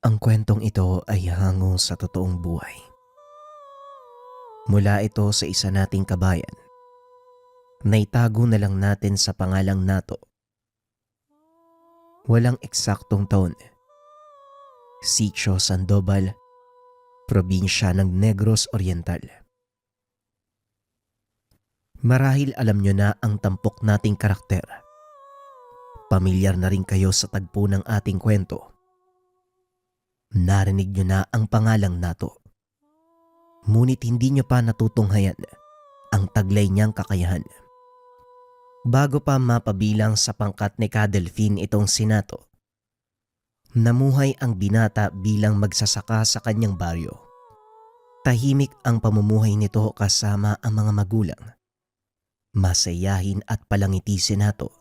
Ang kwentong ito ay hango sa totoong buhay. Mula ito sa isa nating kabayan na itago na lang natin sa pangalang Nato. Walang eksaktong taon. Sitio Sandoval, probinsya ng Negros Oriental. Marahil alam nyo na ang tampok nating karakter. Pamilyar na rin kayo sa tagpo ng ating kwento. Narinig nyo na ang pangalang Nato. Ngunit hindi nyo pa natutunghayan ang taglay niyang kakayahan. Bago pa mapabilang sa pangkat ni Kadelfin itong si Nato, namuhay ang binata bilang magsasaka sa kanyang baryo. Tahimik ang pamumuhay nito kasama ang mga magulang. Masayahin at palangiti si Nato.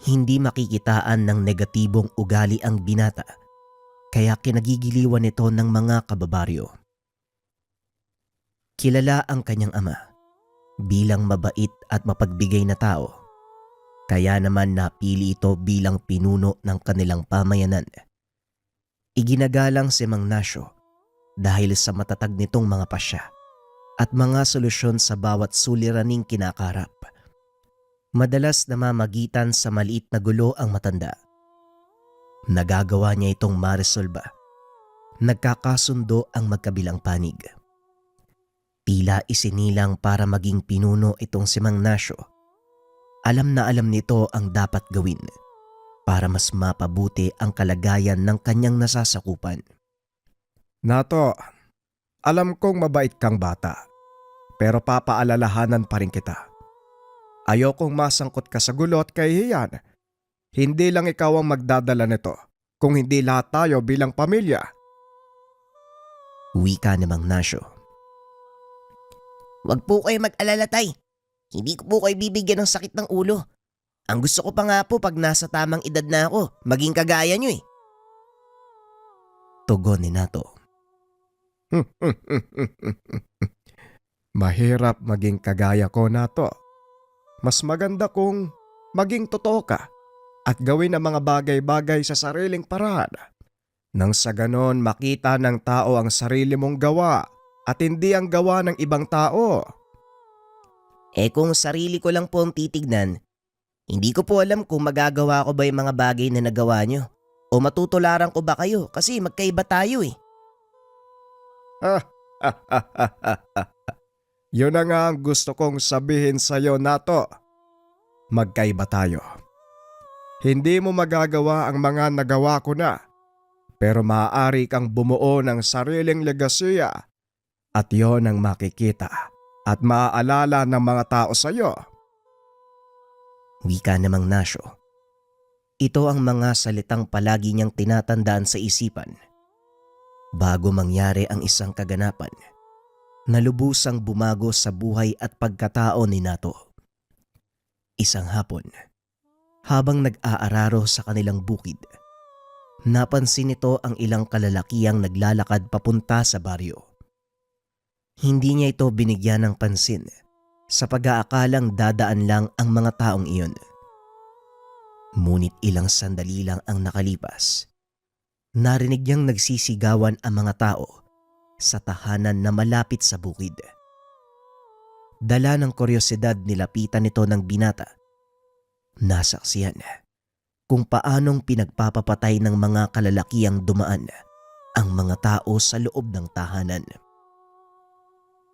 Hindi makikitaan ng negatibong ugali ang binata, kaya kinagigiliwan nito ng mga kababaryo. Kilala ang kanyang ama bilang mabait at mapagbigay na tao, kaya naman napili ito bilang pinuno ng kanilang pamayanan. Iginagalang si Mang Nasyo dahil sa matatag nitong mga pasya at mga solusyon sa bawat suliraning kinakarap. Madalas namamagitan sa maliit na gulo ang matanda. Nagagawa niya itong maresolba. Nagkakasundo ang magkabilang panig. Tila isinilang para maging pinuno itong si Mang Nasyo. Alam na alam nito ang dapat gawin para mas mapabuti ang kalagayan ng kanyang nasasakupan. Nato, alam kong mabait kang bata, pero papaalalahanan pa rin kita. Ayokong masangkot ka sa gulo at kahihiyan. Hindi lang ikaw ang magdadala nito, kung hindi lahat tayo bilang pamilya. Wika ni Mang Nasyo. Huwag po kayo mag-alala, tay. Hindi ko po kayo bibigyan ng sakit ng ulo. Ang gusto ko pa nga po pag nasa tamang edad na ako, maging kagaya nyo eh. Tugon ni Nato. Mahirap maging kagaya ko, Nato. Mas maganda kung maging totoo ka at gawin ang mga bagay-bagay sa sariling paraan. Nang sa ganon makita ng tao ang sarili mong gawa at hindi ang gawa ng ibang tao. Eh kung sarili ko lang po ang titignan, hindi ko po alam kung magagawa ko ba yung mga bagay na nagawa nyo. O matutularan ko ba kayo kasi magkaiba tayo eh. Yun na nga ang gusto kong sabihin sa'yo, Nato. Magkaiba tayo. Hindi mo magagawa ang mga nagawa ko na, pero maaari kang bumuo ng sariling legasiya at yon ang makikita at maaalala ng mga tao sa'yo. Wika ni Mang Nasyo. Ito ang mga salitang palagi niyang tinatandaan sa isipan. Bago mangyari ang isang kaganapan na lubusang bumago sa buhay at pagkatao ni Nato. Isang hapon, habang nag-aararo sa kanilang bukid, napansin nito ang ilang kalalakiyang naglalakad papunta sa baryo. Hindi niya ito binigyan ng pansin sa pag-aakalang dadaan lang ang mga taong iyon. Ngunit ilang sandali lang ang nakalipas. Narinig niyang nagsisigawan ang mga tao sa tahanan na malapit sa bukid. Dala ng kuryosidad nilapitan nito ng binata. Nasaksiyan kung paanong pinagpapapatay ng mga kalalakiyang dumaan ang mga tao sa loob ng tahanan.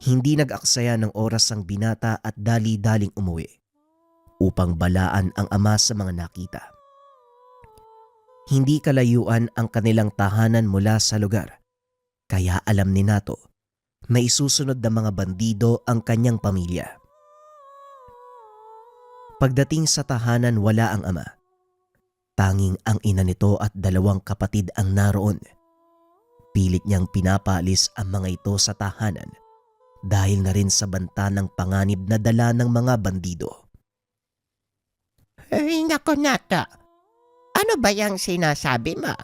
Hindi nag-aksaya ng oras ang binata at dali-daling umuwi upang balaan ang ama sa mga nakita. Hindi kalayuan ang kanilang tahanan mula sa lugar, kaya alam ni Nato na isusunod ng mga bandido ang kanyang pamilya. Pagdating sa tahanan, wala ang ama. Tanging ang ina nito at dalawang kapatid ang naroon. Pilit niyang pinapaalis ang mga ito sa tahanan dahil na rin sa banta ng panganib na dala ng mga bandido. Ay, nako Nata. Ano ba yung sinasabi mo?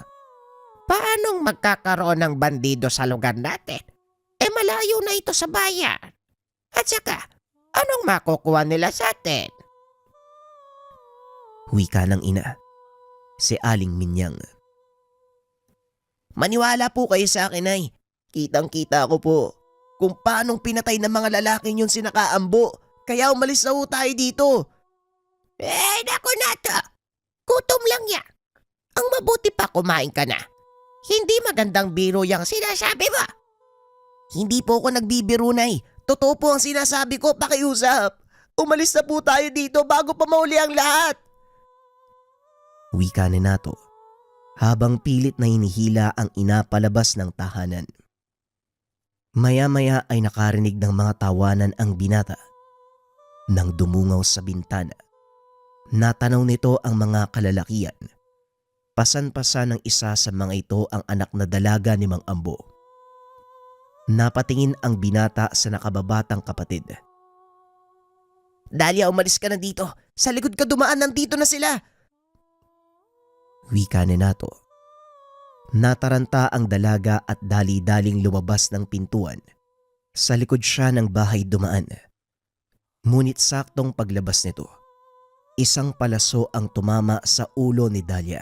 Paanong magkakaroon ng bandido sa lugar natin? Eh malayo na ito sa bayan. At saka, anong makukuha nila sa atin? Wika ng ina, si Aling Minyang. Maniwala po kayo sa akin, Nay. Kitang-kita ko po kung paanong pinatay ng mga lalaking yun si Nakaambo. Kaya umalis na po tayo dito. Naku nato. Gutom lang yan. Ang mabuti pa kumain ka na. Hindi magandang biro yung sinasabi mo. Hindi po ako nagbibiro, Nay. Totoo po ang sinasabi ko, pakiusap. Umalis na po tayo dito bago pa mauli ang lahat. Wika ni Nato habang pilit na hinihila ang ina palabas ng tahanan. Maya-maya ay nakarinig ng mga tawanan ang binata. Nang dumungaw sa bintana, natanaw nito ang mga kalalakian. Pasan-pasan ng isa sa mga ito ang anak na dalaga ni Mang Ambo. Napatingin ang binata sa nakababatang kapatid. Dalia, umalis ka na dito. Sa likod ka dumaan, nandito na sila. Wika ni Nato. Nataranta ang dalaga at dali-daling lumabas ng pintuan. Sa likod siya ng bahay dumaan. Ngunit saktong paglabas nito, isang palaso ang tumama sa ulo ni Dalia.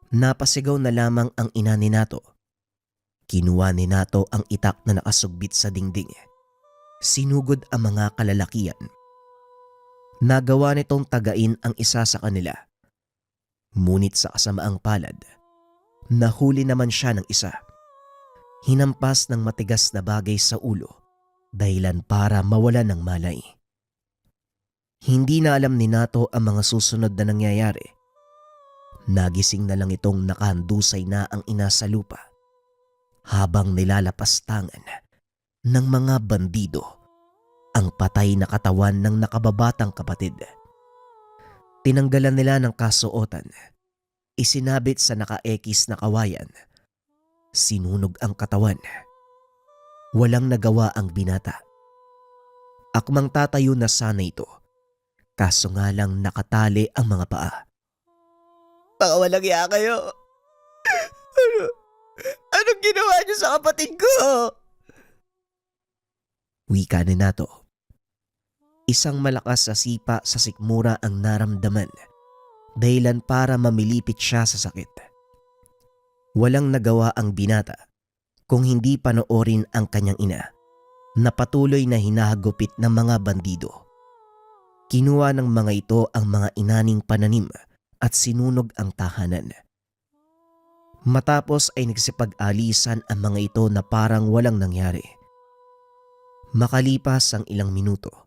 Napasigaw na lamang ang ina ni Nato. Kinuha ni Nato ang itak na nakasugbit sa dingding. Sinugod ang mga kalalakian. Nagawa nitong tagain ang isa sa kanila. Ngunit sa kasamaang palad, nahuli naman siya ng isa. Hinampas ng matigas na bagay sa ulo, dahilan para mawala ng malay. Hindi na alam ni Nato ang mga susunod na nangyayari. Nagising na lang itong nakahandusay na ang ina sa lupa habang nilalapastangan ng mga bandido ang patay na katawan ng nakababatang kapatid. Tinanggalan nila ng kasuotan, isinabit sa naka-ekis na kawayan, sinunog ang katawan. Walang nagawa ang binata. Akmang tatayo na sana ito, kaso nga lang nakatali ang mga paa. Baka walang iya kayo. Anong ginawa niyo sa kapatid ko? Wika ni Nato. Isang malakas sa sipa sa sikmura ang naramdaman, dahilan para mamilipit siya sa sakit. Walang nagawa ang binata kung hindi panoorin ang kanyang ina na patuloy na hinahagupit ng mga bandido. Kinuha ng mga ito ang mga inaning pananim at sinunog ang tahanan. Matapos ay nagsipag-alisan ang mga ito na parang walang nangyari. Makalipas ang ilang minuto,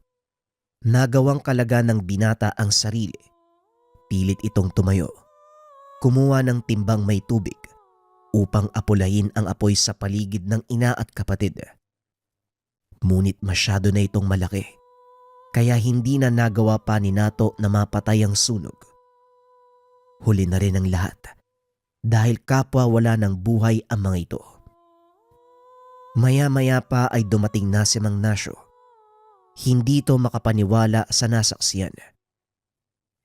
nagawang kalaga ng binata ang sarili. Pilit itong tumayo. Kumuha ng timbang may tubig upang apulahin ang apoy sa paligid ng ina at kapatid. Ngunit masyado na itong malaki, kaya hindi na nagawa pa ni Nato na mapatay ang sunog. Huli na rin ang lahat dahil kapwa wala ng buhay ang mga ito. Maya-maya pa ay dumating na si Mang Nasyo. Hindi ito makapaniwala sa nasaksiyan.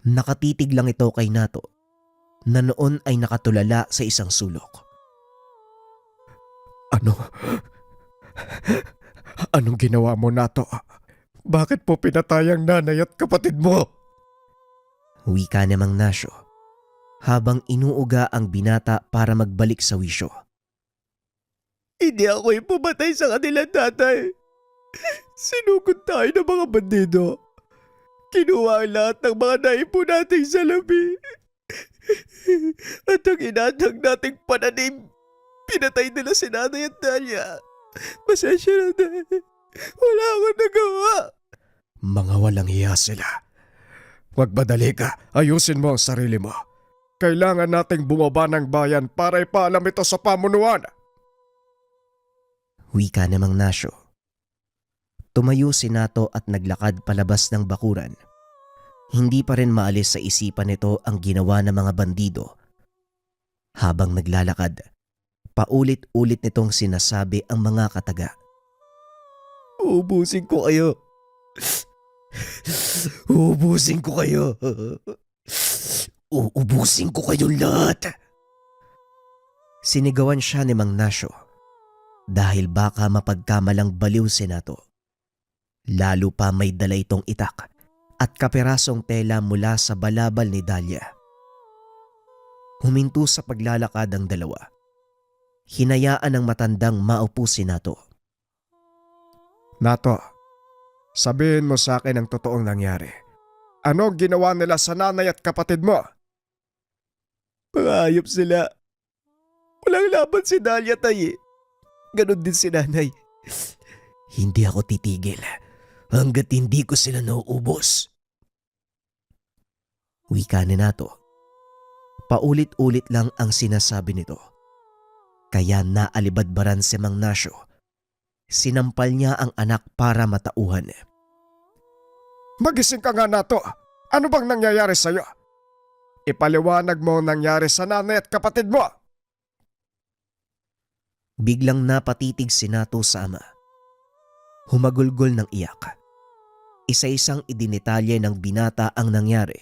Nakatitig lang ito kay Nato na noon ay nakatulala sa isang sulok. Anong ginawa mo, Nato? Bakit po pinatay ang nanay at kapatid mo? Wika ni Mang Nasyo habang inuuga ang binata para magbalik sa wisyo. Hindi ako yung pumatay sa kanila, tatay. Sinugod tayo ng mga bandido. Kinuha ang lahat ng mga naipo nating salapi. At ang inatang nating pananim, pinatay nila si Nanay at Dalia. Pasensya na, Day. Wala akong nagawa. Mga walang hiya sila. Magmadali ka, ayusin mo ang sarili mo. Kailangan nating bumaba ng bayan para ipaalam ito sa pamunuan. Wika ni Mang Nasyo. Tumayo si Nato at naglakad palabas ng bakuran. Hindi pa rin maalis sa isipan nito ang ginawa ng mga bandido. Habang naglalakad, paulit-ulit nitong sinasabi ang mga kataga. Uubusin ko kayo. Uubusin ko kayo. Uubusin ko kayong lahat. Sinigawan siya ni Mang Nasyo dahil baka mapagkamalang baliw si Nato. Lalo pa may dala itong itak at kapirasong tela mula sa balabal ni Dalia. Huminto sa paglalakad ang dalawa Hinayaan ng matandang maupo si Nato. Nato, sabihin mo sa akin ang totoong nangyari. Ano ginawa nila sa nanay at kapatid mo? Mga hayop sila. Walang laban si Dahlia, tay. Ganon din si nanay. Hindi ako titigil hanggat hindi ko sila nauubos. Wika ni Nato. Paulit-ulit lang ang sinasabi nito. Kaya naalibadbaran si Mang Nasyo. Sinampal niya ang anak para matauhan. Magising ka nga, Nato. Ano bang nangyayari sa'yo? Ipaliwanag mo ang nangyari sa nanay at kapatid mo. Biglang napatitig si Nato sa ama. Humagulgol ng iyak. Isa-isang idinitalye ng binata ang nangyari.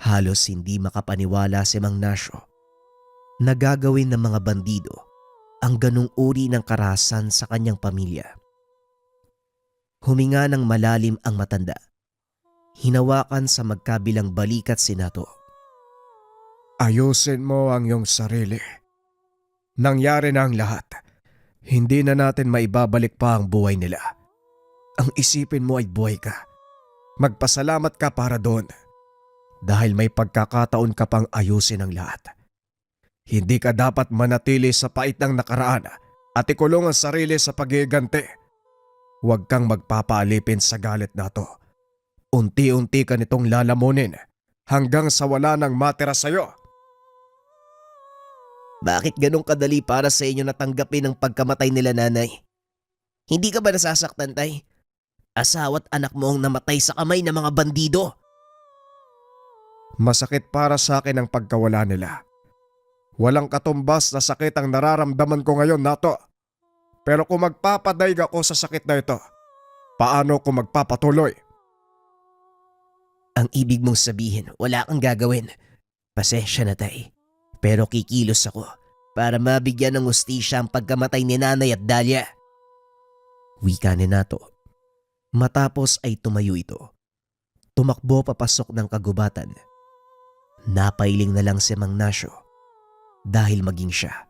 Halos hindi makapaniwala si Mang Nasyo na gagawin ng mga bandido ang ganung uri ng karahasan sa kanyang pamilya. Huminga ng malalim ang matanda. Hinawakan sa magkabilang balikat si Nato. Ayusin mo ang iyong sarili. Nangyari na ang lahat. Hindi na natin maibabalik pa ang buhay nila. Ang isipin mo ay buhay ka. Magpasalamat ka para doon. Dahil may pagkakataon ka pang ayusin ang lahat. Hindi ka dapat manatili sa pait ng nakaraan at ikulong ang sarili sa pagigante. Huwag kang magpapaalipin sa galit na to. Unti-unti ka nitong lalamunin hanggang sa wala nang matira sa'yo. Bakit ganun kadali para sa inyo natanggapin ang pagkamatay nila, nanay? Hindi ka ba nasasaktan, tay? Asawa't anak mo ang namatay sa kamay ng mga bandido. Masakit para sa akin ang pagkawala nila. Walang katumbas na sakit ang nararamdaman ko ngayon, Nato. Pero kung magpapadaig ako sa sakit na ito, paano ko magpapatuloy? Ang ibig mong sabihin, wala kang gagawin. Pasensya na, tay. Pero kikilos ako para mabigyan ng ustisya ang pagkamatay ni nanay at Dahlia. Wika ni Nato. Matapos ay tumayo ito. Tumakbo papasok ng kagubatan. Napailing na lang si Mang Nasyo dahil maging siya.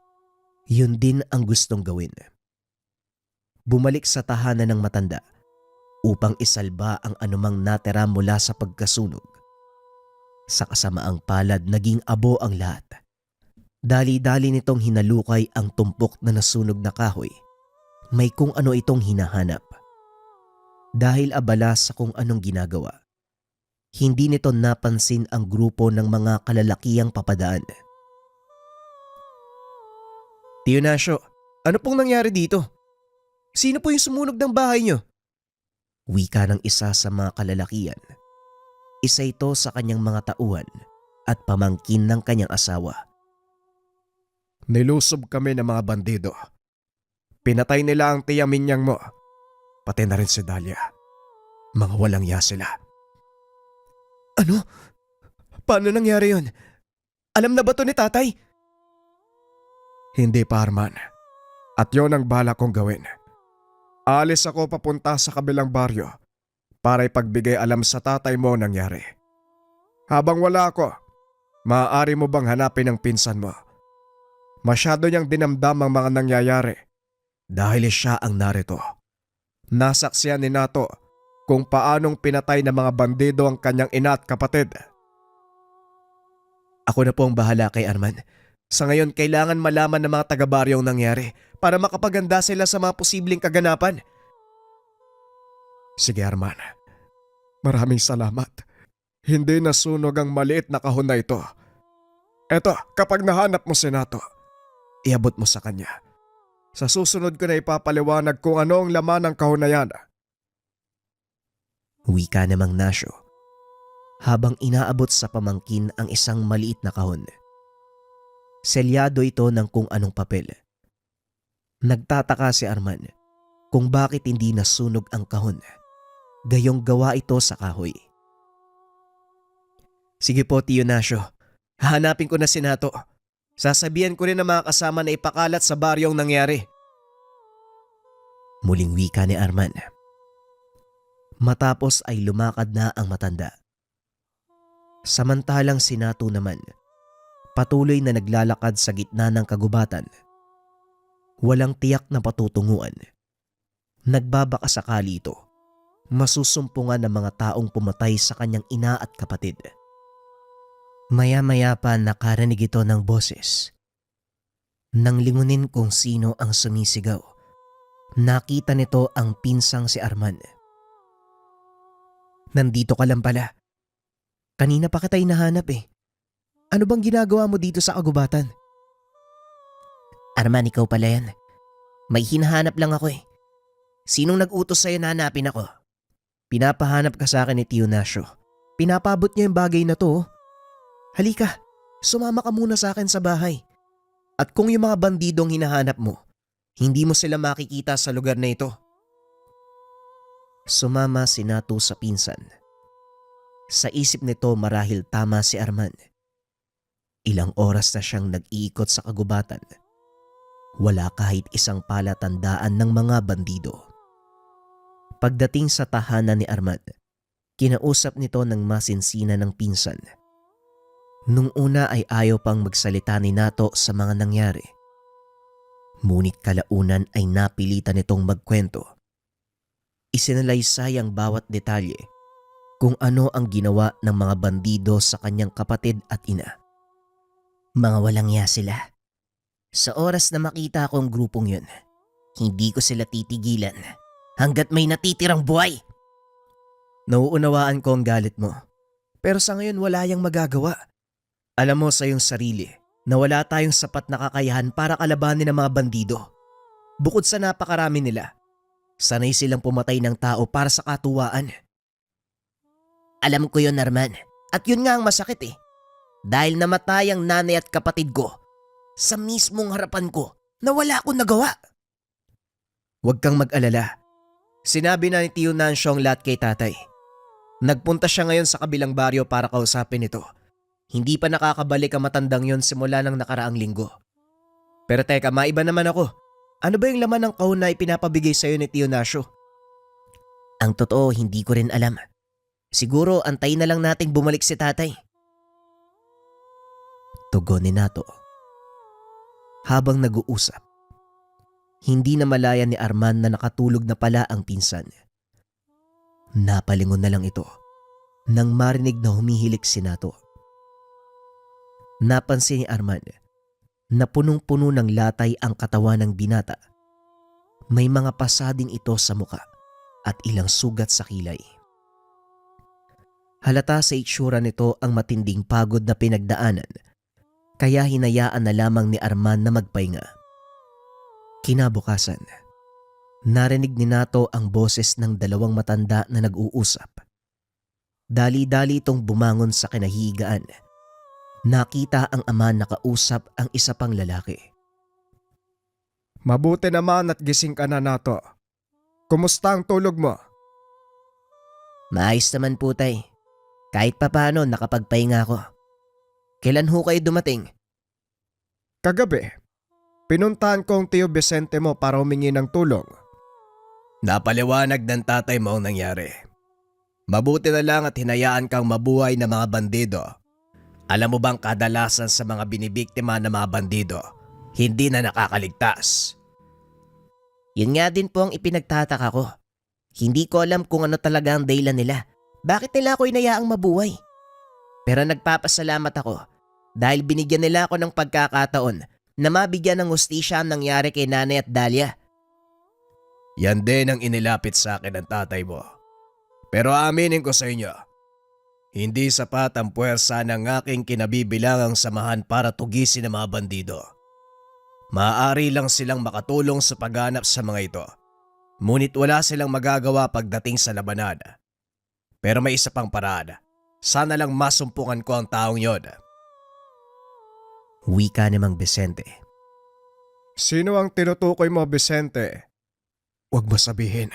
Yun din ang gustong gawin. Bumalik sa tahanan ng matanda upang isalba ang anumang natira mula sa pagkasunog. Sa kasamaang palad naging abo ang lahat. Dali-dali nitong hinalukay ang tumpok na nasunog na kahoy. May kung ano itong hinahanap. Dahil abala sa kung anong ginagawa, hindi nito napansin ang grupo ng mga kalalakihang papadaan. Tio Nasyo, ano pong nangyari dito? Sino po yung sumunog ng bahay niyo? Wika ng isa sa mga kalalakihan. Isa ito sa kanyang mga tauhan at pamangkin ng kanyang asawa. Nilusob kami ng mga bandido. Pinatay nila ang tiya Minyang mo. Pati na rin si Dahlia. Mga walang ya sila. Ano? Paano nangyari yun? Alam na ba to ni tatay? Hindi pa, Arman. At yon ang bala kong gawin. Alis ako papunta sa kabilang baryo para ipagbigay alam sa tatay mo ang nangyari. Habang wala ako, maaari mo bang hanapin ang pinsan mo? Masyado niyang dinamdam ang mga nangyayari dahil siya ang narito. Nasaksiyan ni Nato kung paanong pinatay ng mga bandido ang kanyang ina at kapatid. Ako na po ang bahala kay Arman. Sa ngayon, kailangan malaman ng mga taga-baryo ang nangyari para makapaganda sila sa mga posibleng kaganapan. Sige, Arman. Maraming salamat. Hindi nasunog ang maliit na kahon na ito. Eto, kapag nahanap mo si Nato, iabot mo sa kanya. Sa susunod ko na ipapaliwanag kung ano ang laman ng kahon na yan. Wika ni Mang Nasyo habang inaabot sa pamangkin ang isang maliit na kahon. Selyado ito ng kung anong papel. Nagtataka si Arman kung bakit hindi nasunog ang kahon. Gayong gawa ito sa kahoy. Sige po, Tio Nasyo. Hahanapin ko na si Nato. Sasabihan ko rin ng mga kasama na ipakalat sa baryong nangyari. Muling wika ni Arman. Matapos ay lumakad na ang matanda. Samantalang si Nato naman, patuloy na naglalakad sa gitna ng kagubatan Walang tiyak na patutunguhan. Nagbabaka sakali ito. Masusumpungan ng mga taong pumatay sa kanyang ina at kapatid. Maya-maya pa nakarinig ito ng boses. Nang lingunin kung sino ang sumisigaw, nakita nito ang pinsang si Arman. Nandito ka lang pala. Kanina pa kita hinahanap eh. Ano bang ginagawa mo dito sa kagubatan? Arman, ikaw pala yan. May hinahanap lang ako eh. Sinong nag-utos sa'yo na hanapin ako? Pinapahanap ka sa akin ni Tio Nasio. Pinapabot niya yung bagay na to. Halika, sumama ka muna sa akin sa bahay. At kung yung mga bandidong hinahanap mo, hindi mo sila makikita sa lugar na ito. Sumama si Nato sa pinsan. Sa isip nito marahil tama si Arman. Ilang oras na siyang nag-iikot sa kagubatan. Wala kahit isang palatandaan ng mga bandido. Pagdating sa tahanan ni Arman, kinausap nito ng masinsina ng pinsan. Nung una ay ayaw pang magsalita ni Nato sa mga nangyari. Ngunit kalaunan ay napilitan nitong magkwento. Isinalaysay ang bawat detalye kung ano ang ginawa ng mga bandido sa kanyang kapatid at ina. Mga walang ya sila. Sa oras na makita ko ang grupong yun, hindi ko sila titigilan hanggat may natitirang buhay. Nauunawaan ko ang galit mo. Pero sa ngayon wala yang magagawa. Alam mo sa iyong sarili na wala tayong sapat na kakayahan para kalabanin ang mga bandido. Bukod sa napakarami nila, sanay silang pumatay ng tao para sa katuwaan. Alam ko yun, Arman. At yun nga ang masakit eh. Dahil namatay ang nanay at kapatid ko sa mismong harapan ko na wala akong nagawa. Huwag kang mag-alala. Sinabi na ni Tio Nansyo ang lahat kay tatay. Nagpunta siya ngayon sa kabilang baryo para kausapin ito. Hindi pa nakakabalik ang matandang yon simula ng nakaraang linggo. Pero teka, maiba naman ako. Ano ba yung laman ng kahon na ipinapabigay sa'yo ni Tio Nansyo? Ang totoo, hindi ko rin alam. Siguro antayin na lang nating bumalik si tatay. Tugon ni Nato. Habang nag-uusap, hindi na malaya ni Arman na nakatulog na pala ang pinsan. Napalingon na lang ito nang marinig na humihilik si Nato. Napansin ni Arman na punong-puno ng latay ang katawan ng binata. May mga pasading ito sa muka at ilang sugat sa kilay. Halata sa itsura nito ang matinding pagod na pinagdaanan, kaya hinayaan na lamang ni Arman na magpahinga. Kinabukasan, narinig ni Nato ang boses ng dalawang matanda na nag-uusap. Dali-dali itong bumangon sa kinahigaan. Nakita ang ama na kausap ang isa pang lalaki. Mabuti naman at gising ka na, Nato. Kumusta ang tulog mo? Maayos naman po tay. Kahit papaano nakapagpahinga ako. Kailan ho kayo dumating? Kagabi, pinuntahan ko ang Tio Vicente mo para humingi ng tulong. Napaliwanag ng tatay mo ang nangyari. Mabuti na lang at hinayaan kang mabuhay ng mga bandido. Alam mo bang kadalasan sa mga binibiktima ng mga bandido, hindi na nakakaligtas? Yun nga din po ang ipinagtataka ko. Hindi ko alam kung ano talaga ang dahilan nila. Bakit nila ako inayaang mabuhay? Pero nagpapasalamat ako dahil binigyan nila ako ng pagkakataon na mabigyan ng hustisya ang nangyari kay Nanay at Dahlia. Yan din ang inilapit sa akin ng tatay mo. Pero aminin ko sa inyo, hindi sapat ang puwersa ng aking kinabibilangang samahan para tugisin ang mga bandido. Maaari lang silang makatulong sa pagganap sa mga ito. Ngunit wala silang magagawa pagdating sa labanan. Pero may isa pang paraan. Sana lang masumpungan ko ang taong yon. Wika ni Mang Vicente. Sino ang tinutukoy mo, Vicente? Huwag mo sabihin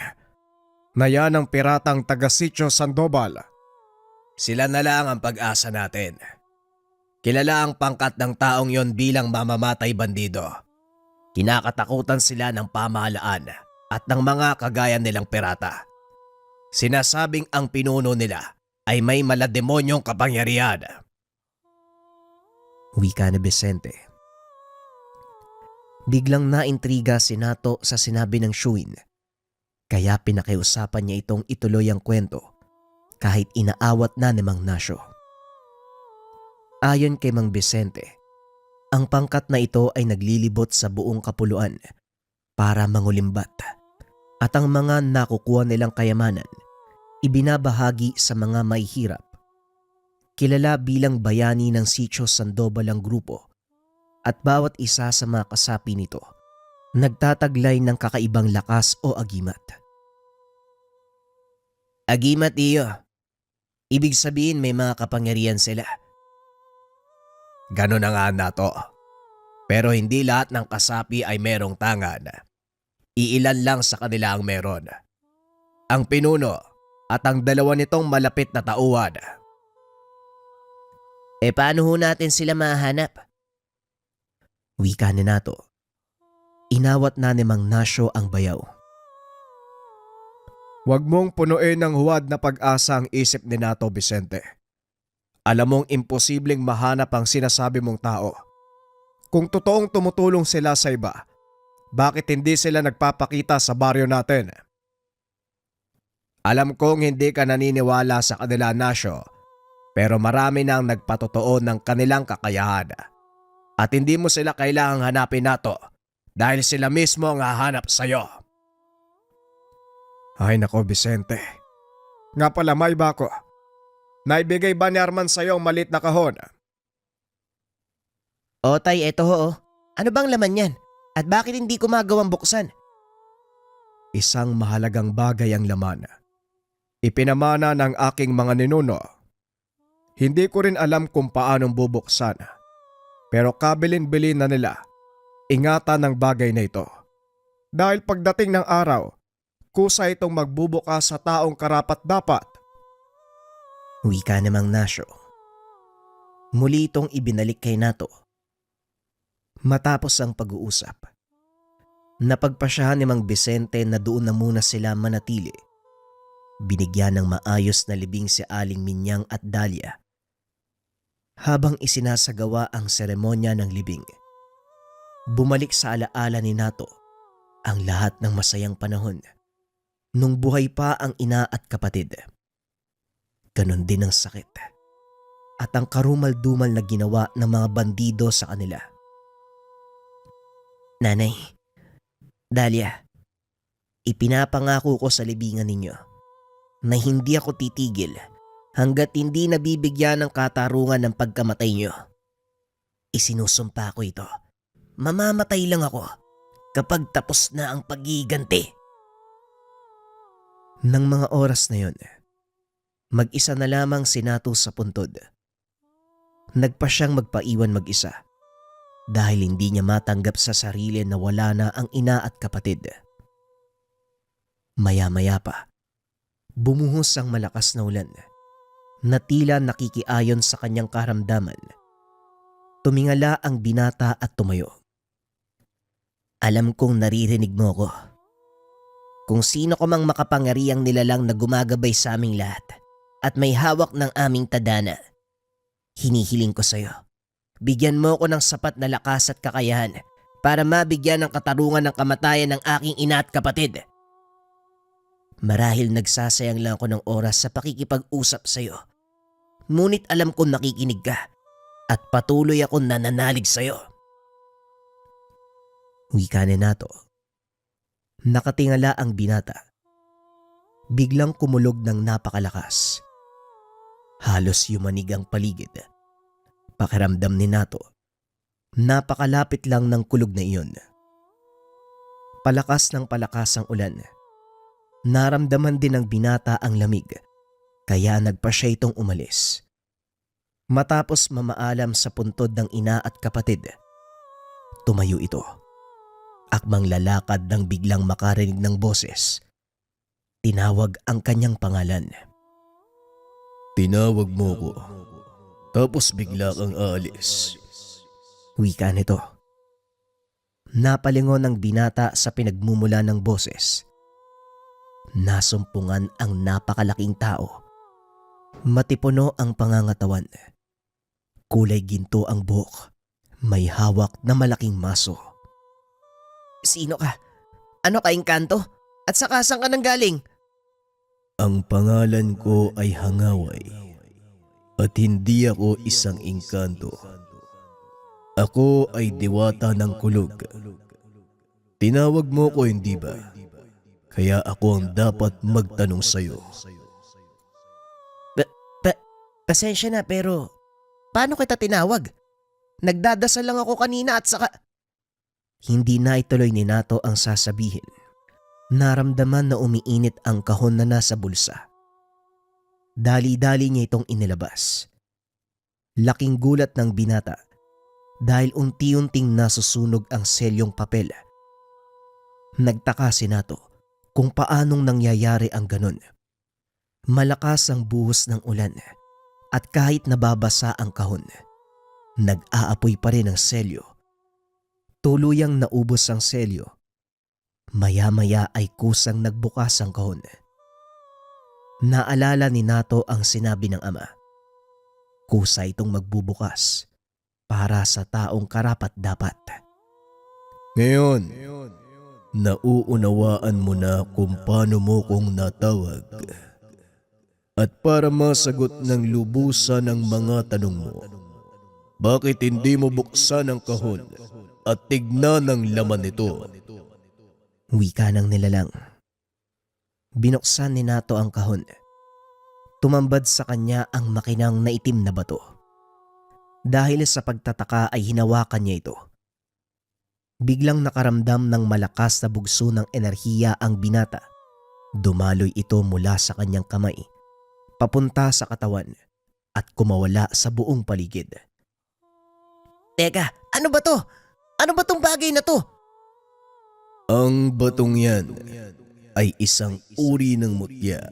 na yan ang piratang taga-Sitio Sandoval. Sila na lang ang pag-asa natin. Kilala ang pangkat ng taong yon bilang mamamatay bandido. Kinakatakutan sila ng pamahalaan at ng mga kagaya nilang pirata. Sinasabing ang pinuno nila ay may malademonyong kapangyarihan. Wika ni Vicente. Biglang naintriga si Nato sa sinabi ng Shuin, kaya pinakiusapan niya itong ituloy ang kwento kahit inaawat na ni Mang Nasyo. Ayon kay Mang Vicente, ang pangkat na ito ay naglilibot sa buong kapuluan para mangulimbat at ang mga nakukuha nilang kayamanan ibinabahagi sa mga mahihirap. Kilala bilang bayani ng Sitio Sandoval ang grupo at bawat isa sa mga kasapi nito nagtataglay ng kakaibang lakas o agimat. Agimat iyo. Ibig sabihin may mga kapangyarihan sila. Ganon na nga na to. Pero hindi lahat ng kasapi ay merong tangan. Iilan lang sa kanila ang meron. Ang pinuno at ang dalawa nitong malapit na tauhan. Paano ho natin sila mahanap? Wika ni Nato. Inawat na ni Mang Nasyo ang bayaw. Huwag mong punuin ng huwad na pag-asa ang isip ni Nato, Vicente. Alam mong imposibleng mahanap ang sinasabi mong tao. Kung totoong tumutulong sila sa iba, bakit hindi sila nagpapakita sa baryo natin? Alam kong hindi ka naniniwala sa kanila, Nasyo, pero marami nang nagpatotoo ng kanilang kakayahan. At hindi mo sila kailangang hanapin, Nato, dahil sila mismo ang hahanap sa'yo. Ay nako, Vicente. Nga pala, may ba ko? Naibigay ba ni Arman sa'yo ang malit na kahon? O tay, eto ho. Ano bang laman yan? At bakit hindi ko magawang buksan? Isang mahalagang bagay ang laman. Ipinamana ng aking mga ninuno. Hindi ko rin alam kung paanong bubuksan. Pero kabilin-bilin na nila, ingatan ng bagay na ito. Dahil pagdating ng araw, kusa itong magbubukas sa taong karapat-dapat. Wika ni Mang Nasyo. Muli itong ibinalik kay Nato. Matapos ang pag-uusap, napagpasyahan ni Mang Vicente na doon na muna sila manatili. Binigyan ng maayos na libing si Aling Minyang at Dalia. Habang isinasagawa ang seremonya ng libing, bumalik sa alaala ni Nato ang lahat ng masayang panahon nung buhay pa ang ina at kapatid. Ganon din ang sakit at ang karumal-dumal na ginawa ng mga bandido sa kanila. Nanay, Dalia, ipinapangako ko sa libingan ninyo na hindi ako titigil hanggat hindi nabibigyan ng katarungan ng pagkamatay nyo. Isinusumpa ko ito. Mamamatay lang ako kapag tapos na ang paggiganti. Nang mga oras na yon, mag-isa na lamang si Nato sa puntod. Nagpa siyang magpaiwan mag-isa dahil hindi niya matanggap sa sarili na wala na ang ina at kapatid. Maya-maya pa, bumuhos ang malakas na ulan na tila nakikiayon sa kanyang karamdaman. Tumingala ang binata at tumayo. Alam kong naririnig mo ko. Kung sino ko mang makapangyarihang nilalang na gumagabay sa aming lahat at may hawak ng aming tadhana, hinihiling ko sa'yo. Bigyan mo ko ng sapat na lakas at kakayahan para mabigyan ng katarungan ng kamatayan ng aking ina at kapatid. Marahil nagsasayang lang ako ng oras sa pakikipag-usap sa'yo. Ngunit alam kong nakikinig ka at patuloy akong nananalig sa'yo. Wika ni Nato. Nakatingala ang binata. Biglang kumulog ng napakalakas. Halos yumanig ang paligid. Pakiramdam ni Nato, napakalapit lang ng kulog na iyon. Palakas ng palakas ang ulan. Naramdaman din ng binata ang lamig, kaya nagpa siya itong umalis. Matapos mamaalam sa puntod ng ina at kapatid, tumayo ito. Akmang lalakad nang biglang makarinig ng boses. Tinawag ang kanyang pangalan. Tinawag mo ko, tapos bigla kang aalis. Wika nito. Napalingon ang binata sa pinagmumula ng boses. Nasumpungan ang napakalaking tao. Matipuno ang pangangatawan. Kulay ginto ang buhok. May hawak na malaking maso. Sino ka? Ano ka, engkanto? At saka saan ka nanggaling? Ang pangalan ko ay Hangaway at hindi ako isang engkanto. Ako ay diwata ng kulog. Tinawag mo ko, hindi ba? Kaya ako ang dapat magtanong sa'yo. Pasensya na pero paano kita tinawag? Nagdadasal lang ako kanina at saka… Hindi na ituloy ni Nato ang sasabihin. Naramdaman na umiinit ang kahon na nasa bulsa. Dali-dali niya itong inilabas. Laking gulat ng binata dahil unti-unting nasusunog ang selyong papel. Nagtaka si Nato kung paanong nangyayari ang ganon. Malakas ang buhos ng ulan at kahit nababasa ang kahon, nag-aapoy pa rin ang selyo. Tuluyang naubos ang selyo. Maya-maya ay kusang nagbukas ang kahon. Naalala ni Nato ang sinabi ng ama. Kusa itong magbubukas para sa taong karapat-dapat. Ngayon, nauunawaan mo na kung paano mo kong natawag. At para masagot ng lubusan ang mga tanong mo, bakit hindi mo buksan ang kahon at tignan ang laman nito? Wika ng nilalang. Binuksan ni Nato ang kahon. Tumambad sa kanya ang makinang na itim na bato. Dahil sa pagtataka ay hinawakan niya ito. Biglang nakaramdam ng malakas na bugso ng enerhiya ang binata. Dumaloy ito mula sa kanyang kamay, papunta sa katawan at kumawala sa buong paligid. Teka, ano ba to? Ano ba tong bagay na to? Ang batong yan ay isang uri ng mutya.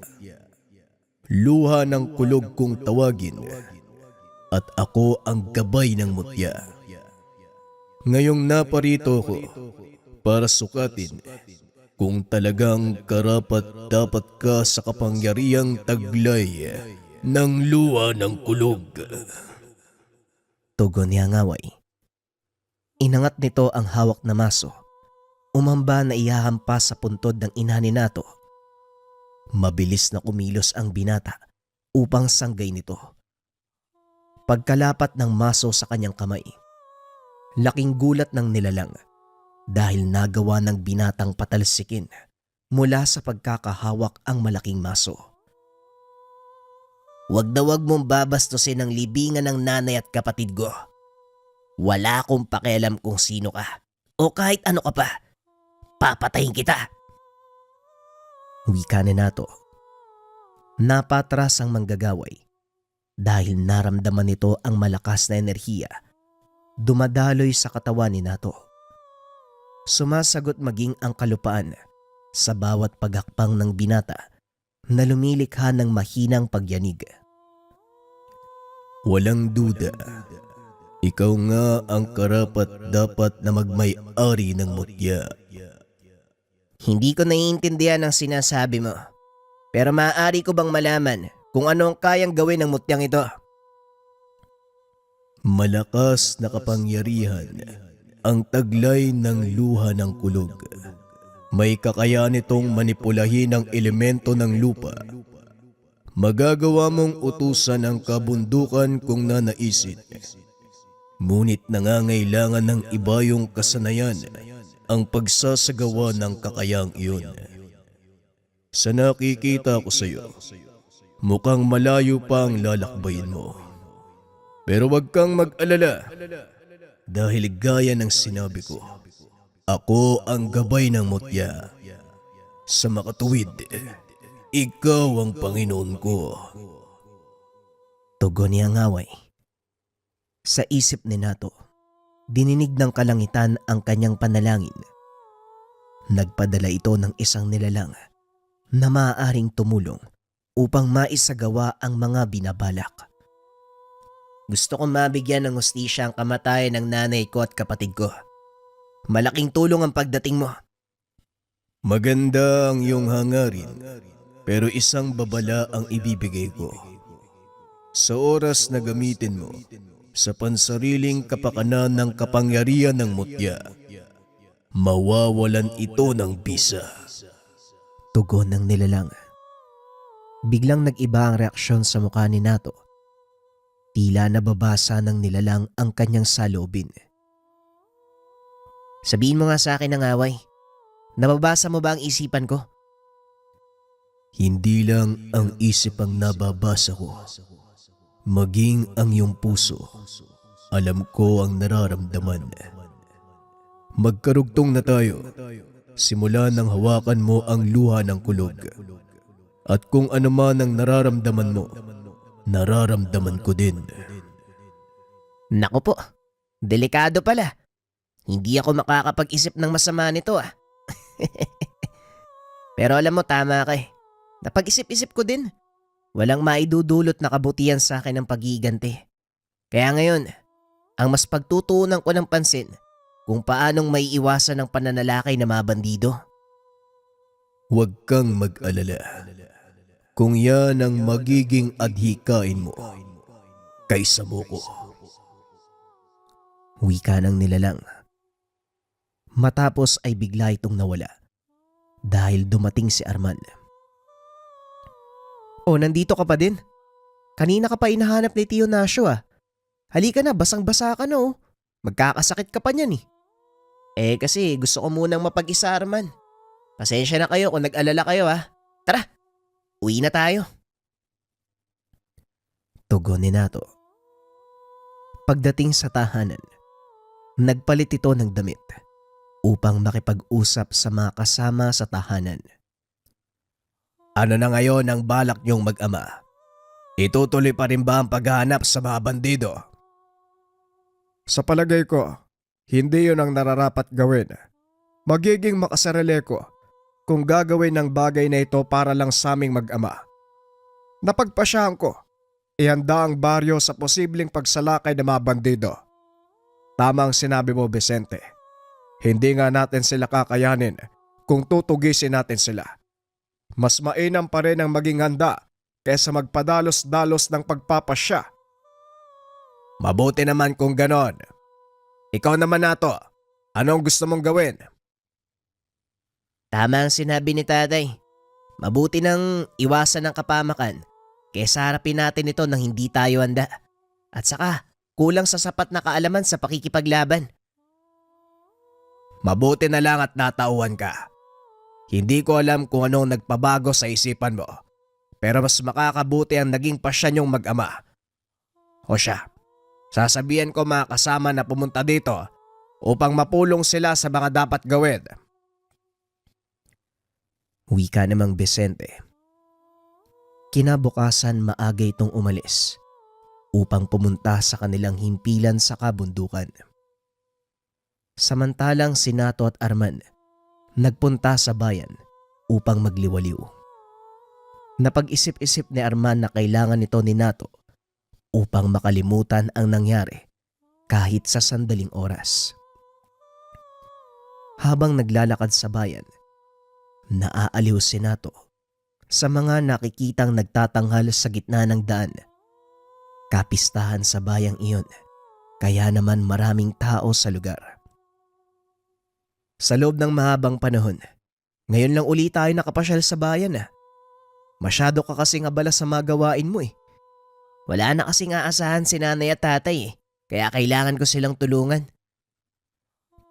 Luha ng kulog kung tawagin at ako ang gabay ng mutya. Ngayong naparito ko para sukatin kung talagang karapat-dapat ka sa kapangyarihang taglay ng luha ng kulog. Tugon ni Hangaway. Inangat nito ang hawak na maso. Umamba na ihahampas sa puntod ng ina ni Nato. Mabilis na kumilos ang binata upang sanggay nito. Pagkalapat ng maso sa kanyang kamay, laking gulat ng nilalang dahil nagawa ng binatang patalsikin mula sa pagkakahawak ang malaking maso. Wag na wag mong babastusin ang libingan ng nanay at kapatid ko. Wala akong pakialam kung sino ka o kahit ano ka pa. Papatayin kita. Wika ni Nato. Napatras ang manggagaway dahil naramdaman nito ang malakas na enerhiya dumadaloy sa katawan ni Nato. Sumasagot maging ang kalupaan sa bawat paghakbang ng binata na lumilikha ng mahinang pagyanig. Walang duda, ikaw nga ang karapat-dapat na magmay-ari ng mutya. Hindi ko naiintindihan ang sinasabi mo. Pero maaari ko bang malaman kung ano ang kayang gawin ng mutyang ito? Malakas na kapangyarihan ang taglay ng luha ng kulog. May kakayahan itong manipulahin ang elemento ng lupa. Magagawa mong utusan ang kabundukan kung nanaisin. Ngunit nangangailangan ng iba yung kasanayan ang pagsasagawa ng kakayang iyon. Sa nakikita ko sa iyo, mukhang malayo pa ang lalakbayin mo. Pero wag kang mag-alala dahil gaya ng sinabi ko, ako ang gabay ng mutya. Sa makatuwid, ikaw ang Panginoon ko. Tugon ni Hangaway. Sa isip ni Nato, dininig ng kalangitan ang kanyang panalangin. Nagpadala ito ng isang nilalang na maaaring tumulong upang maisagawa ang mga binabalak. Gusto kong mabigyan ng hustisya ang kamatayan ng nanay ko at kapatid ko. Malaking tulong ang pagdating mo. Maganda ang iyong hangarin, pero isang babala ang ibibigay ko. Sa oras na gamitin mo sa pansariling kapakanan ng kapangyarihan ng mutya, Mawawalan ito ng bisa. Tugon ng nilalang. Biglang nag-iba ang reaksyon sa mukha ni Nato. Tila nababasa ng nilalang ang kanyang saloobin. Sabihin mo nga sa akin ng away. Nababasa mo ba ang isipan ko? Hindi lang ang isip ang nababasa ko. Maging ang iyong puso. Alam ko ang nararamdaman. Magkarugtong na tayo. Simula nang hawakan mo ang luha ng kulog. At kung ano man ang nararamdaman mo, nararamdaman ko din. Naku po, delikado pala. Hindi ako makakapag-isip ng masama nito ah. Pero alam mo, tama ka eh. Napag-isip-isip ko din. Walang maidudulot na kabutihan sa akin ng pag-iiganti. Kaya ngayon, ang mas pagtutuunan ko ng pansin kung paanong maiiwasan ng pananalakay na mga bandido. Huwag kang mag-alala. Kung yan ang magiging adhikain mo, kaysa mo ko. Wika ng nilalang. Matapos ay bigla itong nawala dahil dumating si Arman. Oh, nandito ka pa din? Kanina ka pa inahanap ni Tio Nasyo ah. Halika na, basang-basa ka na oh. Magkakasakit ka pa niyan eh. Kasi gusto ko munang mapag-isa, Arman. Pasensya na kayo kung nag-alala kayo ah. Tara, uwi na tayo. Tugon ni Nato. Pagdating sa tahanan, nagpalit ito ng damit upang makipag-usap sa mga kasama sa tahanan. Ano na ngayon ang balak niyong mag-ama? Itutuloy pa rin ba ang paghahanap sa mga bandido? Sa palagay ko, hindi yun ang nararapat gawin. Magiging makasarili ko kung gagawin ng bagay na ito para lang sa aming mag-ama. Napagpasyahan ko, ihanda ang baryo sa posibleng pagsalakay ng mga bandido. Tama ang sinabi mo, Vicente. Hindi nga natin sila kakayanin kung tutugisin natin sila. Mas mainam pa rin ang maging handa kaysa magpadalos-dalos ng pagpapasya. Mabuti naman kung ganon. Ikaw naman, Nato, anong gusto mong gawin? Tama ang sinabi ni tatay. Mabuti nang iwasan ng kapamakan kaysa harapin natin ito nang hindi tayo handa. At saka, kulang sa sapat na kaalaman sa pakikipaglaban. Mabuti na lang at natauhan ka. Hindi ko alam kung anong nagpabago sa isipan mo, pero mas makakabuti ang naging pasya niyong mag-ama. O siya, sasabihan ko mga kasama na pumunta dito upang mapulong sila sa mga dapat gawin. Wika namang Vicente. Kinabukasan maaga itong umalis upang pumunta sa kanilang himpilan sa kabundukan. Samantalang si Nato at Arman nagpunta sa bayan upang magliwaliw. Napag-isip-isip ni Arman na kailangan nito ni Nato upang makalimutan ang nangyari kahit sa sandaling oras. Habang naglalakad sa bayan, naaaliw si Nato sa mga nakikitang nagtatanghal sa gitna ng daan. Kapistahan sa bayang iyon, kaya naman maraming tao sa lugar. Sa loob ng mahabang panahon, ngayon lang uli tayo nakapasyal sa bayan ah. Masyado ka kasing abala sa mga gawain mo eh. Wala na kasing aasahan si nanay at tatay eh, kaya kailangan ko silang tulungan.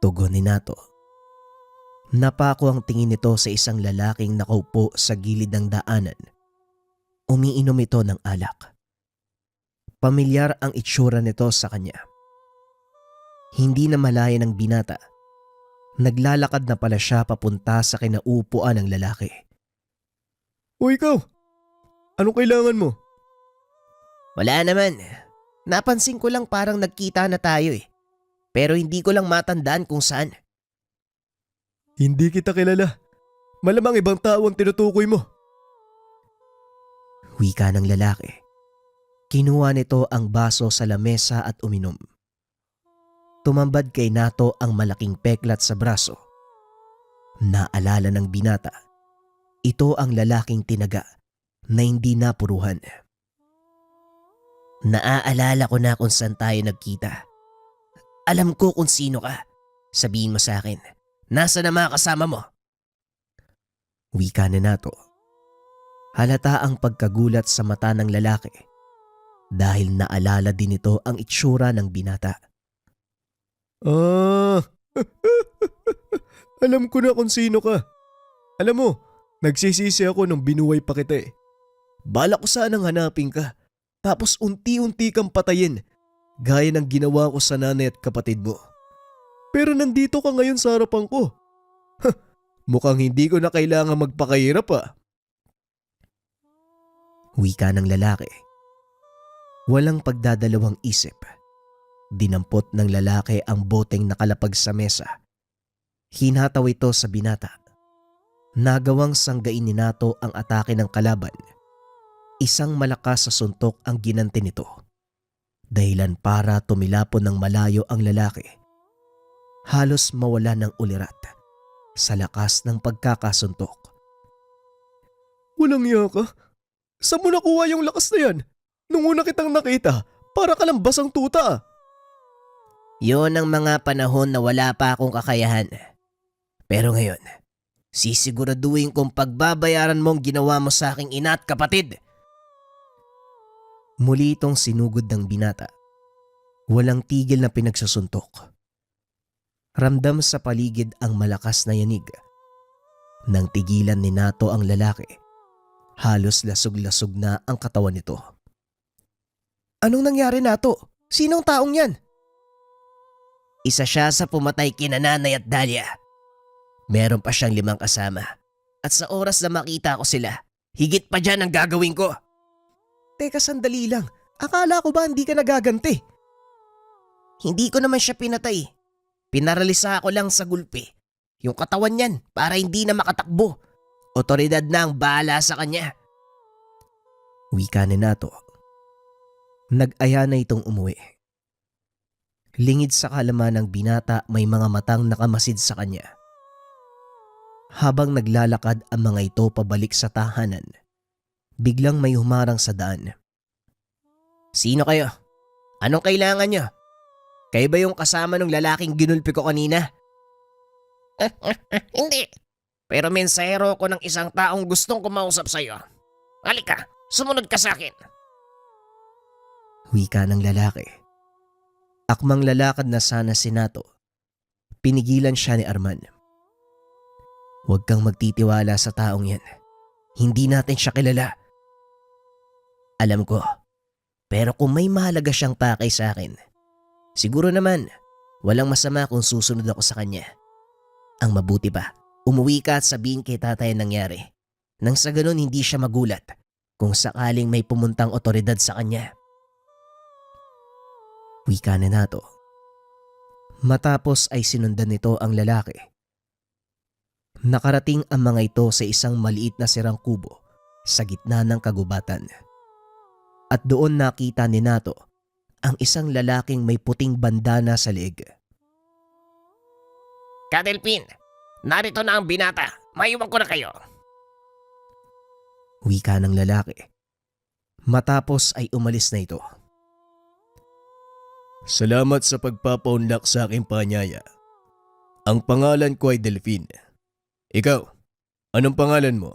Tugon ni Nato. Napako ang tingin nito sa isang lalaking nakaupo sa gilid ng daanan. Umiinom ito ng alak. Pamilyar ang itsura nito sa kanya. Hindi na malaya ng binata. Naglalakad na pala siya papunta sa kinaupuan ng lalaki. O ikaw, anong kailangan mo? Wala naman. Napansin ko lang parang nagkita na tayo eh. Pero hindi ko lang matandaan kung saan. Hindi kita kilala. Malamang ibang tao ang tinutukoy mo. Wika ng lalaki. Kinuha nito ang baso sa lamesa at uminom. Tumambad kay Nato ang malaking peklat sa braso. Naalala ng binata. Ito ang lalaking tinaga na hindi napuruhan. Naaalala ko na kung saan tayo nagkita. Alam ko kung sino ka. Sabihin mo sa akin. Nasa na mga kasama mo? Wika ni Nato. Halata ang pagkagulat sa mata ng lalaki dahil naalala din ito ang itsura ng binata. Alam ko na kung sino ka. Alam mo, nagsisisi ako nung binuhay pa kita eh. Bala ko sanang hanapin ka, tapos unti-unti kang patayin, gaya ng ginawa ko sa nanay at kapatid mo. Pero nandito ka ngayon sa harapan ko. Mukhang hindi ko na kailangan magpakahirap ah. Wika ng lalaki. Walang pagdadalawang isip. Dinampot ng lalaki ang boteng nakalapag sa mesa. Hinataw ito sa binata. Nagawang sanggain ni Nato ang atake ng kalaban. Isang malakas sa suntok ang ginanti nito. Dahilan para tumilapon ng malayo ang lalaki. Halos mawala ng ulirat sa lakas ng pagkakasuntok. Walang iya ka? Saan mo nakuha yung lakas na yan? Nung una kitang nakita, para ka lang basang tuta ah. Yun ang mga panahon na wala pa akong kakayahan. Pero ngayon, sisiguraduhin kong pagbabayaran mong ginawa mo sa aking ina at kapatid. Muli itong sinugod ng binata. Walang tigil na pinagsusuntok. Ramdam sa paligid ang malakas na yanig. Nang tigilan ni Nato ang lalaki, halos lasog-lasog na ang katawan nito. Anong nangyari, Nato? Sinong taong yan? Isa siya sa pumatay kina Nanay at Dalia. Meron pa siyang 5 kasama. At sa oras na makita ko sila, higit pa dyan ang gagawin ko. Teka, sandali lang. Akala ko ba hindi ka nagaganti? Hindi ko naman siya pinatay. Pinaralisa ko lang sa gulpi. Yung katawan niyan para hindi na makatakbo. Otoridad na ang bahala sa kanya. Wika ni Nato. Nag-aya na itong umuwi. Lingid sa kalaman ng binata may mga matang nakamasid sa kanya. Habang naglalakad ang mga ito pabalik sa tahanan, biglang may humarang sa daan. Sino kayo? Anong kailangan niyo? Kayo ba yung kasama ng lalaking ginulpi ko kanina? Hindi. Pero mensahero ko ng isang taong gustong kumausap sa'yo. Halika, sumunod ka sa akin. Wika ng lalaki. Akmang lalakad na sana si Nato. Pinigilan siya ni Arman. Huwag kang magtitiwala sa taong yan. Hindi natin siya kilala. Alam ko, pero kung may mahalaga siyang pakay sa akin, siguro naman, walang masama kung susunod ako sa kanya. Ang mabuti pa, umuwi ka at sabihin kay tatay ang nangyari. Nang sa ganun hindi siya magulat kung sakaling may pumuntang otoridad sa kanya. Wika ni Nato. Matapos ay sinundan nito ang lalaki. Nakarating ang mga ito sa isang maliit na sirang kubo sa gitna ng kagubatan. At doon nakita ni Nato ang isang lalaking may puting bandana sa leeg. Kadelpin, narito na ang binata. Maiwan ko na kayo. Wika ng lalaki. Matapos ay umalis na ito. Salamat sa pagpapaunlak sa aking panyaya. Ang pangalan ko ay Delphine. Ikaw, anong pangalan mo?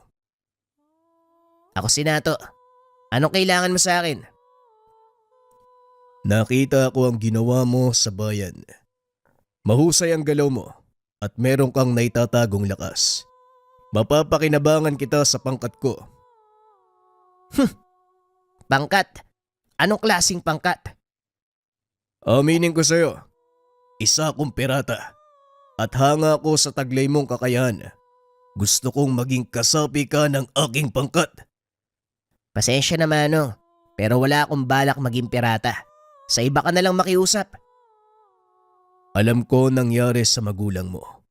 Ako si Nato. Anong kailangan mo sa akin? Nakita ko ang ginawa mo sa bayan. Mahusay ang galaw mo at meron kang naitatagong lakas. Mapapakinabangan kita sa pangkat ko. Pangkat? Anong klaseng pangkat? Aminin ko sa'yo, isa akong pirata at hanga ko sa taglay mong kakayahan. Gusto kong maging kasapi ka ng aking pangkat. Pasensya naman pero wala akong balak maging pirata. Sa iba ka na lang makiusap. Alam ko nangyari sa magulang mo.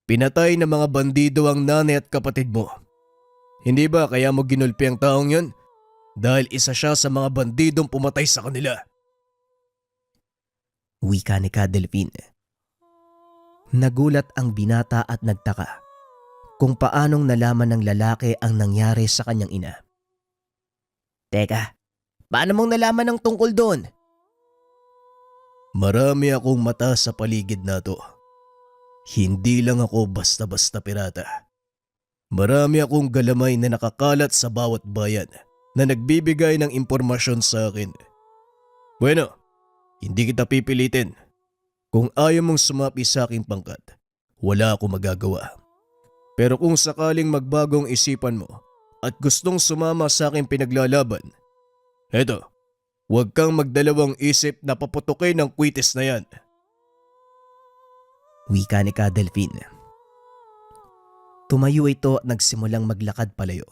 Pinatay ng mga bandido ang nanay at kapatid mo. Hindi ba kaya mo ginulpi ang taong yun? Dahil isa siya sa mga bandidong pumatay sa kanila. Wika ni Kadelpin. Nagulat ang binata at nagtaka kung paanong nalaman ng lalaki ang nangyari sa kanyang ina. Teka, paano mong nalaman ang tungkol doon? Marami akong mata sa paligid na to. Hindi lang ako basta-basta pirata. Marami akong galamay na nakakalat sa bawat bayan na nagbibigay ng impormasyon sa akin. Bueno, hindi kita pipilitin. Kung ayaw mong sumapi sa aking pangkat, wala akong magagawa. Pero kung sakaling magbagong isipan mo at gustong sumama sa aking pinaglalaban, eto, huwag kang magdalawang isip na paputukin ng kwitis na yan. Wika ni Ka Delphine. Tumayo ito at nagsimulang maglakad palayo.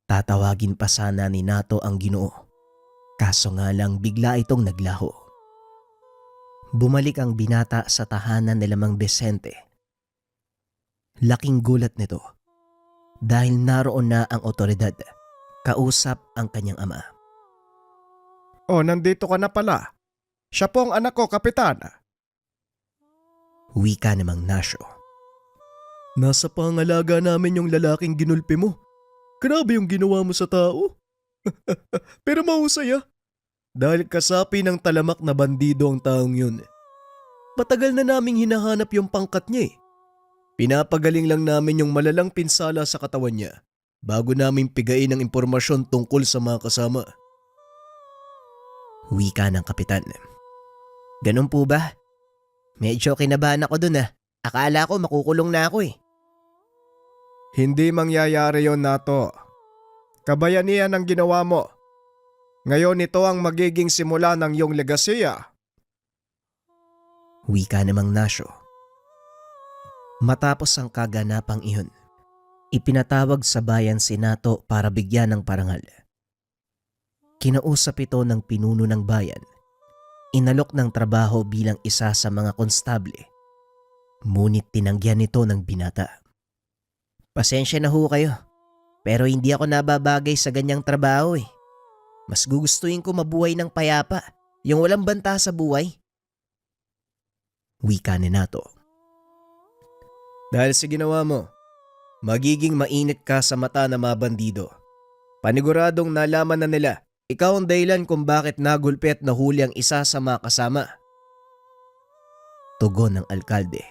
Tatawagin pa sana ni Nato ang Ginoo. Kaso nga lang bigla itong naglaho. Bumalik ang binata sa tahanan nila Mang Vicente. Laking gulat nito dahil naroon na ang otoridad, kausap ang kanyang ama. Oh, nandito ka na pala. Siya po ang anak ko, Kapitan. Wika ni Mang Nasyo. Nasa pangalaga namin yung lalaking ginulpi mo. Grabe yung ginawa mo sa tao. Pero mahusay ah. Dahil kasapi ng talamak na bandido ang taong yun. Matagal na naming hinahanap yung pangkat niya eh. Pinapagaling lang namin yung malalang pinsala sa katawan niya bago namin pigain ang impormasyon tungkol sa mga kasama. Wika ng kapitan. Ganun po ba? Medyo kinabahan ako dun ah. Akala ko makukulong na ako eh. Hindi mangyayari yon, Nato. Kabayanihan ang ginawa mo. Ngayon ito ang magiging simula ng iyong legasiya. Wika ni Mang Nasyo. Matapos ang kaganapang iyon, ipinatawag sa bayan si Nato para bigyan ng parangal. Kinausap ito ng pinuno ng bayan. Inalok ng trabaho bilang isa sa mga konstable. Ngunit tinanggihan ito ng binata. Pasensya na ho kayo, pero hindi ako nababagay sa ganyang trabaho eh. Mas gugustuhin ko mabuhay ng payapa, yung walang banta sa buhay. Wika ni Nato. Dahil sa ginawa mo, magiging mainit ka sa mata ng mga bandido. Paniguradong nalaman na nila, ikaw ang dahilan kung bakit nagulpi at nahuli ang isa sa mga kasama. Tugon ng alkalde.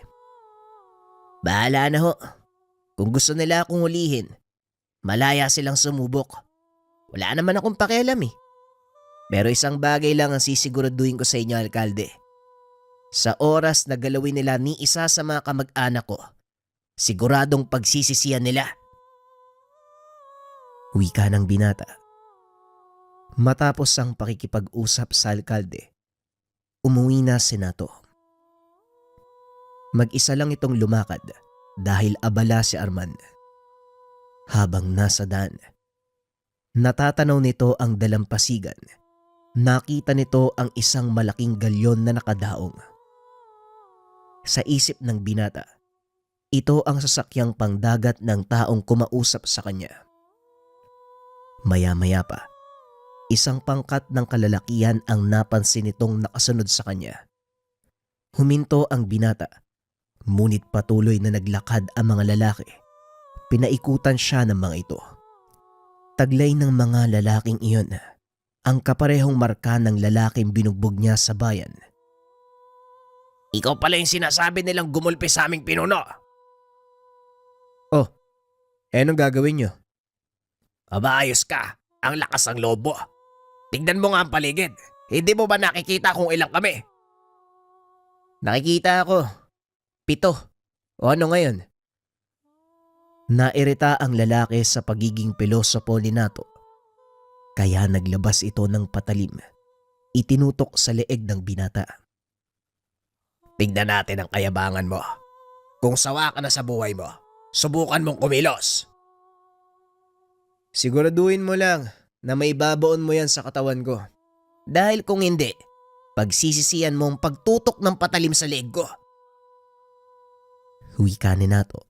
Bahala na ho. Kung gusto nila akong hulihin, malaya silang sumubok. Wala naman akong pakialam eh. Pero isang bagay lang ang sisiguraduhin ko sa inyo, alkalde. Sa oras na galawin nila ni isa sa mga kamag-anak ko, siguradong pagsisisihan nila. Wika ng binata. Matapos ang pakikipag-usap sa alkalde, umuwi na si Nato. Mag-isa lang itong lumakad dahil abala si Arman. Habang nasa daan, natatanaw nito ang dalampasigan. Nakita nito ang isang malaking galyon na nakadaong. Sa isip ng binata, ito ang sasakyang pangdagat ng taong kumausap sa kanya. Maya-maya pa, isang pangkat ng kalalakihan ang napansin nitong nakasunod sa kanya. Huminto ang binata, ngunit patuloy na naglakad ang mga lalaki. Pinaikutan siya ng mga ito. Taglay ng mga lalaking iyon ang kaparehong marka ng lalaking binugbog niya sa bayan. Ikaw pala yung sinasabi nilang gumulpi sa aming pinuno. Anong gagawin nyo? Aba, ayos ka. Ang lakas ng lobo. Tignan mo nga ang paligid. Hindi mo ba nakikita kung ilang kami? Nakikita ako. 7. O ano ngayon? Nairita ang lalaki sa pagiging pilosopo ni Nato. Kaya naglabas ito ng patalim. Itinutok sa leeg ng binata. Tignan natin ang kayabangan mo. Kung sawa ka na sa buhay mo, subukan mong kumilos. Siguraduhin mo lang na may babaon mo yan sa katawan ko. Dahil kung hindi, pagsisisihan mo ang pagtutok ng patalim sa leeg ko. Wika ni Nato.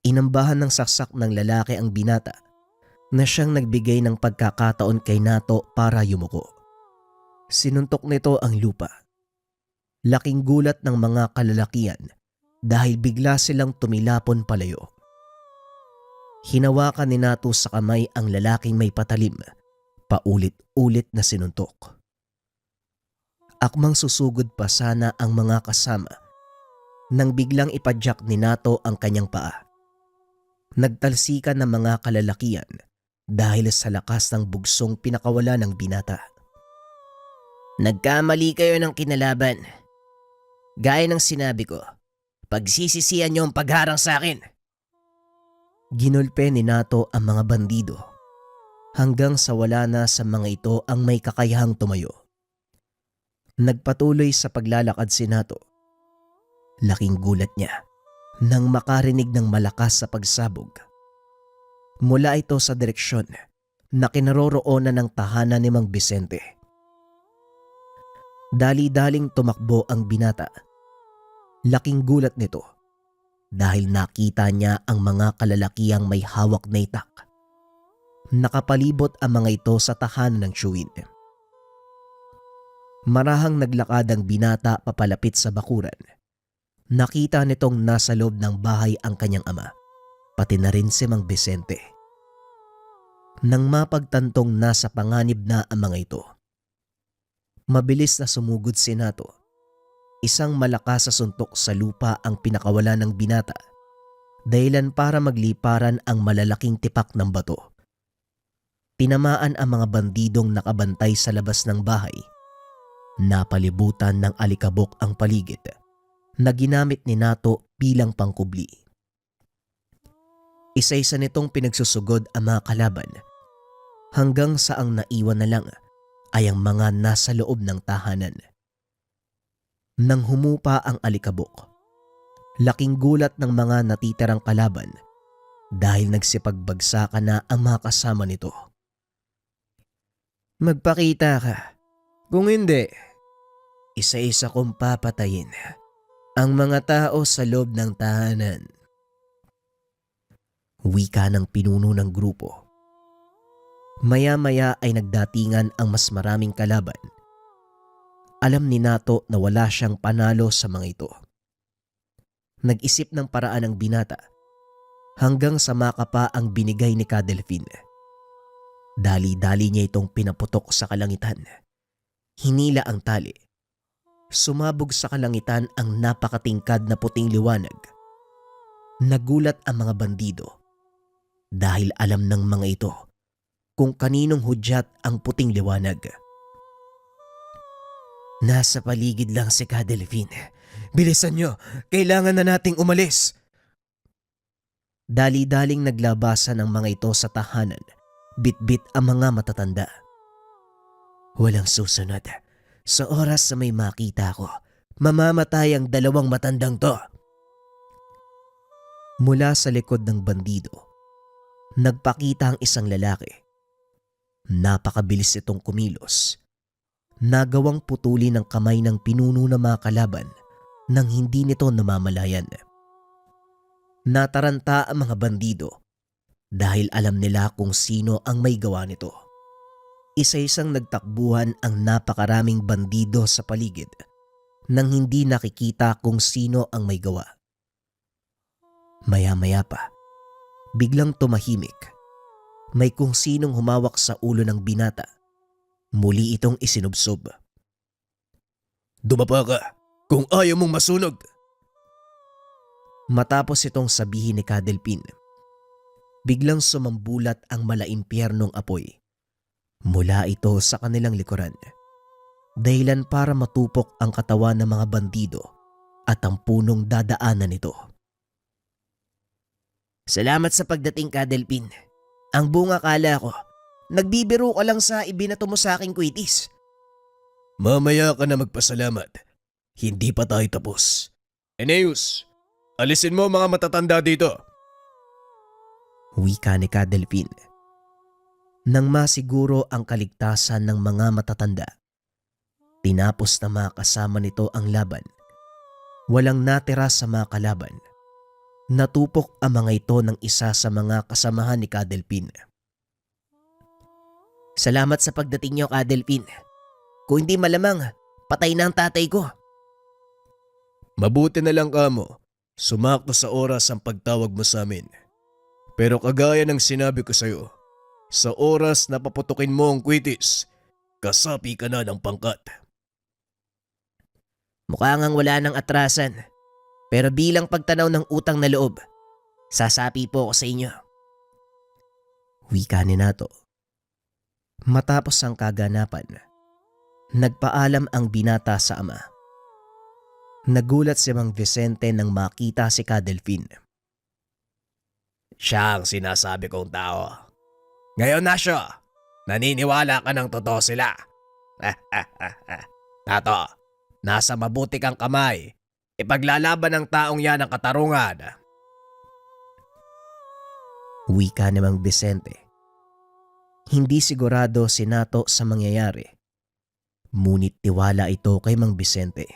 Inambahan ng saksak ng lalaki ang binata na siyang nagbigay ng pagkakataon kay Nato para yumuko. Sinuntok nito ang lupa. Laking gulat ng mga kalalakian dahil bigla silang tumilapon palayo. Hinawakan ni Nato sa kamay ang lalaking may patalim, paulit-ulit na sinuntok. Akmang susugod pa sana ang mga kasama nang biglang ipadyak ni Nato ang kanyang paa. Nagtalsikan ng mga kalalakian dahil sa lakas ng bugsong pinakawala ng binata. Nagkamali kayo ng kinalaban. Gaya ng sinabi ko, pagsisisihan niyo ang pagharang sa akin. Ginulpe ni Nato ang mga bandido hanggang sa wala na sa mga ito ang may kakayahang tumayo. Nagpatuloy sa paglalakad si Nato. Laking gulat niya nang makarinig ng malakas sa pagsabog. Mula ito sa direksyon na kinaroroonan ng tahanan ni Mang Vicente. Dali-daling tumakbo ang binata. Laking gulat nito dahil nakita niya ang mga kalalakihang may hawak na itak. Nakapalibot ang mga ito sa tahanan ng tiyuhin. Marahang naglakad ang binata papalapit sa bakuran. Nakita nitong nasa loob ng bahay ang kanyang ama, pati na rin si Mang Vicente. Nang mapagtantong nasa panganib na ang mga ito, mabilis na sumugod si Nato. Isang malakas sa suntok sa lupa ang pinakawala ng binata, dahilan para magliparan ang malalaking tipak ng bato. Tinamaan ang mga bandidong nakabantay sa labas ng bahay. Napalibutan ng alikabok ang paligid na ginamit ni Nato bilang pangkubli. Isa-isa nitong pinagsusugod ang mga kalaban hanggang sa ang naiwan na lang ay ang mga nasa loob ng tahanan. Nang humupa ang alikabok, laking gulat ng mga natitirang kalaban dahil nagsipagbagsakan na ang mga kasama nito. Magpakita ka. Kung hindi, Isa-isa kong papatayin ang mga tao sa loob ng tahanan. wika ng pinuno ng grupo. Maya-maya ay nagdatingan ang mas maraming kalaban. Alam ni Nato na wala siyang panalo sa mga ito. Nag-isip ng paraan ang binata hanggang sa makapa ang binigay ni Kadelfin. Dali-dali niya itong pinaputok sa kalangitan. Hinila ang tali. Sumabog sa kalangitan ang napakatingkad na puting liwanag. Nagulat ang mga bandido dahil alam ng mga ito kung kaninong hudyat ang puting liwanag. Nasa paligid lang si Kadelfin. Bilisan nyo, kailangan na nating umalis. Dali-daling naglabasan ang mga ito sa tahanan. Bit-bit ang mga matatanda. Walang susunod. Sa oras na may makita ko, mamamatay ang dalawang matandang to. Mula sa likod ng bandido, nagpakita ang isang lalaki. Napakabilis itong kumilos. Nagawang putulin ng kamay ng pinuno ng mga kalaban nang hindi nito namamalayan. Nataranta ang mga bandido dahil alam nila kung sino ang may gawa nito. Isa-isang nagtakbuhan ang napakaraming bandido sa paligid nang hindi nakikita kung sino ang may gawa. Maya-maya pa, biglang tumahimik. May kung sinong humawak sa ulo ng binata. Muli itong isinubsob. Dumapa ka kung ayaw mong masunog. Matapos itong sabihin ni Kadelpin, biglang sumambulat ang malaimpyernong apoy. Mula ito sa kanilang likuran. Dahilan para matupok ang katawan ng mga bandido at ang punong dadaanan nito. Salamat sa pagdating, Kadelpin. Ang bunga kala ko, nagbibiro ka lang sa ibinato mo sa aking kwitis. Mamaya ka na magpasalamat. Hindi pa tayo tapos. Eneus, alisin mo mga matatanda dito. Wika ni Kadelpin. Nang masiguro ang kaligtasan ng mga matatanda, tinapos na mga kasama nito ang laban. Walang natira sa mga kalaban. Natupok ang mga ito ng isa sa mga kasamahan ni Kadelpin. Salamat sa pagdating niyo, Kadelpin. Kung hindi malamang, patay na ang tatay ko. Mabuti na lang kamo. Sumakto sa oras ang pagtawag mo sa amin. Pero kagaya ng sinabi ko sa'yo, sa oras na paputukin mo ang kwitis, kasapi ka na ng pangkat. Mukha ngang wala ng atrasan. Pero bilang pagtanaw ng utang na loob, sasapi po ako sa inyo. Wika ni Nato. Matapos ang kaganapan, nagpaalam ang binata sa ama. Nagulat si Mang Vicente nang makita si Ka-Delfin. Siya ang sinasabi kong tao. Ngayon na siya, naniniwala ka ng totoo sila. Nato, nasa mabuti kang kamay. Ipaglalaban ng taong yan ang katarungan. Wika ni Mang Vicente. Hindi sigurado si Nato sa mangyayari. Ngunit tiwala ito kay Mang Vicente.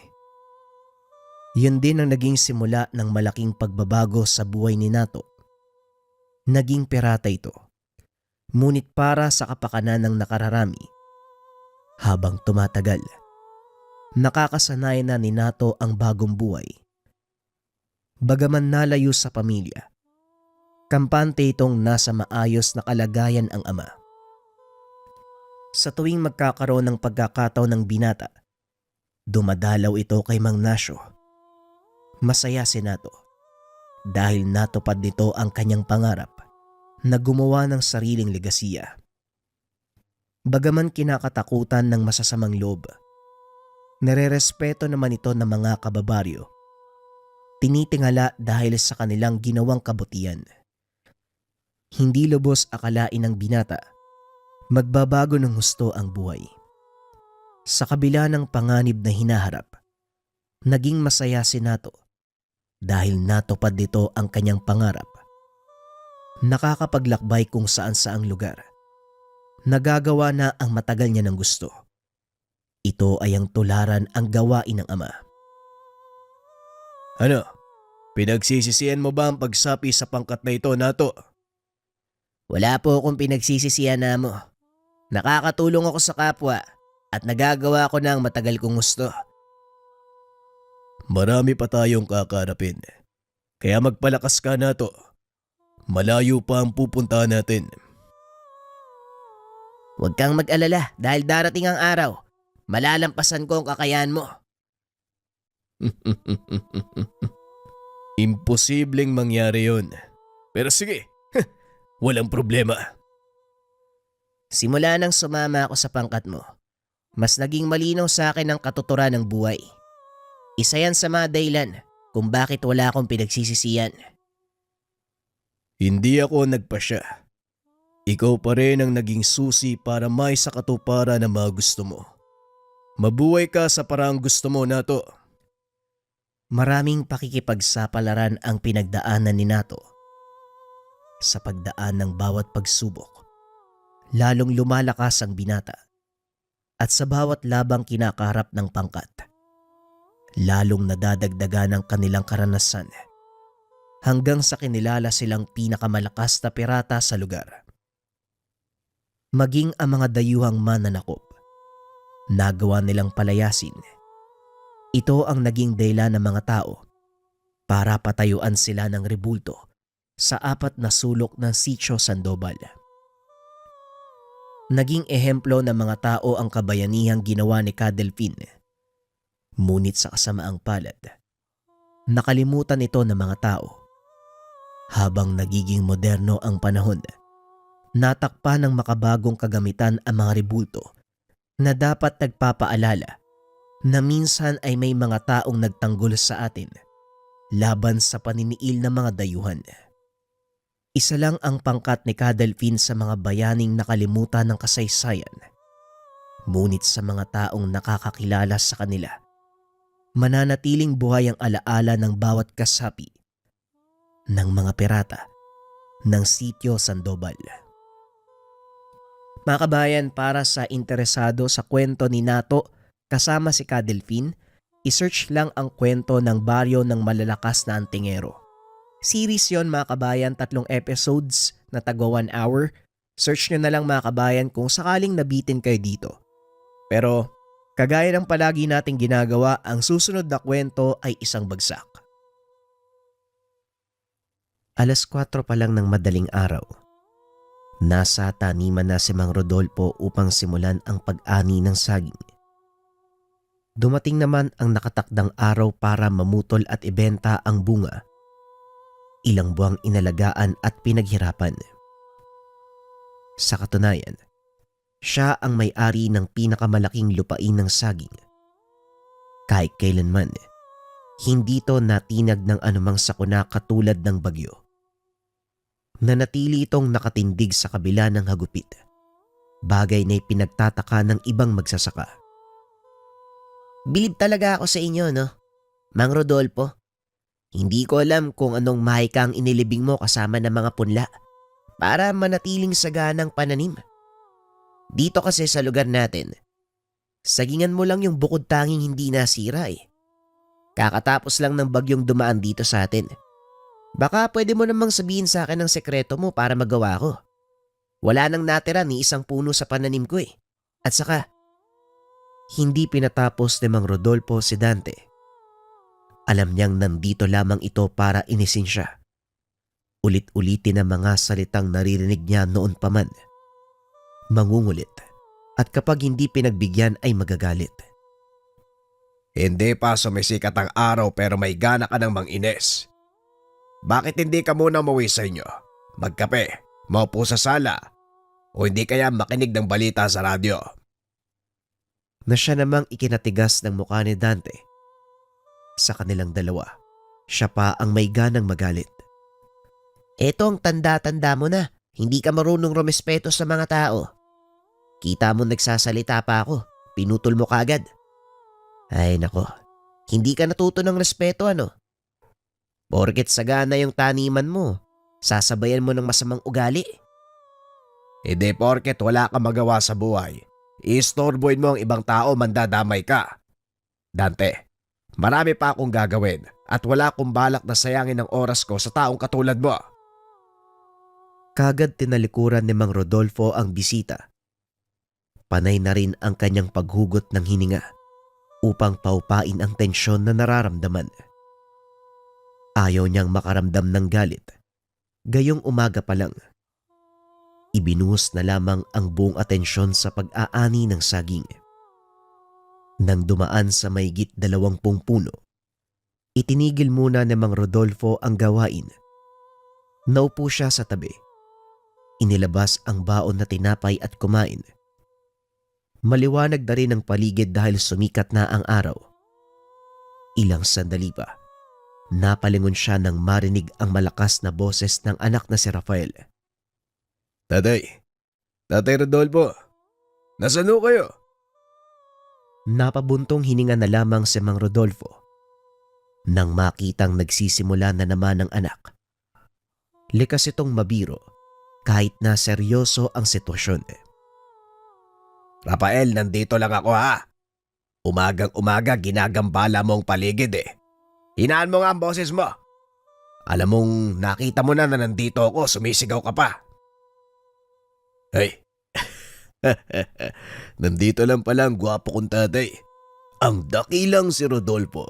Yun din ang naging simula ng malaking pagbabago sa buhay ni Nato. Naging pirata ito. Ngunit para sa kapakanan ng nakararami. Habang tumatagal, nakakasanay na ni Nato ang bagong buhay. Bagaman nalayo sa pamilya, kampante itong nasa maayos na kalagayan ang ama. Sa tuwing magkakaroon ng pagkakataon ng binata, dumadalaw ito kay Mang Nasyo. Masaya si Nato dahil natupad nito ang kanyang pangarap na gumawa ng sariling legasiya. Bagaman kinakatakutan ng masasamang loob, nare-respeto naman ito ng mga kababaryo. Tinitingala dahil sa kanilang ginawang kabutihan. Hindi lubos akalain ng binata, magbabago ng husto ang buhay. Sa kabila ng panganib na hinaharap, naging masaya si Nato dahil natupad nito ang kanyang pangarap. Nakakapaglakbay kung saan-saang lugar. Nagagawa na ang matagal niya ng gusto. Ito ay ang tularan ang gawain ng ama. Ano? Pinagsisisihan mo ba ang pagsapi sa pangkat na ito, Nato? Wala po akong pinagsisisihan na mo. Nakakatulong ako sa kapwa at nagagawa ko na ang matagal kong gusto. Marami pa tayong kakarapin. Kaya magpalakas ka, Nato. Malayo pa ang pupuntahan natin. Huwag kang mag-alala dahil darating ang araw. Malalampasan ko ang kakayahan mo. Imposibleng mangyari yun. Pero sige, walang problema. Simula nang sumama ako sa pangkat mo, mas naging malinaw sa akin ang katuturan ng buhay. Isa yan sa mga dahilan kung bakit wala akong pinagsisisihan. Hindi ako nagpasya. Ikaw pa rin ang naging susi para may sa katuparan ng mga gusto mo. Mabuhay ka sa paraang gusto mo, Nato. Maraming pakikipagsapalaran ang pinagdaanan ni Nato. Sa pagdaan ng bawat pagsubok, lalong lumalakas ang binata. At sa bawat labang kinakaharap ng pangkat, lalong nadadagdagan ang kanilang karanasan hanggang sa kinilala silang pinakamalakas na pirata sa lugar. Maging ang mga dayuhang mananakop, nagawa nilang palayasin. Ito ang naging dahilan ng mga tao para patayuan sila ng rebulto sa 4 na sulok ng Sitio Sandoval. Naging ehemplo ng mga tao ang kabayanihang ginawa ni Ka-Delfin. Ngunit sa kasamaang palad, nakalimutan ito ng mga tao. Habang nagiging moderno ang panahon, natakpan ng makabagong kagamitan ang mga rebulto na dapat nagpapaalala na minsan ay may mga taong nagtanggol sa atin laban sa paniniil ng mga dayuhan. Isa lang ang pangkat ni Ka-Delfin sa mga bayaning nakalimutan ng kasaysayan. Ngunit sa mga taong nakakakilala sa kanila, mananatiling buhay ang alaala ng bawat kasapi ng mga pirata ng Sitio Sandoval. Mga kabayan, para sa interesado sa kwento ni Nato kasama si Ka-Delfin, isearch lang ang kwento ng baryo ng malalakas na antingero. Series yon mga kabayan, 3 episodes na tagwa 1 hour. Search nyo na lang mga kabayan kung sakaling nabitin kayo dito. Pero kagaya ng palagi nating ginagawa, ang susunod na kwento ay isang bagsak. 4:00 pa lang ng madaling araw. Nasa taniman na si Mang Rodolfo upang simulan ang pag-ani ng saging. Dumating naman ang nakatakdang araw para mamutol at ibenta ang bunga. Ilang buwang inalagaan at pinaghirapan. Sa katunayan, siya ang may-ari ng pinakamalaking lupain ng saging. Kahit kailanman, hindi to natinag ng anumang sakuna katulad ng bagyo. Nanatili itong nakatindig sa kabila ng hagupit, bagay na ipinagtataka ng ibang magsasaka. Bilib talaga ako sa inyo, no? Mang Rodolfo, hindi ko alam kung anong mahika ang inilibing mo kasama ng mga punla para manatiling saganang pananim. Dito kasi sa lugar natin, sagingan mo lang yung bukod tanging hindi nasira eh. Kakatapos lang ng bagyong dumaan dito sa atin. Baka pwede mo namang sabihin sa akin ang sekreto mo para magawa ko. Wala nang natira ni isang puno sa pananim ko eh. At saka, Hindi pinatapos ni Mang Rodolfo si Dante. Alam niyang nandito lamang ito para inisin siya. Ulit-ulitin ang mga salitang naririnig niya noon pa man. Mangungulit at kapag hindi pinagbigyan ay magagalit. Hindi pa sumisikat ang araw pero may gana ka ng mang-ines. Bakit hindi ka muna umuwi sa inyo? Magkape, maupo sa sala, o hindi kaya makinig ng balita sa radyo? Na siya namang ikinatigas ng mukha ni Dante. Sa kanilang dalawa, siya pa ang may ganang magalit. eto ang tanda-tanda mo na. Hindi ka marunong rumespeto sa mga tao. Kita mo nagsasalita pa ako. Pinutol mo kaagad. Ay nako, hindi ka natuto ng respeto ano? Porket sagana yung taniman mo, sasabayan mo ng masamang ugali. Hindi porket wala kang magawa sa buhay. Istorbohin mo ang ibang tao, mandadamay ka. Dante, marami pa akong gagawin at wala akong balak na sayangin ang oras ko sa taong katulad mo. Kagad tinalikuran ni Mang Rodolfo ang bisita. Panay na rin ang kanyang paghugot ng hininga upang paupain ang tensyon na nararamdaman. Ayaw niyang makaramdam ng galit. Gayong umaga pa lang, ibinuhos na lamang ang buong atensyon sa pag-aani ng saging. Nang dumaan sa mahigit 20 puno, itinigil muna ni Mang Rodolfo ang gawain. Naupo siya sa tabi. Inilabas ang baon na tinapay at kumain. Maliwanag na rin ang paligid dahil sumikat na ang araw. Ilang sandali pa, napalingon siya nang marinig ang malakas na boses ng anak na si Rafael. Tatay Rodolfo, nasaan ho kayo? Napabuntong hininga na lamang si Mang Rodolfo nang makitang nagsisimula na naman ang anak. Likas itong mabiro kahit na seryoso ang sitwasyon. Rafael, nandito lang ako ha. Umagang umaga ginagambala mo ang paligid eh. Hinaan mo nga ang boses mo. Alam mong nakita mo na nandito ako, sumisigaw ka pa. Hey, nandito lang pala ang gwapo kong tatay. Ang dakilang si Rodolfo.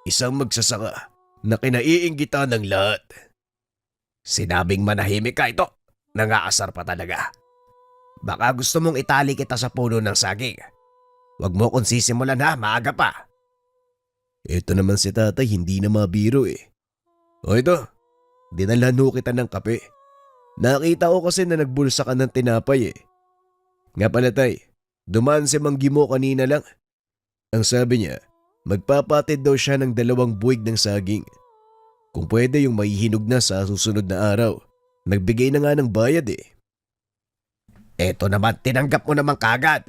Isang magsasaka na kinaiinggitan ng lahat. Sinabing manahimik ka, ito. Nangaasar pa talaga. Baka gusto mong itali kita sa puno ng saging. Huwag mo kong sisimulan ha, maaga pa. Ito naman si tatay, hindi na mabiro eh. O ito, dinalhan ho kita ng kape. Nakita ko kasi na nagbulsa ka ng tinapay eh. Nga pala tay, dumaan si Mang Gimo kanina lang. Ang sabi niya, magpapatid daw siya ng 2 buwig ng saging. Kung pwede yung maihinog na sa susunod na araw. Nagbigay na nga ng bayad eh. Eto naman, tinanggap mo naman kagad.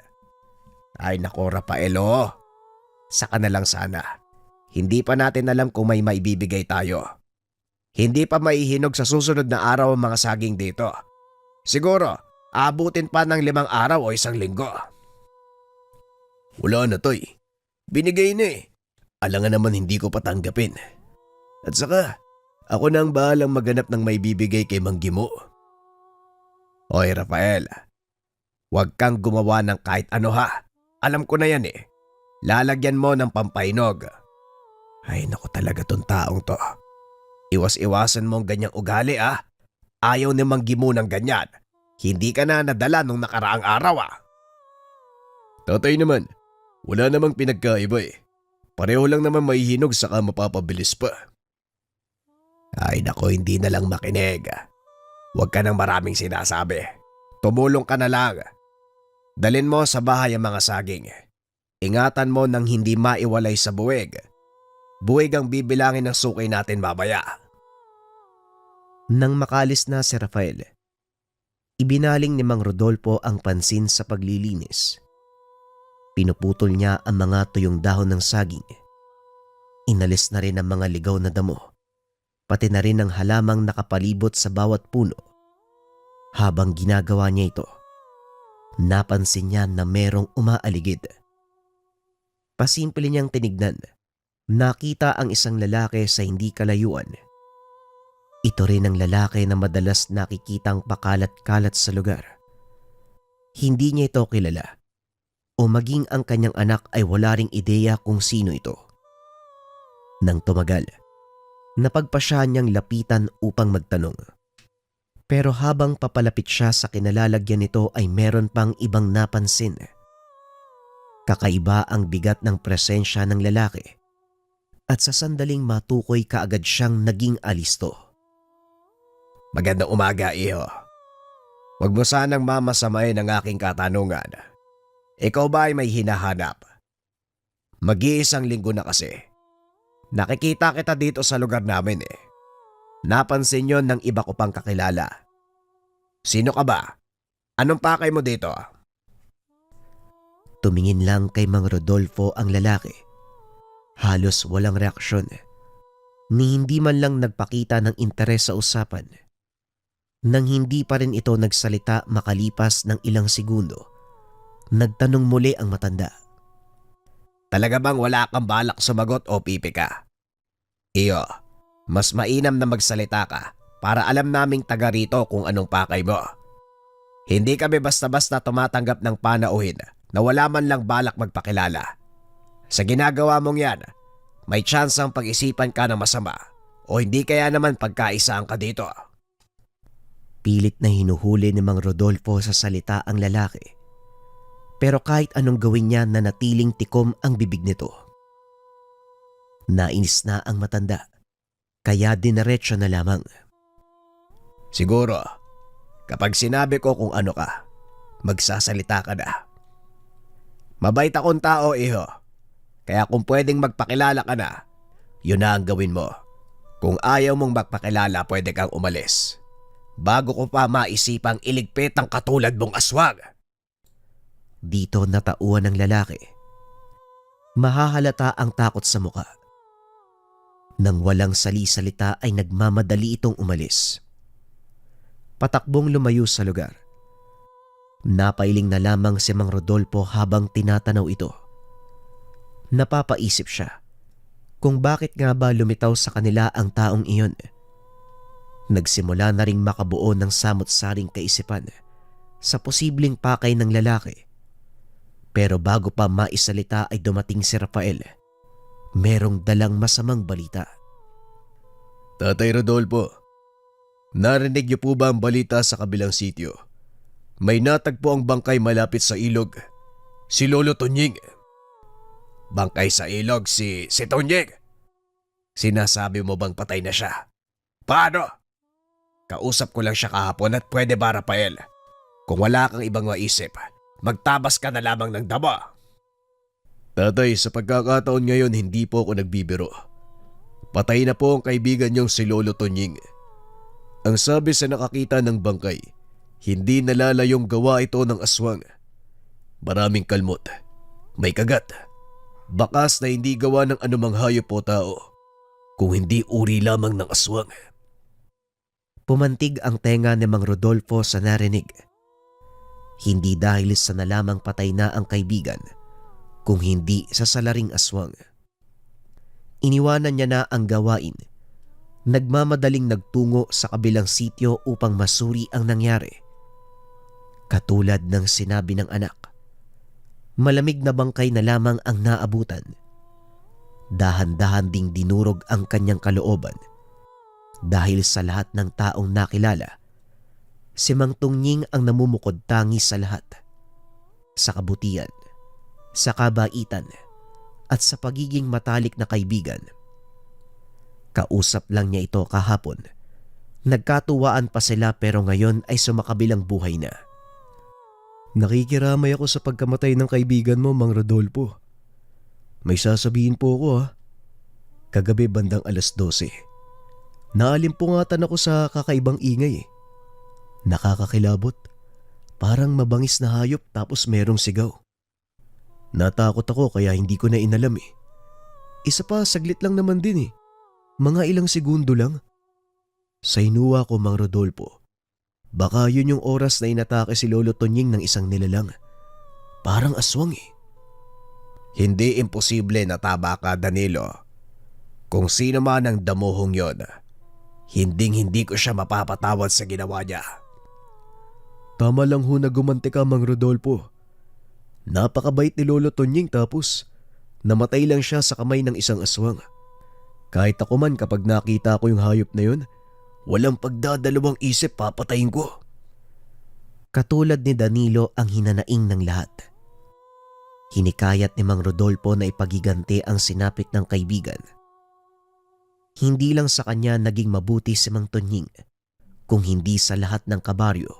Ay nako Rafaelo, saka na lang sana. Hindi pa natin alam kung may maibibigay tayo. Hindi pa maihinog sa susunod na araw ang mga saging dito. Siguro, abutin pa ng 5 araw o 1 linggo. Wala na toy. Binigay na eh. Alangan naman hindi ko patanggapin. At saka, ako na ang bahalang maganap ng maibibigay kay Mang Gimo. Hoy Rafael, huwag kang gumawa ng kahit ano ha. Alam ko na yan eh. Lalagyan mo ng pampainog. Ay naku talaga tong taong to. Iwas-iwasan mo ang ganyang ugali ah. Ayaw ni Mang Gimo ng ganyan. Hindi ka na nadala nung nakaraang araw ah. Tatay naman, Wala namang pinagkaiba eh. Pareho lang naman maihinog saka mapapabilis pa. Ay nako, hindi na lang makinig. Huwag ka nang maraming sinasabi. Tumulong ka na lang. Dalin mo sa bahay ang mga saging. Ingatan mo nang hindi maiwalay sa buwig. Buwig ang bibilangin ng sukay natin mamaya. Nang makalis na si Rafael, ibinaling ni Mang Rodolfo ang pansin sa paglilinis. Pinuputol niya ang mga tuyong dahon ng saging. Inalis na rin ang mga ligaw na damo, pati na rin ang halamang nakapalibot sa bawat puno. Habang ginagawa niya ito, napansin niya na merong umaaligid. Pasimple niyang tinignan, nakita ang isang lalaki sa hindi kalayuan. Ito rin ang lalaki na madalas nakikitang pakalat-kalat sa lugar. Hindi niya ito kilala, o maging ang kanyang anak ay wala ring ideya kung sino ito. Nang tumagal, napagpasya niyang lapitan upang magtanong. Pero habang papalapit siya sa kinalalagyan nito ay meron pang ibang napansin. Kakaiba ang bigat ng presensya ng lalaki at sa sandaling matukoy kaagad siyang naging alisto. Magandang umaga, iho. Huwag mo sanang mamasamain ang aking katanungan. Ikaw ba ay may hinahanap? Mag-iisang linggo na kasi. Nakikita kita dito sa lugar namin eh. Napansin yon ng iba ko pang kakilala. Sino ka ba? Anong pakay mo dito? Tumingin lang kay Mang Rodolfo ang lalaki. Halos walang reaksyon. Ni hindi man lang nagpakita ng interes sa usapan. Nang hindi pa rin ito nagsalita makalipas ng ilang segundo, nagtanong muli ang matanda. Talaga bang wala kang balak sumagot o pipi ka? Iyo, mas mainam na magsalita ka para alam naming taga rito kung anong pakay mo. Hindi kami basta-basta tumatanggap ng panauhin na wala man lang balak magpakilala. Sa ginagawa mong yan, may tsansang pag-isipan ka ng masama o hindi kaya naman pagkaisaan ka dito. Pilit na hinuhuli ni Mang Rodolfo sa salita ang lalaki. Pero kahit anong gawin niya, nanatiling tikom ang bibig nito. Nainis na ang matanda, kaya dinaretso na lamang. Siguro, kapag sinabi ko kung ano ka, magsasalita ka na. Mabait akong tao, iho. Kaya kung pwedeng magpakilala ka na, yun na ang gawin mo. Kung ayaw mong magpakilala, pwede kang umalis. Bago ko pa maisipang iligpit ang katulad mong aswang. Dito natauhan ng lalaki. Mahahalata ang takot sa muka. Nang walang sali-salita ay nagmamadali itong umalis. Patakbong lumayo sa lugar. Napailing na lamang si Mang Rodolfo habang tinatanaw ito. Napapaisip siya kung bakit nga ba lumitaw sa kanila ang taong iyon. Nagsimula na ring makabuo ng samot-saring kaisipan sa posibleng pakay ng lalaki. Pero bago pa maisalita ay dumating si Rafael. Merong dalang masamang balita. Tatay Rodolfo, narinig niyo po ba ang balita sa kabilang sitio? May natagpo ang bangkay malapit sa ilog. Si Lolo Tonying. Bangkay sa ilog si Tonying? Sinasabi mo bang patay na siya? Paano? Kausap ko lang siya kahapon at pwede ba, Rafael? Kung wala kang ibang maisip, magtabas ka na lamang ng dama. Tatay, sa pagkakataon ngayon hindi po ako nagbibiro. Patay na po ang kaibigan niyong si Lolo Tonying. Ang sabi sa nakakita ng bangkay, hindi nalalayong gawa ito ng aswang. Maraming kalmot, may kagat, bakas na hindi gawa ng anumang hayop o tao, kung hindi uri lamang ng aswang. Pumantig ang tenga ni Mang Rodolfo sa narinig. Hindi dahil sa nalamang patay na ang kaibigan, kung hindi sa salaring aswang. Iniwanan niya na ang gawain. Nagmamadaling nagtungo sa kabilang sitio upang masuri ang nangyari. Katulad ng sinabi ng anak, malamig na bangkay na lamang ang naabutan. Dahan-dahan ding dinurog ang kanyang kalooban. Dahil sa lahat ng taong nakilala, si Mang Tonying ang namumukod tangi sa lahat. Sa kabutihan, sa kabaitan at sa pagiging matalik na kaibigan. Kausap lang niya ito kahapon. Nagkatuwaan pa sila pero ngayon ay sumakabilang buhay na. Nakikiramay ako sa pagkamatay ng kaibigan mo, Mang Rodolfo. May sasabihin po ako ha. Kagabi bandang 12:00. Naalimpungatan ako sa kakaibang ingay eh. Nakakakilabot. Parang mabangis na hayop tapos merong sigaw. Natakot ako kaya hindi ko na inalam eh. Isa pa, saglit lang naman din eh. Mga ilang segundo lang. Sa inuwa ko, Mang Rodolfo. Baka yun yung oras na inatake si Lolo Tonying ng isang nilalang. Parang aswang eh. Hindi imposible na tama ka, Danilo. Kung sino man ang damuhong yon, hindi ko siya mapapatawad sa ginawa niya. Tama lang ho na gumanti ka, Mang Rodolfo. Napakabait ni Lolo Tonying tapos namatay lang siya sa kamay ng isang aswang. Kahit ako man kapag nakita ko yung hayop na yun, walang pagdadalawang isip papatayin ko. Katulad ni Danilo ang hinanaing ng lahat. Hinikayat ni Mang Rodolfo na ipagiganti ang sinapit ng kaibigan. Hindi lang sa kanya naging mabuti si Mang Tonying, kung hindi sa lahat ng kabaryo.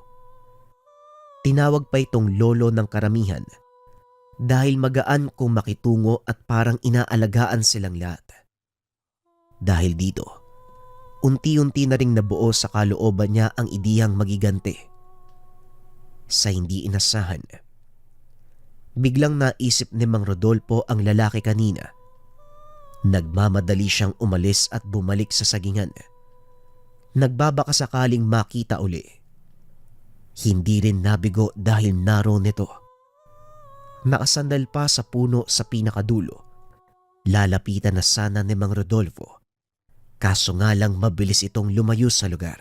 Tinawag pa itong lolo ng karamihan dahil magaan kung makitungo at parang inaalagaan silang lahat. Dahil dito, unti-unti na ring nabuo sa kalooban niya ang ideyang magigante. Sa hindi inasahan, biglang naisip ni Mang Rodolfo ang lalaki kanina. Nagmamadali siyang umalis at bumalik sa sagingan. Nagbabaka sakaling makita uli. Hindi rin nabigo dahil naroon nito. Nakasandal pa sa puno sa pinakadulo. Lalapitan na sana ni Mang Rodolfo. Kaso nga lang mabilis itong lumayo sa lugar.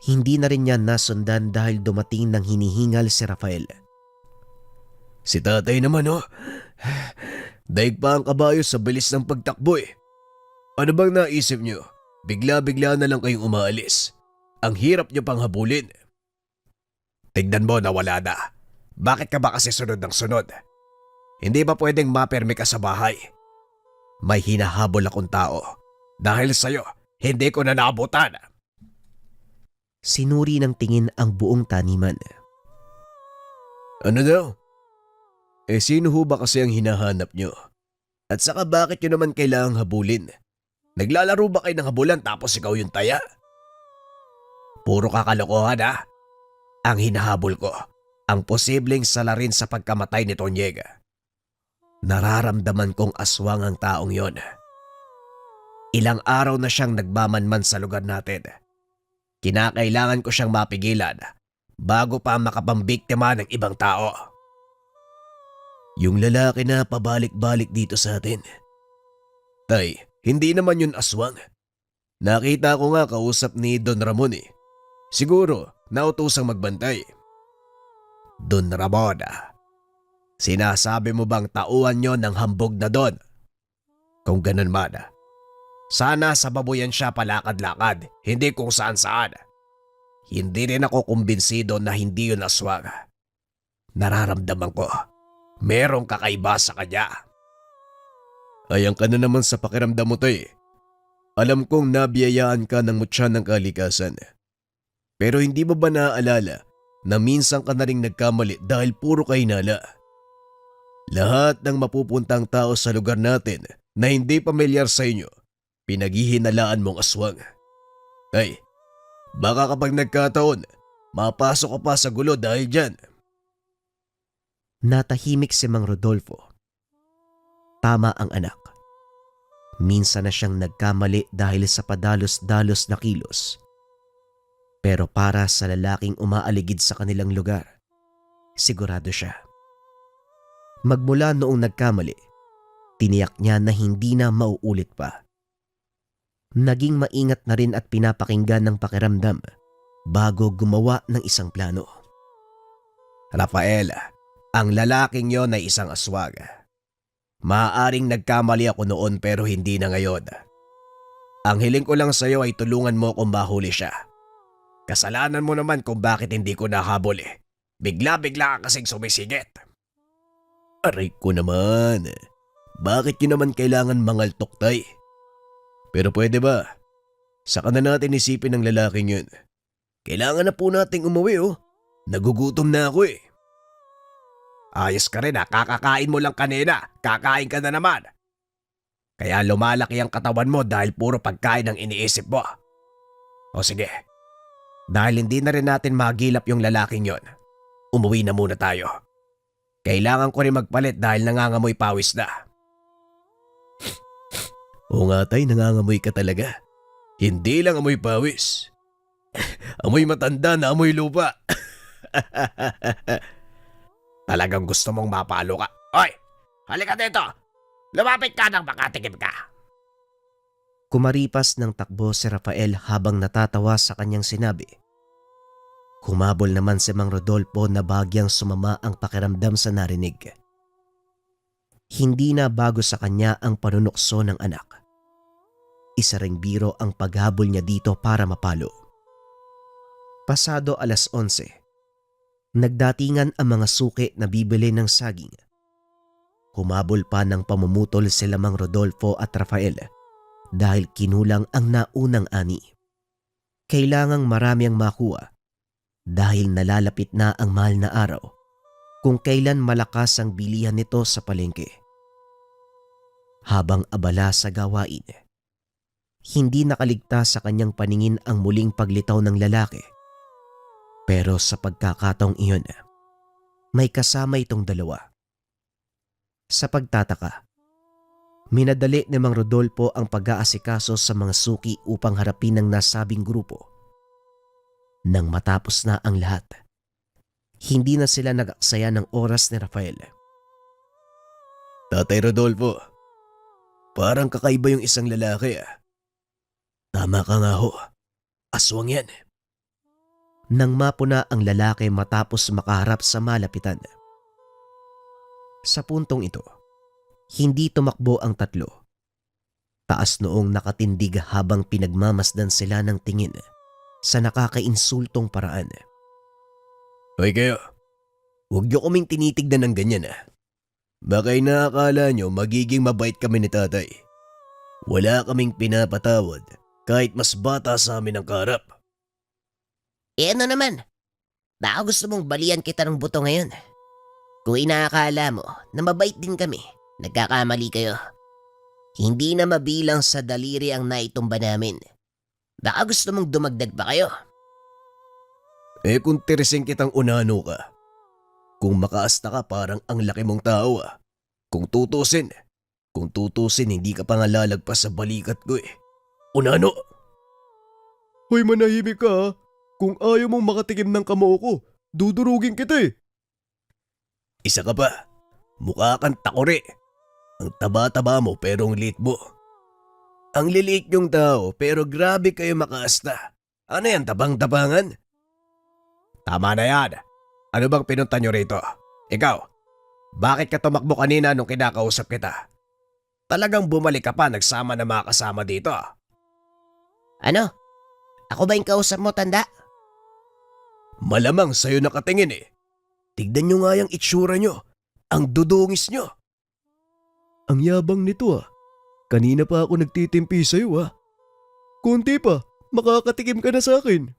Hindi na rin niya nasundan dahil dumating ng hinihingal si Rafael. Si tatay naman oh. Daig pa ang kabayo sa bilis ng pagtakbo eh. Ano bang naisip niyo? Bigla-bigla na lang kayong umaalis. Ang hirap niyo pang habulin. Tignan mo na wala na. Bakit ka ba kasi sunod ng sunod? Hindi ba pwedeng maperme ka sa bahay? May hinahabol akong tao. Dahil sa'yo, hindi ko na naabutan. Sinuri ng tingin ang buong taniman. Ano daw? Sino ho ba kasi ang hinahanap nyo? At saka bakit nyo naman kailangang habulin? Naglalaro ba kayo ng habulan tapos ikaw yung taya? Puro kakalokohan ha? Ang hinahabol ko, ang posibleng salarin sa pagkamatay ni Tonyeg. Nararamdaman kong aswang ang taong yon. Ilang araw na siyang nagmamanman sa lugar natin. Kinakailangan ko siyang mapigilan bago pa makapambiktima ng ibang tao. Yung lalaki na pabalik-balik dito sa atin. Tay, hindi naman yun aswang. Nakita ko nga kausap ni Don Ramon eh. Siguro, nautusang magbantay. Don Ramon, sinasabi mo bang tauhan nyo ng hambog na Don? Kung ganun man, sana sa babuyan siya palakad-lakad, hindi kung saan-saan. Hindi rin ako kumbinsido na hindi yun aswang. Nararamdaman ko, merong kakaiba sa kanya. Ayang ka na naman sa pakiramdam mo to eh. Alam kong nabiyayaan ka ng mutya ng kalikasan. Pero hindi mo ba naaalala na minsan ka na ring nagkamali dahil puro ka hinala? Lahat ng mapupuntang tao sa lugar natin na hindi pamilyar sa inyo, pinaghihinalaan mong aswang. Ay, baka kapag nagkataon, mapasok ka pa sa gulo dahil dyan. Natahimik si Mang Rodolfo. Tama ang anak. Minsan na siyang nagkamali dahil sa padalos-dalos na kilos. Pero para sa lalaking umaaligid sa kanilang lugar, sigurado siya. Magmula noong nagkamali, tiniyak niya na hindi na mauulit pa. Naging maingat na rin at pinapakinggan ng pakiramdam bago gumawa ng isang plano. Rafael, ang lalaking yon ay isang aswang. Maaaring nagkamali ako noon pero hindi na ngayon. Ang hiling ko lang sa iyo ay tulungan mo kung mahuli siya. Kasalanan mo naman kung bakit hindi ko nahabol eh. Bigla-bigla ka kasing sumisigit. Aray ko naman. Bakit yun naman kailangan mangaltok, tay? Pero pwede ba? Saka na natin isipin ng lalaking yun. Kailangan na po nating umuwi oh. Nagugutom na ako eh. Ayos ka rin kakakain mo lang kanina, kakain ka na naman. Kaya lumalaki ang katawan mo dahil puro pagkain ang iniisip mo. O sige, dahil hindi na rin natin magilap yung lalaking yon, umuwi na muna tayo. Kailangan ko rin magpalit dahil nangangamoy pawis na. Oo nga tay, nangangamoy ka talaga. Hindi lang amoy pawis. Amoy matanda na amoy lupa. Talagang gusto mong mapalo ka. Hoy, halika dito. Lumapit ka nang makatikim ka. Kumaripas ng takbo si Rafael habang natatawa sa kanyang sinabi. Humabol naman si Mang Rodolfo na bagyang sumama ang pakiramdam sa narinig. Hindi na bago sa kanya ang panunukso ng anak. Isa ring biro ang paghabol niya dito para mapalo. Pasado 11:00, nagdatingan ang mga suki na bibili ng saging. Humabol pa ng pamumutol sila Mang Rodolfo at Rafael dahil kinulang ang naunang ani. Kailangang marami ang makuha dahil nalalapit na ang mahal na araw kung kailan malakas ang bilihan nito sa palengke. Habang abala sa gawain, hindi nakaligtas sa kanyang paningin ang muling paglitaw ng lalaki. Pero sa pagkakataong iyon, may kasama itong dalawa. Sa pagtataka, minadali ni Mang Rodolfo ang pag-aasikaso sa mga suki upang harapin ang nasabing grupo. Nang matapos na ang lahat, hindi na sila nag-aksaya ng oras ni Rafael. Tatay Rodolfo, parang kakaiba yung isang lalaki ah. Tama ka nga ho, aswang yan. Nang mapuna ang lalaki matapos makaharap sa malapitan. Sa puntong ito, hindi tumakbo ang tatlo. Taas noong nakatindig habang pinagmamasdan sila ng tingin sa nakakainsultong paraan. Hoy kayo, huwag niyo kaming tinitignan ng ganyan ah. Baka inaakala niyo magiging mabait kami ni tatay. Wala kaming pinapatawad kahit mas bata sa amin ang kaharap. Ano naman? Baka gusto mong balian kita ng buto ngayon. Kung inaakala mo na mabait din kami, nagkakamali kayo. Hindi na mabilang sa daliri ang naitumba namin. Baka gusto mong dumagdag pa kayo. Eh kung tirising kitang unano ka, kung makaasta ka parang ang laki mong tao ah. Kung tutusin hindi ka pa nga lalagpas sa balikat ko eh. Unano? Hoy, manahimik ka ha. Kung ayaw mong makatikim ng kamao ko, dudurugin kita eh. Isa ka pa, mukha kang takore. Ang taba-taba mo pero ang liit mo. Ang liliit yung tao pero grabe kayo makaasta. Ano yan, tabang-tabangan? Tama na yan. Ano bang pinunta nyo rito? Ikaw, bakit ka tumakbo kanina nung kinakausap kita? Talagang bumalik ka pa nagsama na mga kasama dito. Ano? Ako ba yung kausap mo, tanda? Malamang sa'yo nakatingin eh. Tignan nyo nga yung itsura nyo. Ang dudungis nyo. Ang yabang nito ah. Kanina pa ako nagtitimpi sa'yo ah. Kunti pa, makakatikim ka na sa akin.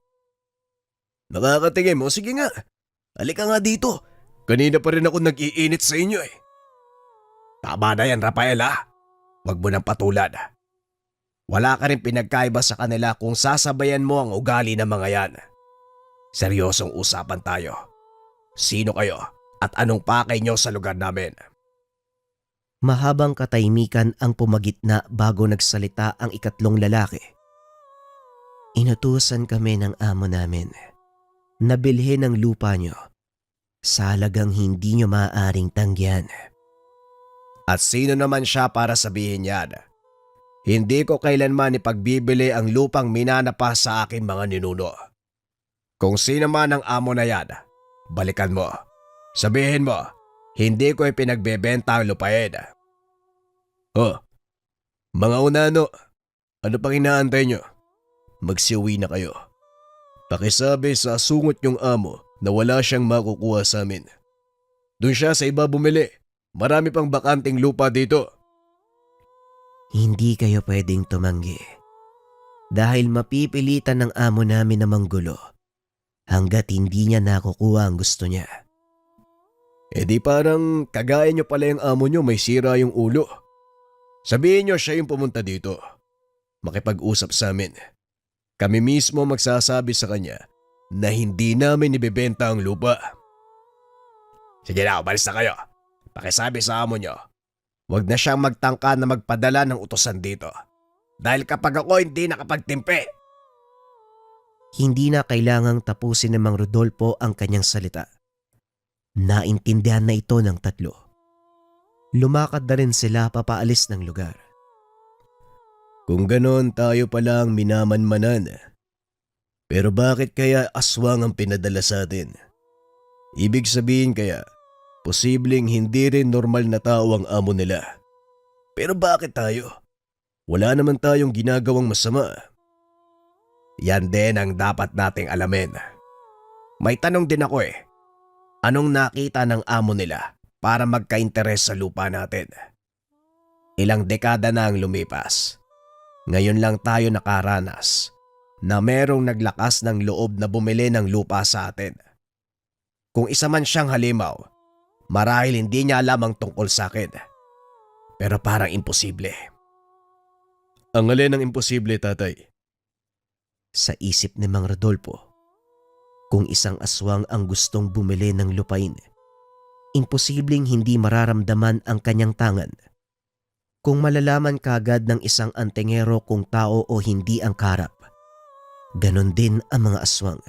Nakakatingin mo? Sige nga. Halika nga dito. Kanina pa rin ako nag-iinit sa inyo eh. Tama na yan, Rafael ah. Huwag mo nang patulan. Wala ka rin pinagkaiba sa kanila kung sasabayan mo ang ugali ng mga yan. Seryosong usapan tayo. Sino kayo at anong pakay nyo sa lugar namin? Mahabang katahimikan ang pumagitna bago nagsalita ang ikatlong lalaki. Inutusan kami ng amo namin na bilhin ang lupa nyo sa halagang hindi nyo maaaring tanggihan. At sino naman siya para sabihin yan? Hindi ko kailanman ipagbibili ang lupang minanapa sa aking mga ninuno. Kung sino man ang amo na yan, balikan mo. Sabihin mo, hindi ko ipinagbebenta ang lupain. Oh, mga unano, ano pang inaantay nyo? Magsiuwi na kayo. Pakisabi sa sungot yung amo na wala siyang makukuha sa amin. Doon siya sa iba bumili. Marami pang bakanting lupa dito. Hindi kayo pwedeng tumanggi. Dahil mapipilitan ng amo namin na manggulo hanggat hindi niya nakukuha ang gusto niya. E di parang kagaya nyo pala yung amo nyo may sira yung ulo. Sabihin nyo siya yung pumunta dito. Makipag-usap sa amin. Kami mismo magsasabi sa kanya na hindi namin ibebenta ang lupa. Sige na, umalis na kayo. Pakisabi sa amo nyo. Huwag na siyang magtangka na magpadala ng utosan dito. Dahil kapag ako hindi nakapagtimpe. Hindi na kailangang tapusin ni Mang Rodolfo ang kanyang salita. Naintindihan na ito ng tatlo. Lumakad na rin sila papaalis ng lugar. Kung ganon tayo palang minamanmanan. Pero bakit kaya aswang ang pinadala sa atin? Ibig sabihin kaya, posibleng hindi rin normal na tao ang amo nila. Pero bakit tayo? Wala naman tayong ginagawang masama. Yan din ang dapat nating alamin. May tanong din ako eh. Anong nakita ng amo nila para magka-interes sa lupa natin? Ilang dekada na ang lumipas. Ngayon lang tayo nakaranas na merong naglakas ng loob na bumili ng lupa sa atin. Kung isa man siyang halimaw, marahil hindi niya alam ang tungkol sa akin. Pero parang imposible. Ang alin ang imposible, tatay? Sa isip ni Mang Rodolfo, kung isang aswang ang gustong bumili ng lupain, imposibleng hindi mararamdaman ang kanyang tangan. Kung malalaman kaagad ng isang antingero kung tao o hindi ang karap, ganon din ang mga aswang.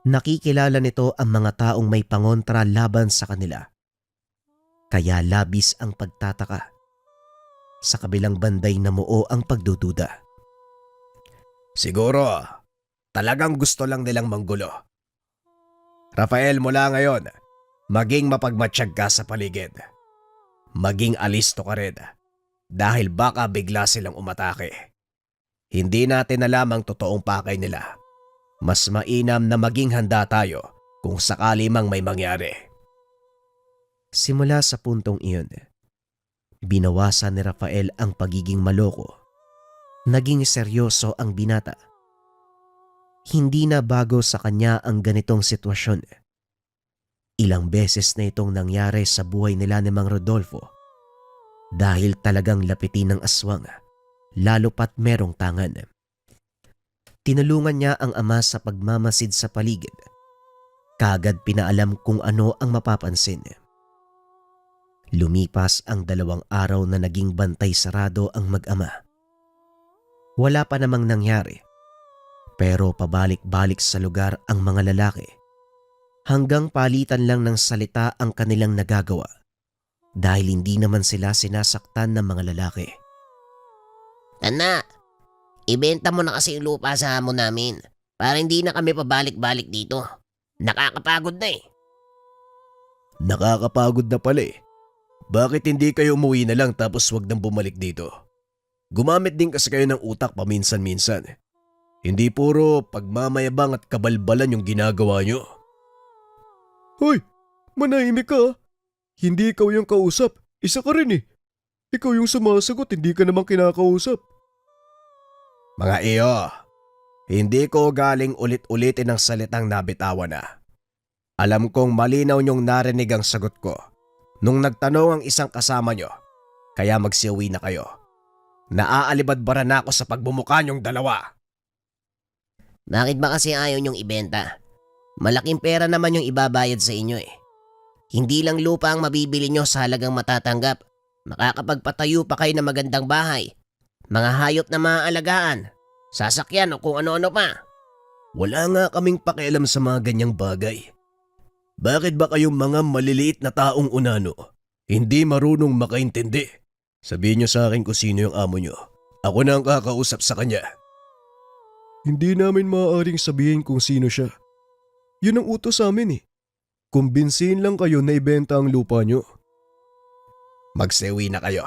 Nakikilala nito ang mga taong may pangontra laban sa kanila. Kaya labis ang pagtataka. Sa kabilang banday namuo ang pagdududa. Siguro, talagang gusto lang nilang manggulo. Rafael, mula ngayon, maging mapagmatsyag ka sa paligid. Maging alisto ka rin dahil baka bigla silang umatake. Hindi natin alam ang totoong pakay nila. Mas mainam na maging handa tayo kung sakali mang may mangyari. Simula sa puntong iyon, binawasan ni Rafael ang pagiging maloko. Naging seryoso ang binata. Hindi na bago sa kanya ang ganitong sitwasyon. Ilang beses na itong nangyari sa buhay nila ni Mang Rodolfo dahil talagang lapitin ng aswang, lalo pat merong tangan. Tinulungan niya ang ama sa pagmamasid sa paligid. Kaagad pinaalam kung ano ang mapapansin. Lumipas ang 2 araw na naging bantay sarado ang mag-ama. Wala pa namang nangyari, pero pabalik-balik sa lugar ang mga lalaki. Hanggang palitan lang ng salita ang kanilang nagagawa dahil hindi naman sila sinasaktan ng mga lalaki. Tana, ibenta mo na kasi yung lupa sa amo namin para hindi na kami pabalik-balik dito. Nakakapagod na eh. Nakakapagod na pala eh. Bakit hindi kayo umuwi na lang tapos wag nang bumalik dito? Gumamit din kasi kayo ng utak paminsan-minsan. Hindi puro pagmamayabang at kabalbalan yung ginagawa nyo. Hoy, manahimik ka. Hindi ikaw yung kausap. Isa ka rin eh. Ikaw yung sumasagot, hindi ka namang kinakausap. Mga iyo, hindi ko galing ulit-ulitin ang salitang nabitawan na. Alam kong malinaw niyong narinig ang sagot ko nung nagtanong ang isang kasama nyo, kaya magsiuwi na kayo. Naaalibadbara na ako sa pagbumuka niyong dalawa. Bakit ba kasi ayaw niyong ibenta? Malaking pera naman yung ibabayad sa inyo eh. Hindi lang lupa ang mabibili nyo sa halagang matatanggap. Makakapagpatayo pa kayo ng magandang bahay. Mga hayop na maaalagaan. Sasakyan o kung ano-ano pa. Wala nga kaming pakialam sa mga ganyang bagay. Bakit ba kayong mga maliliit na taong unano hindi marunong makaintindi? Sabihin nyo sa akin kung sino yung amo nyo. Ako na ang kakausap sa kanya. Hindi namin maaaring sabihin kung sino siya. Yun ang utos sa amin eh. Kumbinsihin lang kayo na ibenta ang lupa nyo. Magsewi na kayo.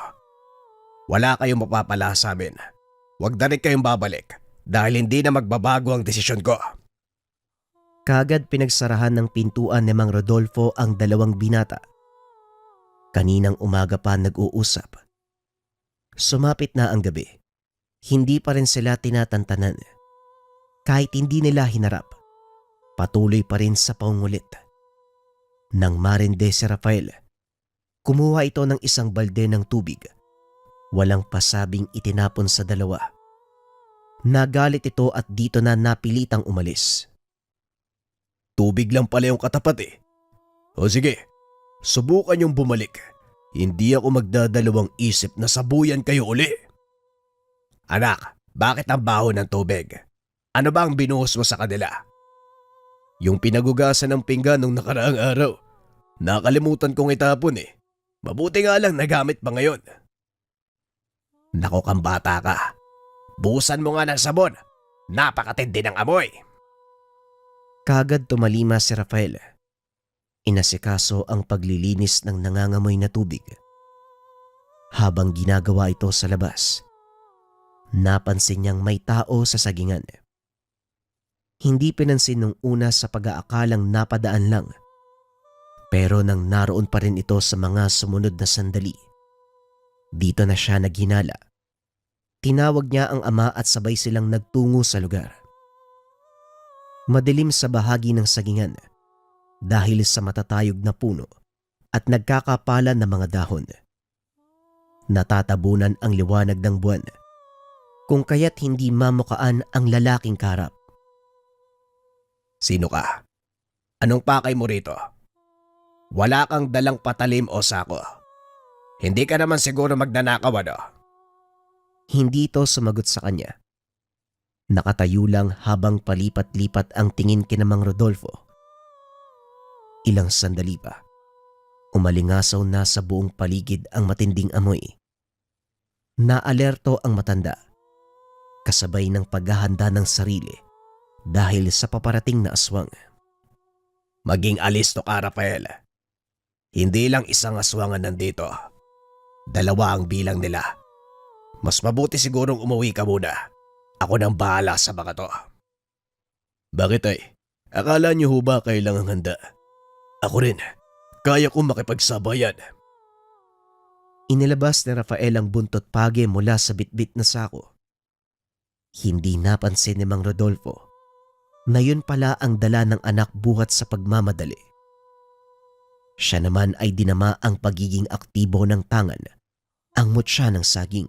Wala kayong mapapala sa amin. Huwag na rin kayong babalik dahil hindi na magbabago ang desisyon ko. Kaagad pinagsarahan ng pintuan ni Mang Rodolfo ang 2 binata. Kaninang umaga pa nag-uusap. Sumapit na ang gabi. Hindi pa rin sila tinatantanan. Kahit hindi nila hinarap, patuloy pa rin sa pangungulit. Nang marinde si Rafael, kumuha ito ng isang balde ng tubig. Walang pasabing itinapon sa dalawa. Nagalit ito at dito na napilitang umalis. Tubig lang pala yung katapat eh. O sige, subukan yung bumalik. Hindi ako magdadalawang isip na sabuyan kayo uli. Anak, bakit ang baho ng tubig? Ano ba ang binuhos mo sa kanila? Yung pinagugasan ng pinggan nung nakaraang araw. Nakalimutan kong itapon eh. Mabuti nga lang nagamit pa ngayon. Nako kang bata ka. Buhusan mo nga ng sabon. Napakatindi ng amoy. Kagad tumalima si Rafael. Inasikaso ang paglilinis ng nangangamoy na tubig. Habang ginagawa ito sa labas, napansin niyang may tao sa sagingan. Hindi pinansin nung una sa pag-aakalang napadaan lang. Pero nang naroon pa rin ito sa mga sumunod na sandali, dito na siya naghinala. Tinawag niya ang ama at sabay silang nagtungo sa lugar. Madilim sa bahagi ng sagingan dahil sa matatayog na puno at nagkakapalan ng mga dahon. Natatabunan ang liwanag ng buwan, kung kaya't hindi mamukaan ang lalaking karap. Sino ka? Anong pakay mo rito? Wala kang dalang patalim o sako. Hindi ka naman siguro magnanakaw ano? Hindi ito sumagot sa kanya. Nakatayo lang habang palipat-lipat ang tingin kina Mang Rodolfo. Ilang sandali pa, umalingasaw na sa buong paligid ang matinding amoy. Naalerto ang matanda, kasabay ng paghahanda ng sarili dahil sa paparating na aswang. Maging alisto ka, Rafael. Hindi lang isang aswangan nandito. Dalawa ang bilang nila. Mas mabuti sigurong umuwi ka muna. Ako nang bahala sa mga to. Bakit ay? Akala niyo ho ba kailangang handa? Ako rin. Kaya kong makipagsabayan. Inilabas ni Rafael ang buntot page mula sa bitbit na sako. Hindi napansin ni Mang Rodolfo na yun pala ang dala ng anak buhat sa pagmamadali. Siya naman ay dinama ang pagiging aktibo ng tangan, ang mutya ng saging.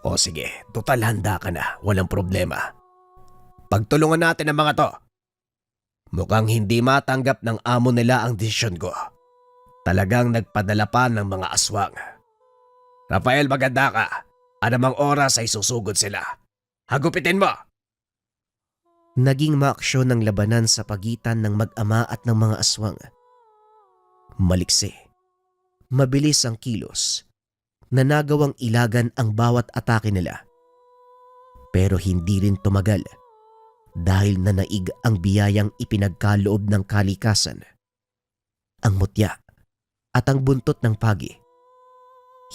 O sige, total handa ka na, walang problema. Pagtulungan natin ang mga to. Mukhang hindi matanggap ng amo nila ang desisyon ko. Talagang nagpadala pa ng mga aswang. Rafael, maganda ka. Anumang oras ay susugod sila. Hagupitin mo! Naging maaksyon ng labanan sa pagitan ng mag-ama at ng mga aswang. Maliksi. Mabilis ang kilos. Nanagawang ilagan ang bawat atake nila. Pero hindi rin tumagal dahil nanaig ang biyayang ipinagkaloob ng kalikasan. Ang mutya at ang buntot ng pagi.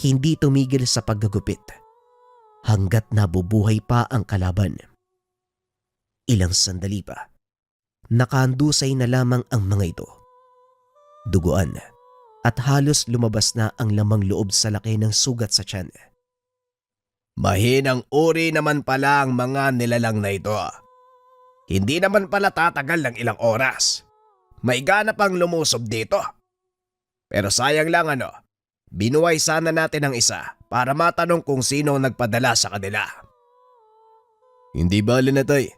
Hindi tumigil sa paggagupit hanggat nabubuhay pa ang kalaban. Ilang sandali pa, nakahandusay na lamang ang mga ito. Duguan at halos lumabas na ang lamang loob sa laki ng sugat sa tiyan. Mahinang uri naman pala ang mga nilalang na ito. Hindi naman pala tatagal ng ilang oras. May ganap ang lumusob dito. Pero sayang lang binuhay sana natin ang isa para matanong kung sino ang nagpadala sa kanila. Hindi bale na tay.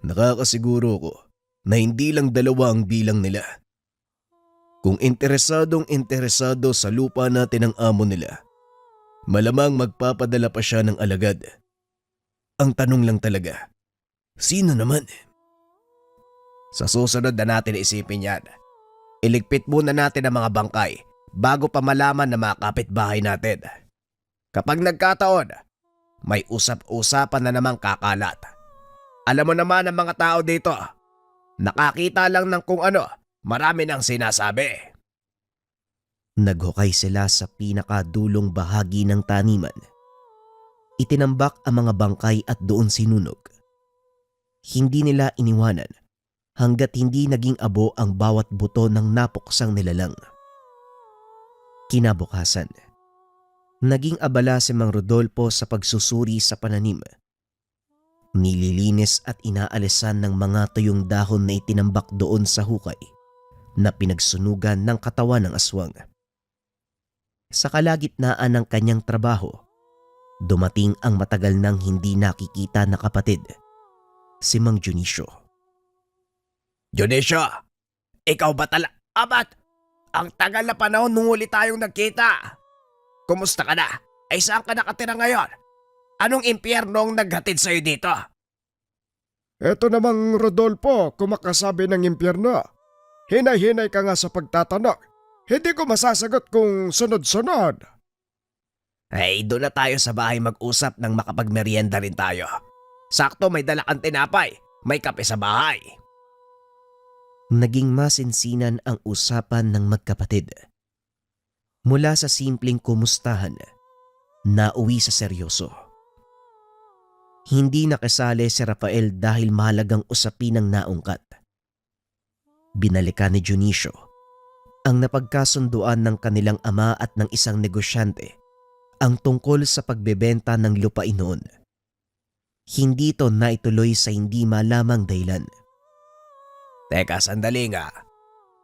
Nakakasiguro ko na hindi lang dalawa ang bilang nila. Kung interesado sa lupa natin ang amo nila, malamang magpapadala pa siya ng alagad. Ang tanong lang talaga, sino naman? Sa susunod na natin isipin yan. Iligpit muna natin ang mga bangkay bago pa malaman na mga kapitbahay natin. Kapag nagkataon, may usap-usapan na namang kakalat. Alam mo naman ang mga tao dito, nakakita lang ng kung ano, marami nang sinasabi. Naghukay sila sa pinakadulong bahagi ng taniman. Itinambak ang mga bangkay at doon sinunog. Hindi nila iniwanan hanggat hindi naging abo ang bawat buto ng napuksang nilalang. Kinabukasan, naging abala si Mang Rodolfo sa pagsusuri sa pananim. Nililinis at inaalisan ng mga tuyong dahon na itinambak doon sa hukay na pinagsunugan ng katawan ng aswang. Sa kalagitnaan ng kanyang trabaho, dumating ang matagal nang hindi nakikita na kapatid, si Mang Dionisio. Dionisio, ikaw ba Abat, ang tagal na panahon nung huli tayong nagkita. Kumusta ka na? Ay saan ka nakatira ngayon? Anong impyerno ang naghatid sa'yo dito? Eto namang Rodolfo, kumakasabi ng impyerno. Hinay-hinay ka nga sa pagtatanong. Hindi ko masasagot kung sunod-sunod. Ay, doon na tayo sa bahay mag-usap nang makapagmerienda rin tayo. Sakto may dala kang tinapay, may kape sa bahay. Naging masinsinan ang usapan ng magkapatid. Mula sa simpleng kumustahan, nauwi sa seryoso. Hindi nakasali si Rafael dahil mahalagang usapin ang naungkat. Binalikan ni Dionisio ang napagkasunduan ng kanilang ama at ng isang negosyante ang tungkol sa pagbebenta ng lupain noon. Hindi ito naituloy sa hindi malamang dahilan. Teka, sandali nga.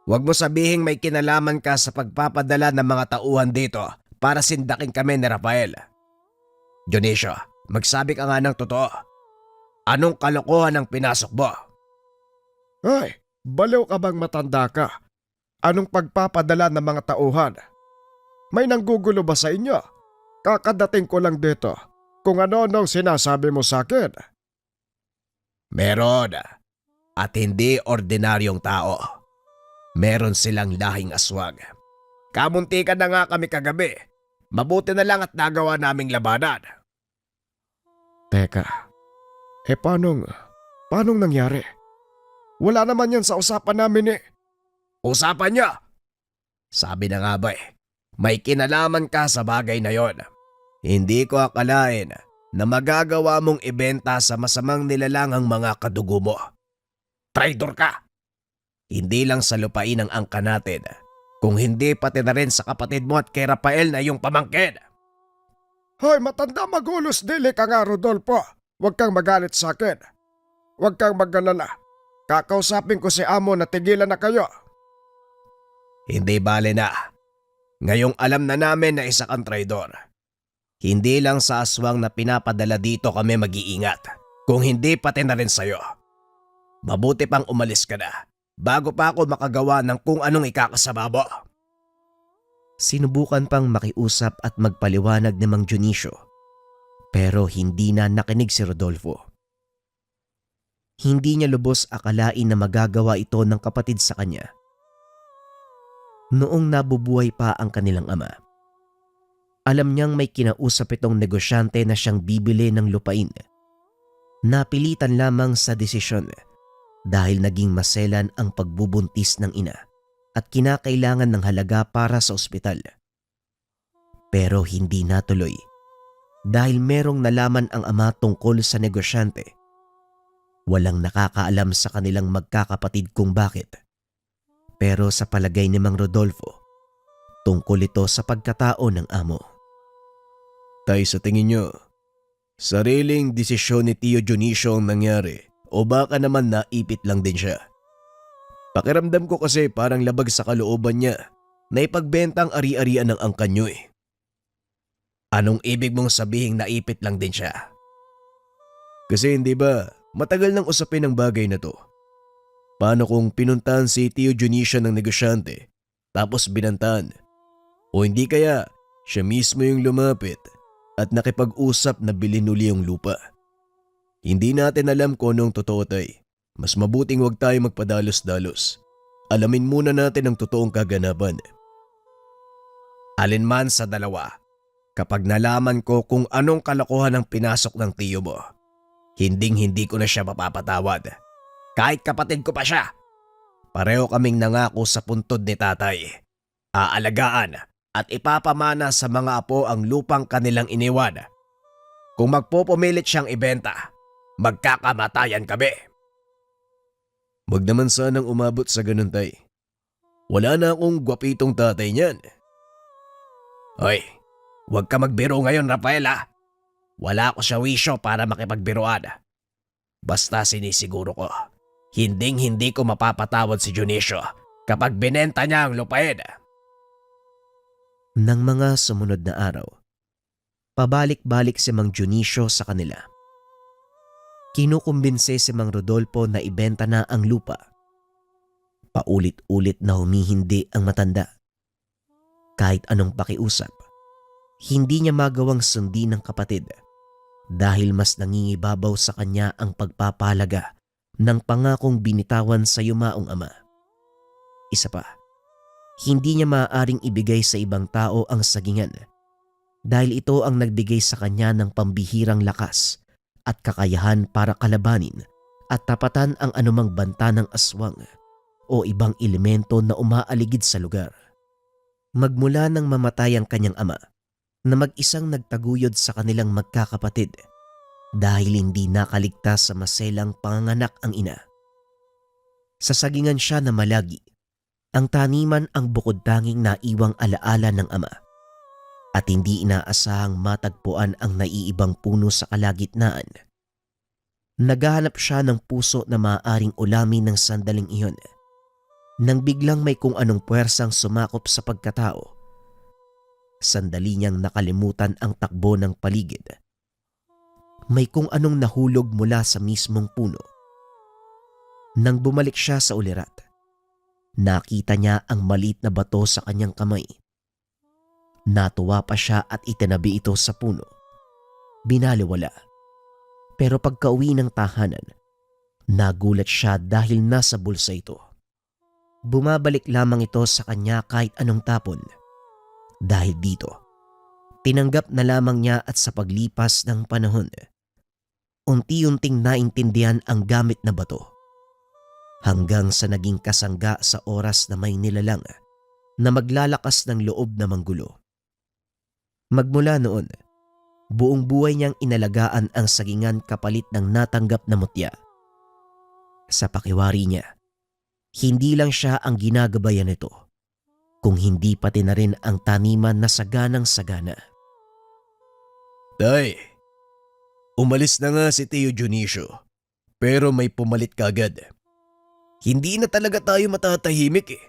Huwag mo sabihing may kinalaman ka sa pagpapadala ng mga tauhan dito para sindakin kami ni Rafael. Dionisio, magsabi ka nga ng totoo. Anong kalokohan ang pinasok mo? Ay, baliw ka bang matanda ka? Anong pagpapadala ng mga tauhan? May nanggugulo ba sa inyo? Kakadating ko lang dito kung ano-anong sinasabi mo sa akin. Meron. At hindi ordinaryong tao. Meron silang lahing aswang. Kamuntikan na nga kami kagabi. Mabuti na lang at nagawa naming labanan. Teka, paanong nangyari? Wala naman yan sa usapan namin eh. Usapan niya. Sabi na nga ba may kinalaman ka sa bagay na yon. Hindi ko akalain na magagawa mong ibenta sa masamang nilalang ang mga kadugo mo. Traidor ka! Hindi lang sa lupain ang angka natin, kung hindi pati na rin sa kapatid mo at kay Rafael na iyong pamangkin. Hoy, matanda magulos dili ka nga, Rodolfo. Huwag kang magalit sa akin. Huwag kang mag-alala. Kakausapin ko si amo na tigilan na kayo. Hindi bale na. Ngayong alam na namin na isa kang traidor. Hindi lang sa aswang na pinapadala dito kami mag-iingat, kung hindi pati na rin sa'yo. Mabuti pang umalis ka na, bago pa ako makagawa ng kung anong ikakasama mo. Sinubukan pang makiusap at magpaliwanag ni Mang Dionisio, pero hindi na nakinig si Rodolfo. Hindi niya lubos akalain na magagawa ito ng kapatid sa kanya. Noong nabubuhay pa ang kanilang ama, alam niyang may kinausap itong negosyante na siyang bibili ng lupain. Napilitan lamang sa desisyon dahil naging maselan ang pagbubuntis ng ina at kinakailangan ng halaga para sa ospital. Pero hindi natuloy dahil merong nalaman ang ama tungkol sa negosyante. Walang nakakaalam sa kanilang magkakapatid kung bakit. Pero sa palagay ni Mang Rodolfo, tungkol ito sa pagkatao ng amo. Tay, sa tingin nyo, sariling desisyon ni Tio Dionisio ang nangyari o baka naman naipit lang din siya? Pakiramdam ko kasi parang labag sa kalooban niya na ipagbenta ang ari-arian ng angkan nyo eh. Anong ibig mong sabihing naipit lang din siya? Kasi hindi ba, matagal nang usapin ang bagay na to. Paano kung pinuntahan si Tio Dionisio ng negosyante tapos binantaan? O hindi kaya siya mismo yung lumapit at nakipag-usap na bilhin uli yung lupa? Hindi natin alam kung anong totoo, tay. Mas mabuting huwag tayo magpadalos-dalos. Alamin muna natin ang totoong kaganapan. Alinman sa dalawa, kapag nalaman ko kung anong kalokohan ang pinasok ng tiyo mo, hinding-hindi ko na siya mapapatawad. Kahit kapatid ko pa siya. Pareho kaming nangako sa puntod ni tatay. Aalagaan at ipapamana sa mga apo ang lupang kanilang iniwan. Kung magpupumilit siyang ibenta, magkakamatayan kami. Wag naman sanang umabot sa ganun, tay. Wala na akong gwapitong tatay niyan. Hoy, huwag ka magbiro ngayon, Rafael ha. Wala ako sa wisyo para makipagbiroan. Basta sinisiguro ko, hinding-hindi ko mapapatawad si Dionisio kapag binenta niya ang lupain. Nang mga sumunod na araw, pabalik-balik si Mang Dionisio sa kanila. Kinukumbinse si Mang Rodolfo na ibenta na ang lupa. Paulit-ulit na humihindi ang matanda. Kahit anong pakiusap, hindi niya magawang sundin ng kapatid dahil mas nangingibabaw sa kanya ang pagpapahalaga ng pangakong binitawan sa yumaong ama. Isa pa, hindi niya maaaring ibigay sa ibang tao ang sagingan dahil ito ang nagbigay sa kanya ng pambihirang lakas at kakayahan para kalabanin at tapatan ang anumang banta ng aswang o ibang elemento na umaaligid sa lugar. Magmula nang mamatay ang kanyang ama, na mag-isang nagtaguyod sa kanilang magkakapatid dahil hindi nakaligtas sa maselang panganganak ang ina. Sa sagingan siya na malagi, ang taniman ang bukod tanging naiwang alaala ng ama at hindi inaasahang matagpuan ang naiibang puno sa kalagitnaan. Naghahanap siya ng puso na maaaring ulamin ng sandaling iyon nang biglang may kung anong puwersang sumakop sa pagkatao. Sandali niyang nakalimutan ang takbo ng paligid. May kung anong nahulog mula sa mismong puno. Nang bumalik siya sa ulirat, nakita niya ang maliit na bato sa kanyang kamay. Natuwa pa siya at itinabi ito sa puno. Binaliwala. Pero pagkauwi ng tahanan, nagulat siya dahil nasa bulsa ito. Bumabalik lamang ito sa kanya kahit anong tapon. Dahil dito, tinanggap na lamang niya at sa paglipas ng panahon, unti-unting naintindihan ang gamit na bato. Hanggang sa naging kasangga sa oras na may nilalang na maglalakas ng loob na manggulo. Magmula noon, buong buhay niyang inalagaan ang sagingan kapalit ng natanggap na mutya. Sa pakiwari niya, hindi lang siya ang ginagabayan nito, kung hindi pati na rin ang taniman na saganang-sagana. Tay, umalis na nga si Tio Dionisio, pero may pumalit kagad. Hindi na talaga tayo matatahimik eh.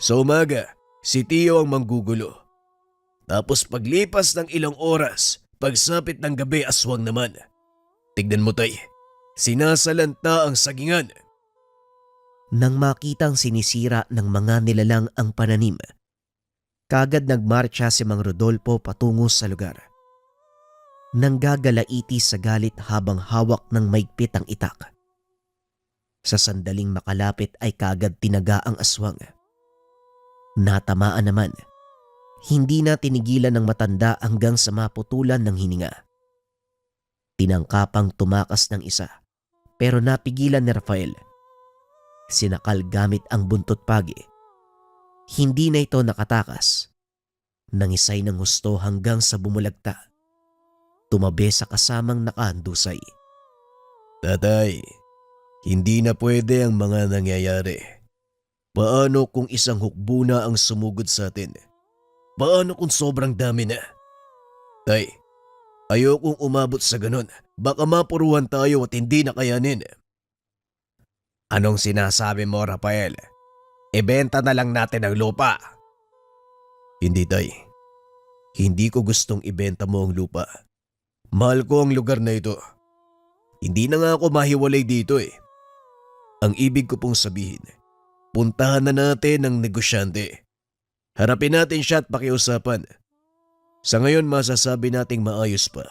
Sa umaga, si Tio ang manggugulo. Tapos paglipas ng ilang oras, pagsapit ng gabi aswang naman. Tignan mo tay, sinasalanta ang sagingan. Nang makitang sinisira ng mga nilalang ang pananim, kagad nagmarcha si Mang Rodolfo patungo sa lugar. Nanggagalaiti sa galit habang hawak ng maigpit ang itak. Sa sandaling makalapit ay kagad tinaga ang aswang. Natamaan naman, hindi na tinigilan ng matanda hanggang sa maputulan ng hininga. Tinangkapang tumakas ng isa, pero napigilan ni Rafael. Sinakal gamit ang buntot pagi. Hindi na ito nakatakas. Nangisay ng husto hanggang sa bumulagta. Tumabi sa kasamang nakahandusay. Tatay, hindi na pwede ang mga nangyayari. Paano kung isang hukbo na ang sumugod sa atin? Paano kung sobrang dami na? Tay, ayokong umabot sa ganun. Baka mapuruhan tayo at hindi na kayanin. Anong sinasabi mo, Rafael? Ibenta na lang natin ang lupa. Hindi, tay. Hindi ko gustong ibenta mo ang lupa. Mahal ko ang lugar na ito. Hindi na nga ako mahiwalay dito eh. Ang ibig ko pong sabihin, puntahan na natin ang negosyante. Harapin natin siya at pakiusapan. Sa ngayon masasabi nating maayos pa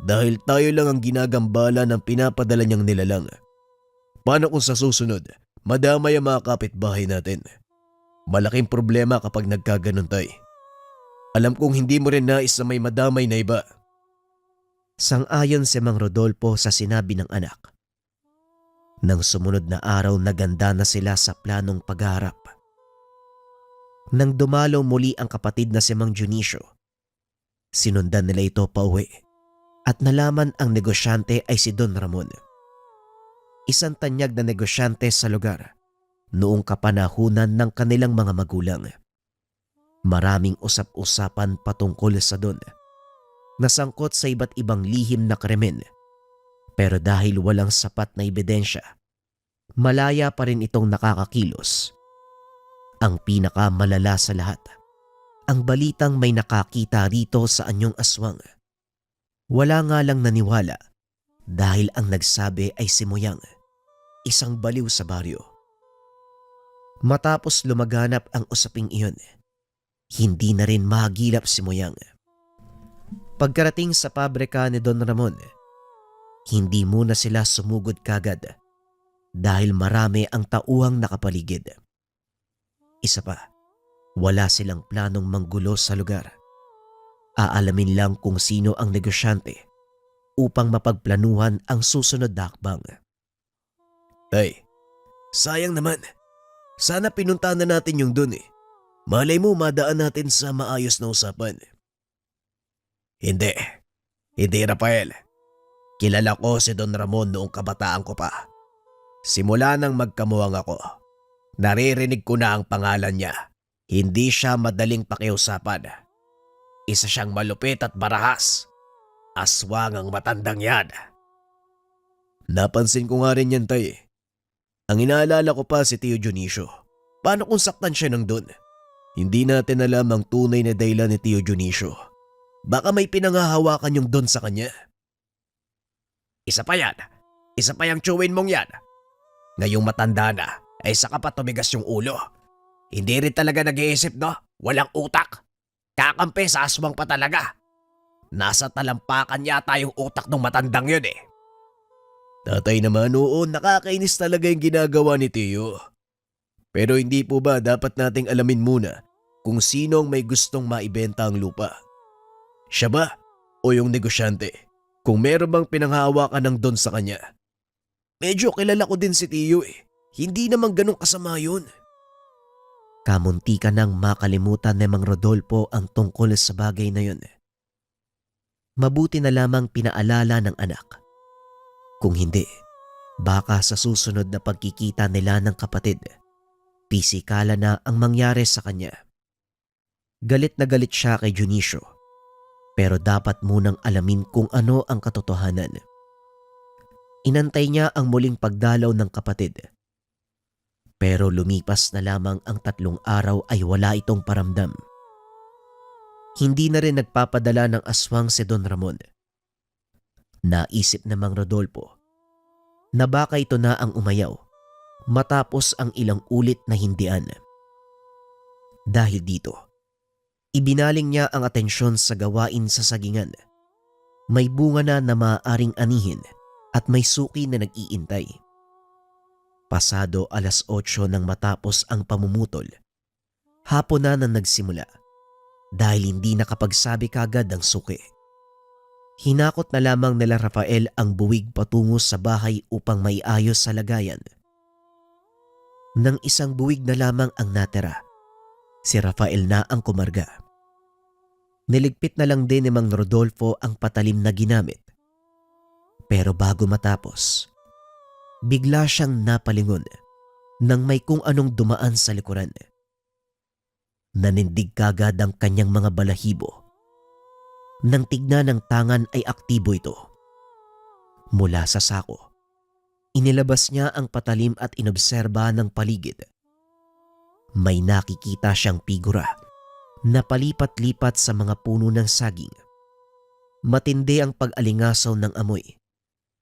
dahil tayo lang ang ginagambala ng pinapadala niyang nilalang. Paano kung sa susunod, madamay ang mga kapitbahay natin? Malaking problema kapag nagkaganon tay. Alam kong hindi mo rin nais na may madamay na iba. Sang-ayon si Mang Rodolfo sa sinabi ng anak. Nang sumunod na araw naganda na sila sa planong pagharap. Nang dumalo muli ang kapatid na si Mang Dionisio, sinundan nila ito pauwi at nalaman ang negosyante ay si Don Ramon. Isang tanyag na negosyante sa lugar noong kapanahunan ng kanilang mga magulang. Maraming usap-usapan patungkol sa Don. Nasangkot sa iba't ibang lihim na krimen. Pero dahil walang sapat na ebidensya, malaya pa rin itong nakakakilos. Ang pinakamalala sa lahat, ang balitang may nakakita rito sa anyong aswang. Wala nga lang naniwala dahil ang nagsabi ay si Moyang, isang baliw sa baryo. Matapos lumaganap ang usaping iyon, hindi na rin mahagilap si Moyang. Pagkarating sa pabrika ni Don Ramon, hindi muna sila sumugod kagad dahil marami ang tauhang nakapaligid. Isa pa, wala silang planong manggulo sa lugar. Aalamin lang kung sino ang negosyante upang mapagplanuhan ang susunod na hakbang. Tay, sayang naman. Sana pinuntahan na natin yung Don eh. Malay mo madaan natin sa maayos na usapan. Hindi. Hindi, Rafael. Kilala ko si Don Ramon noong kabataan ko pa. Simula nang magkamuwang ako, naririnig ko na ang pangalan niya. Hindi siya madaling pakiusapan. Isa siyang malupit at barahas. Aswang ang matandang yan. Napansin ko nga rin yan, tay. Ang inaalala ko pa si Tio Dionisio. Paano kung saktan siya ng Don? Hindi natin alam ang tunay na dahilan ni Tio Dionisio. Baka may pinanghahawakan yung Don sa kanya. Isa pa yan. Isa pa yung chewin mong yan. Ngayong matanda na, ay saka pa tumigas yung ulo. Hindi rin talaga nag-iisip, no? Walang utak. Kakampi sa aswang pa talaga. Nasa talampakan yata yung utak ng matandang yun eh. Tatay naman, oo, nakakainis talaga yung ginagawa ni Tio. Pero hindi po ba dapat nating alamin muna kung sino ang may gustong maibenta ang lupa? Siya ba o yung negosyante? Kung meron bang pinanghahawakan ng Don sa kanya? Medyo kilala ko din si Tio eh. Hindi naman ganun kasama yun. Kamunti ka nang makalimutan ni Mang Rodolfo ang tungkol sa bagay na yun. Mabuti na lamang pinaalala ng anak. Kung hindi, baka sa susunod na pagkikita nila ng kapatid, pisikala na ang mangyari sa kanya. Galit na galit siya kay Dionisio, pero dapat munang alamin kung ano ang katotohanan. Inantay niya ang muling pagdalaw ng kapatid. Pero lumipas na lamang ang 3 araw ay wala itong paramdam. Hindi na rin nagpapadala ng aswang si Don Ramon. Naisip na Mang Rodolfo na baka ito na ang umayaw matapos ang ilang ulit na hindian. Dahil dito, ibinaling niya ang atensyon sa gawain sa sagingan. May bunga na maaaring anihin at may suki na nag-iintay. Pasado 8:00 nang matapos ang pamumutol. Hapon na nagsimula dahil hindi nakapagsabi kagad ang suki. Hinakot na lamang nila Rafael ang buwig patungo sa bahay upang maiayos sa lagayan. Nang isang buwig na lamang ang natira, si Rafael na ang kumarga. Niligpit na lang din ni Mang Rodolfo ang patalim na ginamit. Pero bago matapos, bigla siyang napalingon nang may kung anong dumaan sa likuran. Nanindig kagad ang kanyang mga balahibo. Nang tignan ng tangan ay aktibo ito. Mula sa sako, inilabas niya ang patalim at inobserba ng paligid. May nakikita siyang figura na palipat-lipat sa mga puno ng saging. Matindi ang pag-alingasaw ng amoy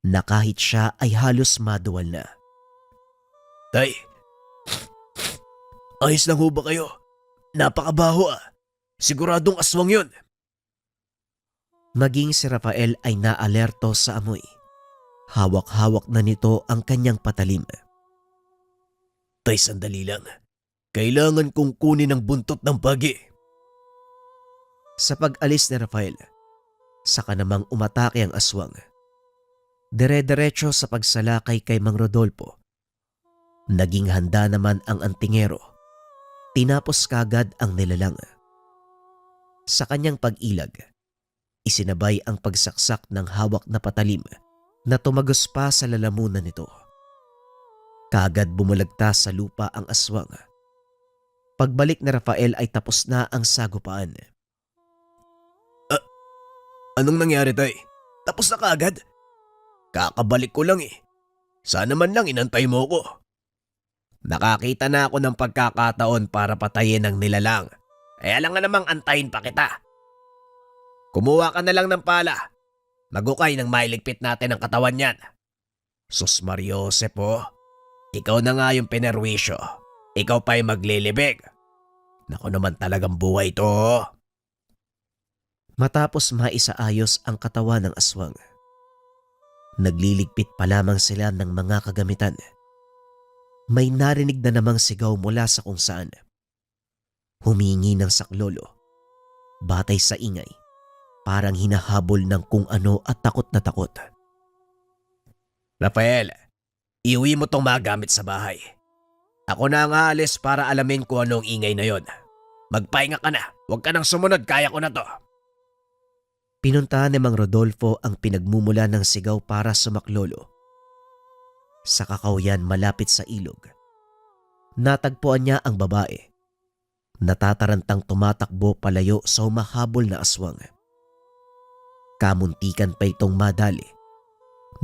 na kahit siya ay halos maduwal na. Tay, ayos lang ho ba kayo? Napakabaho ah. Siguradong aswang yun. Maging si Rafael ay naalerto sa amoy. Hawak-hawak na nito ang kanyang patalim. Tay, sandali lang. Kailangan kong kunin ang buntot ng pagi. Sa pag-alis ni Rafael, saka namang umatake ang aswang. Dire-diretso sa pagsalakay kay Mang Rodolfo. Naging handa naman ang antingero. Tinapos kagad ang nilalang. Sa kanyang pag-ilag, isinabay ang pagsaksak ng hawak na patalim na tumagos pa sa lalamunan nito. Kagad bumulagta sa lupa ang aswang. Pagbalik ni Rafael ay tapos na ang sagupaan. Anong nangyari, tay? Tapos na kaagad? Kakabalik ko lang eh. Sana man lang inantay mo ko. Nakakita na ako ng pagkakataon para patayin ang nilalang. Kaya lang nga namang antayin pa kita. Kumuha ka na lang ng pala. Magukay nang mailigpit natin ang katawan niyan. Sus Mariose po. Ikaw na nga yung pinerwisyo. Ikaw pa'y maglilibig. Naku naman talagang buhay to. Matapos maisaayos ang katawan ng aswang, nagliligpit pa lamang sila ng mga kagamitan. May narinig na namang sigaw mula sa kung saan. Humingi ng saklolo. Batay sa ingay, parang hinahabol ng kung ano at takot na takot. Rafael, iuwi mo tong mga gamit sa bahay. Ako na ang aalis para alamin kung anong ingay na yon. Magpahinga ka na. Huwag ka nang sumunod. Kaya ko na to. Pinuntahan ni Mang Rodolfo ang pinagmumula ng sigaw para sumaklolo. Sa kakawyan malapit sa ilog, natagpuan niya ang babae. Natatarantang tumatakbo palayo sa humahabol na aswang. Kamuntikan pa itong madali.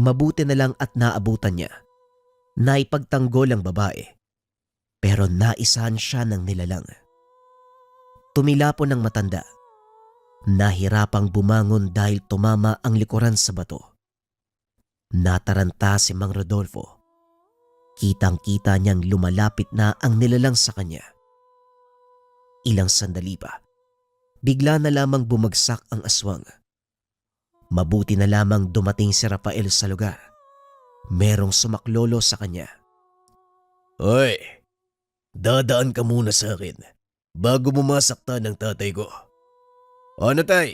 Mabuti na lang at naabutan niya. Naipagtanggol ang babae, pero naisahan siya ng nilalang. Tumilapon ng matanda. Nahirapang bumangon dahil tumama ang likuran sa bato. Nataranta si Mang Rodolfo. Kitang-kita niyang lumalapit na ang nilalang sa kanya. Ilang sandali pa, bigla na lamang bumagsak ang aswang. Mabuti na lamang dumating si Rafael sa lugar. Merong sumaklolo sa kanya. Hoy, dadaan ka muna sa akin bago mo masaktan ng tatay ko. Ano tay?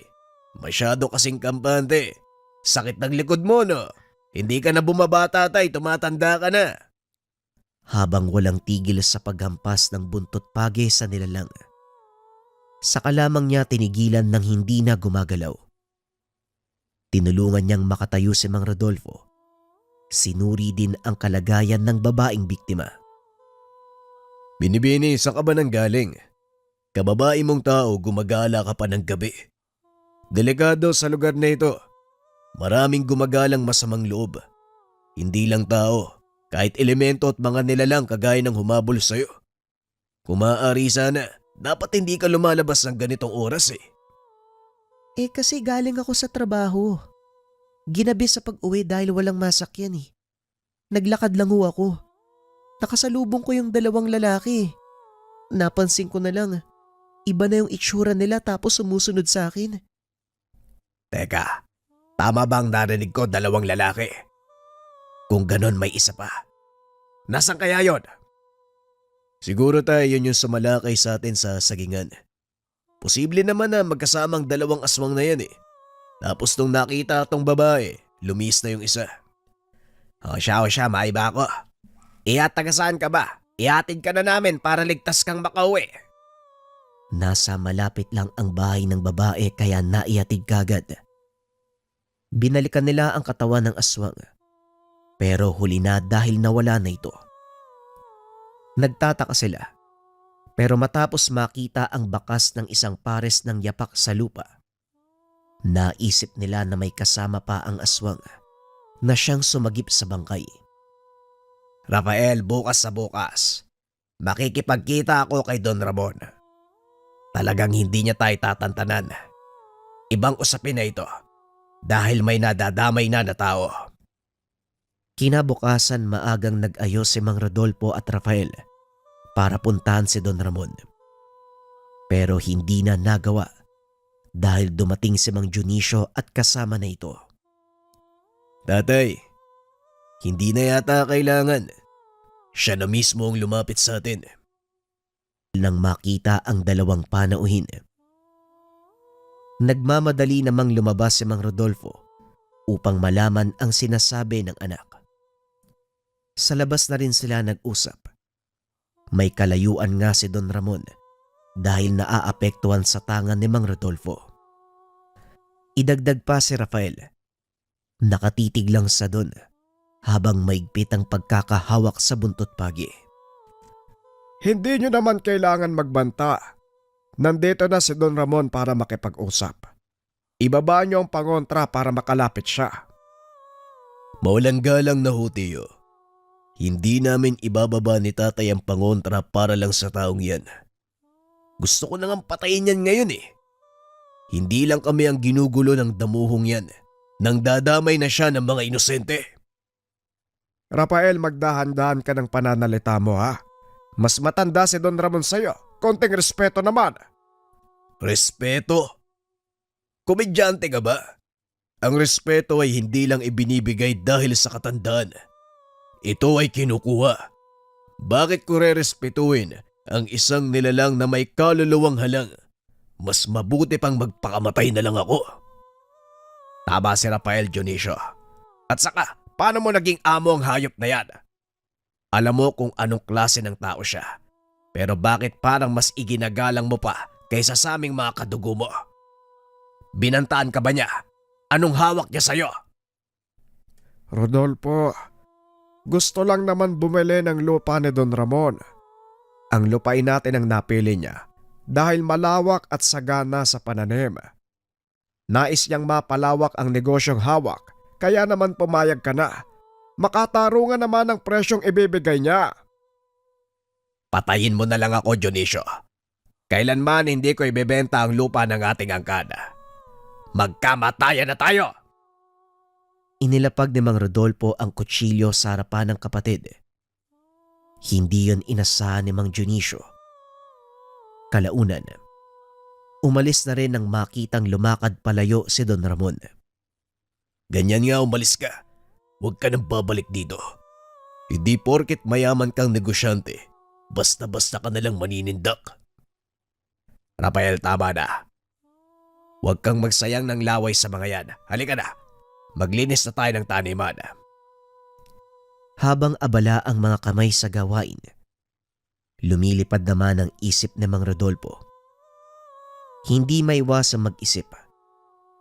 Masyado kasing kampante. Sakit ng likod mo no? Hindi ka na bumabata tay, tumatanda ka na. Habang walang tigil sa paghampas ng buntot pagi sa nilalang, saka lamang niya tinigilan ng hindi na gumagalaw. Tinulungan niyang makatayo si Mang Rodolfo. Sinuri din ang kalagayan ng babaeng biktima. Binibini, saan ka ba nang galing? Kababae mong tao, gumagala ka pa ng gabi. Delikado sa lugar na ito. Maraming gumagalang masamang loob. Hindi lang tao, kahit elemento at mga nilalang kagaya ng humabol sa'yo. Kung maaari sana, dapat hindi ka lumalabas ng ganitong oras eh. Kasi galing ako sa trabaho. Ginabi sa pag-uwi dahil walang masakyan eh. Naglakad lang ho ako. Nakasalubong ko yung dalawang lalaki. Napansin ko na lang, iba na yung itsura nila tapos sumusunod sa akin. Teka, tama bang narinig ko dalawang lalaki? Kung ganon may isa pa. Nasaan kaya yon? Siguro tayo yun yung sumalakay sa atin sa sagingan. Posible naman na magkasamang dalawang aswang na yan eh. Tapos nung nakita tong babae, lumis na yung isa. O siya, maiba ako. Tagasaan ka ba? Ihatid ka na namin para ligtas kang makauwi. Nasa malapit lang ang bahay ng babae kaya naihatid kagad. Binalikan nila ang katawan ng aswang. Pero huli na dahil nawala na ito. Nagtataka sila. Pero matapos makita ang bakas ng isang pares ng yapak sa lupa, naisip nila na may kasama pa ang aswang na siyang sumagip sa bangkay. Rafael, bukas sa bukas, makikipagkita ako kay Don Ramon. Talagang hindi niya tayo tatantanan. Ibang usapin na ito dahil may nadadamay na tao. Kinabukasan maagang nag-ayos si Mang Rodolfo at Rafael para puntahan si Don Ramon. Pero hindi na nagawa dahil dumating si Mang Dionisio at kasama na ito. Tatay, hindi na yata kailangan. Siya na mismo ang lumapit sa atin. Nang makita ang dalawang panauhin, nagmamadali namang lumabas si Mang Rodolfo upang malaman ang sinasabi ng anak. Sa labas na rin sila nag-usap. May kalayuan nga si Don Ramon dahil naaapektuhan sa tangan ni Mang Rodolfo. Idagdag pa si Rafael. Nakatitig lang sa Don habang maigpit ang pagkakahawak sa buntot pagi. Hindi nyo naman kailangan magbanta. Nandito na si Don Ramon para makipag-usap. Ibaba nyo ang pangontra para makalapit siya. Mawalang galang na ho, Tiyo. Hindi namin ibababa ni tatay ang pangontra para lang sa taong yan. Gusto ko nang patayin yan ngayon eh. Hindi lang kami ang ginugulo ng damuhong yan nang dadamay na siya ng mga inosente. Rafael, magdahan-dahan ka ng pananalita mo ha. Mas matanda si Don Ramon sa'yo. Konting respeto naman. Respeto? Komedyante ka ba? Ang respeto ay hindi lang ibinibigay dahil sa katandaan. Ito ay kinukuha. Bakit ko rerespetuhin ang isang nilalang na may kaluluwang halang? Mas mabuti pang magpakamatay na lang ako. Tama si Rafael, Dionisio. At saka, paano mo naging amo ang hayop na yan? Alam mo kung anong klase ng tao siya. Pero bakit parang mas iginagalang mo pa kaysa sa aming mga kadugo mo? Binantaan ka ba niya? Anong hawak niya sa'yo? Rodolfo, gusto lang naman bumili ng lupa ni Don Ramon. Ang lupain natin ang napili niya dahil malawak at sagana sa pananim. Nais niyang mapalawak ang negosyong hawak, kaya naman pumayag ka na. Makatarungan naman ang presyong ibibigay niya. Patayin mo na lang ako, Dionisio. Kailanman hindi ko ibebenta ang lupa ng ating angkada. Magkamatayan na tayo! Inilapag ni Mang Rodolfo ang kutsilyo sa harapan ng kapatid. Hindi yon inasahan ni Mang Dionisio. Kalaunan, umalis na rin nang makitang lumakad palayo si Don Ramon. Ganyan nga, umalis ka. Huwag ka nang babalik dito. Hindi porket mayaman kang negosyante, basta-basta ka nalang maninindak. Rafael, tama na. Huwag kang magsayang ng laway sa mga yan. Halika na. Maglinis na tayo ng taniman. Habang abala ang mga kamay sa gawain, lumilipad naman ang isip ni Mang Rodolfo. Hindi maiwasang mag-isip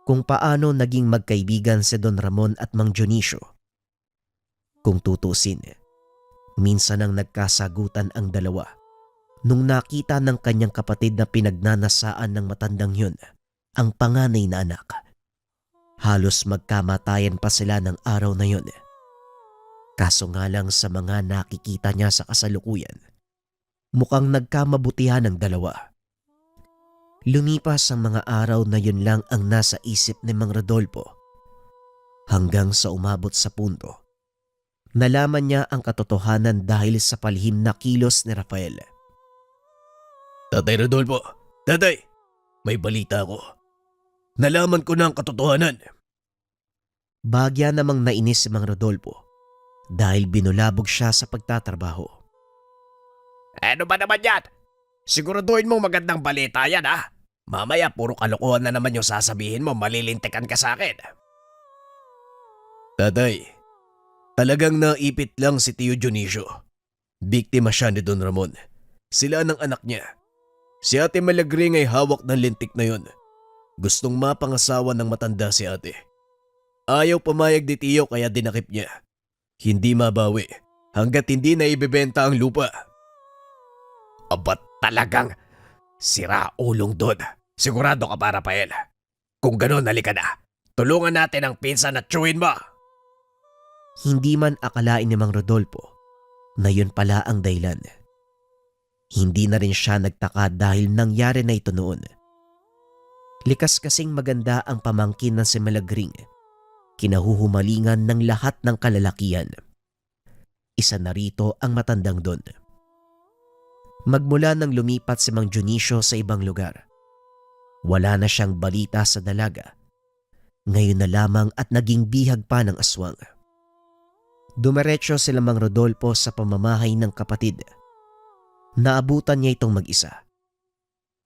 kung paano naging magkaibigan si Don Ramon at Mang Dionisio. Kung tutusin, minsan ang nagkasagutan ang dalawa nung nakita ng kanyang kapatid na pinagnanasaan ng matandang yun ang panganay na anak. Halos magkamatayan pa sila ng araw na yun. Kaso nga lang sa mga nakikita niya sa kasalukuyan, mukhang nagkamabutihan ang dalawa. Lumipas ang mga araw na yun lang ang nasa isip ni Mang Rodolfo hanggang sa umabot sa punto. Nalaman niya ang katotohanan dahil sa palihim na kilos ni Rafael. Tatay Rodolfo, tatay, may balita ako. Nalaman ko na ang katotohanan. Bagya namang nainis si Mang Rodolfo dahil binulabog siya sa pagtatrabaho. Ano ba naman yan? Siguraduhin mong magandang balita yan ha. Mamaya puro kalokohan na naman yung sasabihin mo, malilintikan ka sa akin. Tatay, talagang naipit lang si Tio Dionisio. Biktima siya ni Don Ramon. Sila ng anak niya. Si Ate Malagring ay hawak ng lintik na yun. Gustong mapangasawa ng matanda si ate. Ayaw pumayag ni Tio kaya dinakip niya. Hindi mabawi hanggat hindi na ibebenta ang lupa. Aba talagang sira ulong doon. Sigurado ka ba, Rafael? Kung gano'n, halika na. Tulungan natin ang pinsan at tsuhin mo. Hindi man akalain ni Mang Rodolfo na yun pala ang dahilan. Hindi na rin siya nagtaka dahil nangyari na ito noon. Likas kasing maganda ang pamangkin ng si Malagring. Kinahuhumalingan ng lahat ng kalalakihan. Isa na rito ang matandang Don. Magmula nang lumipat si Mang Dionisio sa ibang lugar, wala na siyang balita sa dalaga. Ngayon na lamang at naging bihag pa ng aswang. Dumiretso sila Mang Rodolfo sa pamamahay ng kapatid. Naabutan niya itong mag-isa.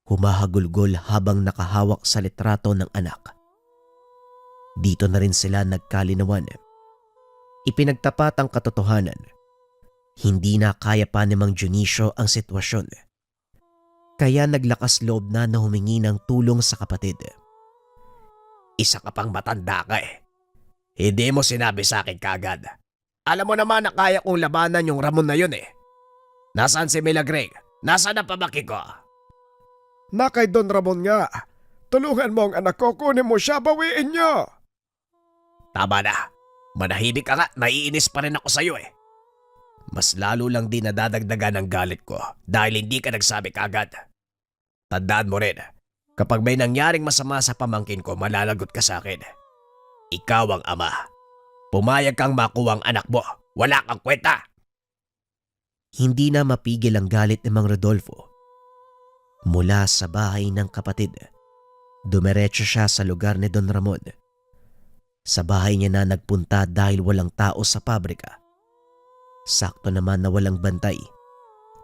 Humahagulgol habang nakahawak sa litrato ng anak. Dito na rin sila nagkalinawan. Ipinagtapat ang katotohanan. Hindi na kaya pa ni Mang Dionisio ang sitwasyon. Kaya naglakas loob na humingi ng tulong sa kapatid. Isa ka pang matanda ka eh. Hindi mo sinabi sa akin kaagad. Alam mo naman na kaya kong labanan yung Ramon na yun eh. Nasaan si Milagring? Nasaan ang pamangkin ko? Na kay Don Ramon nga. Tulungan mo ang anak ko, kunin mo siya, bawiin niyo. Tama na. Manahimik ka nga, naiinis pa rin ako sa'yo eh. Mas lalo lang din nadadagdagan ang galit ko dahil hindi ka nagsabi kaagad. Tandaan mo rin, kapag may nangyaring masama sa pamangkin ko, malalagot ka sa akin. Ikaw ang ama. Pumayag kang makuha ang anak mo. Wala kang kwenta. Hindi na mapigil ang galit ni Mang Rodolfo. Mula sa bahay ng kapatid, dumiretso siya sa lugar ni Don Ramon. Sa bahay niya na nagpunta dahil walang tao sa pabrika. Sakto naman na walang bantay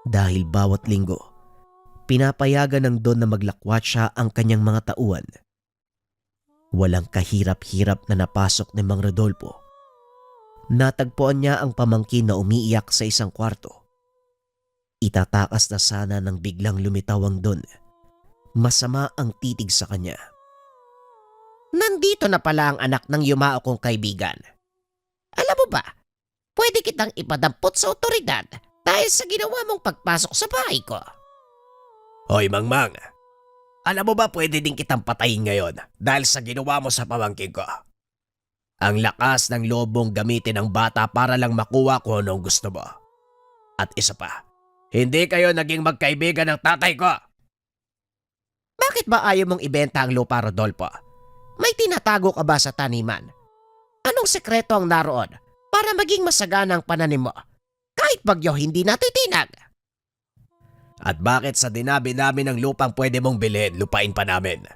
dahil bawat linggo, pinapayagan ng Don na maglakwat siya ang kanyang mga tauhan. Walang kahirap-hirap na napasok ni Mang Rodolfo. Natagpuan niya ang pamangkin na umiiyak sa isang kwarto. Itatakas na sana nang biglang lumitaw ang Don. Masama ang titig sa kanya. Nandito na pala ang anak ng yumao kong kaibigan. Alam mo ba, pwede kitang ipadampot sa otoridad dahil sa ginawa mong pagpasok sa bahay ko. Hoy Mangmang, alam mo ba pwede din kitang patayin ngayon dahil sa ginawa mo sa pamangkin ko? Ang lakas ng lobong gamitin ng bata para lang makuha kung anong gusto mo. At isa pa, hindi kayo naging magkaibigan ng tatay ko. Bakit ba ayaw mong ibenta ang lupa, Rodolfo? May tinatago ka ba sa taniman? Anong sekreto ang naroon para maging masagana ang pananim mo? Kahit bagyo hindi natitinag. At bakit sa dinabi namin ng lupang pwede mong bilhin, lupain pa namin?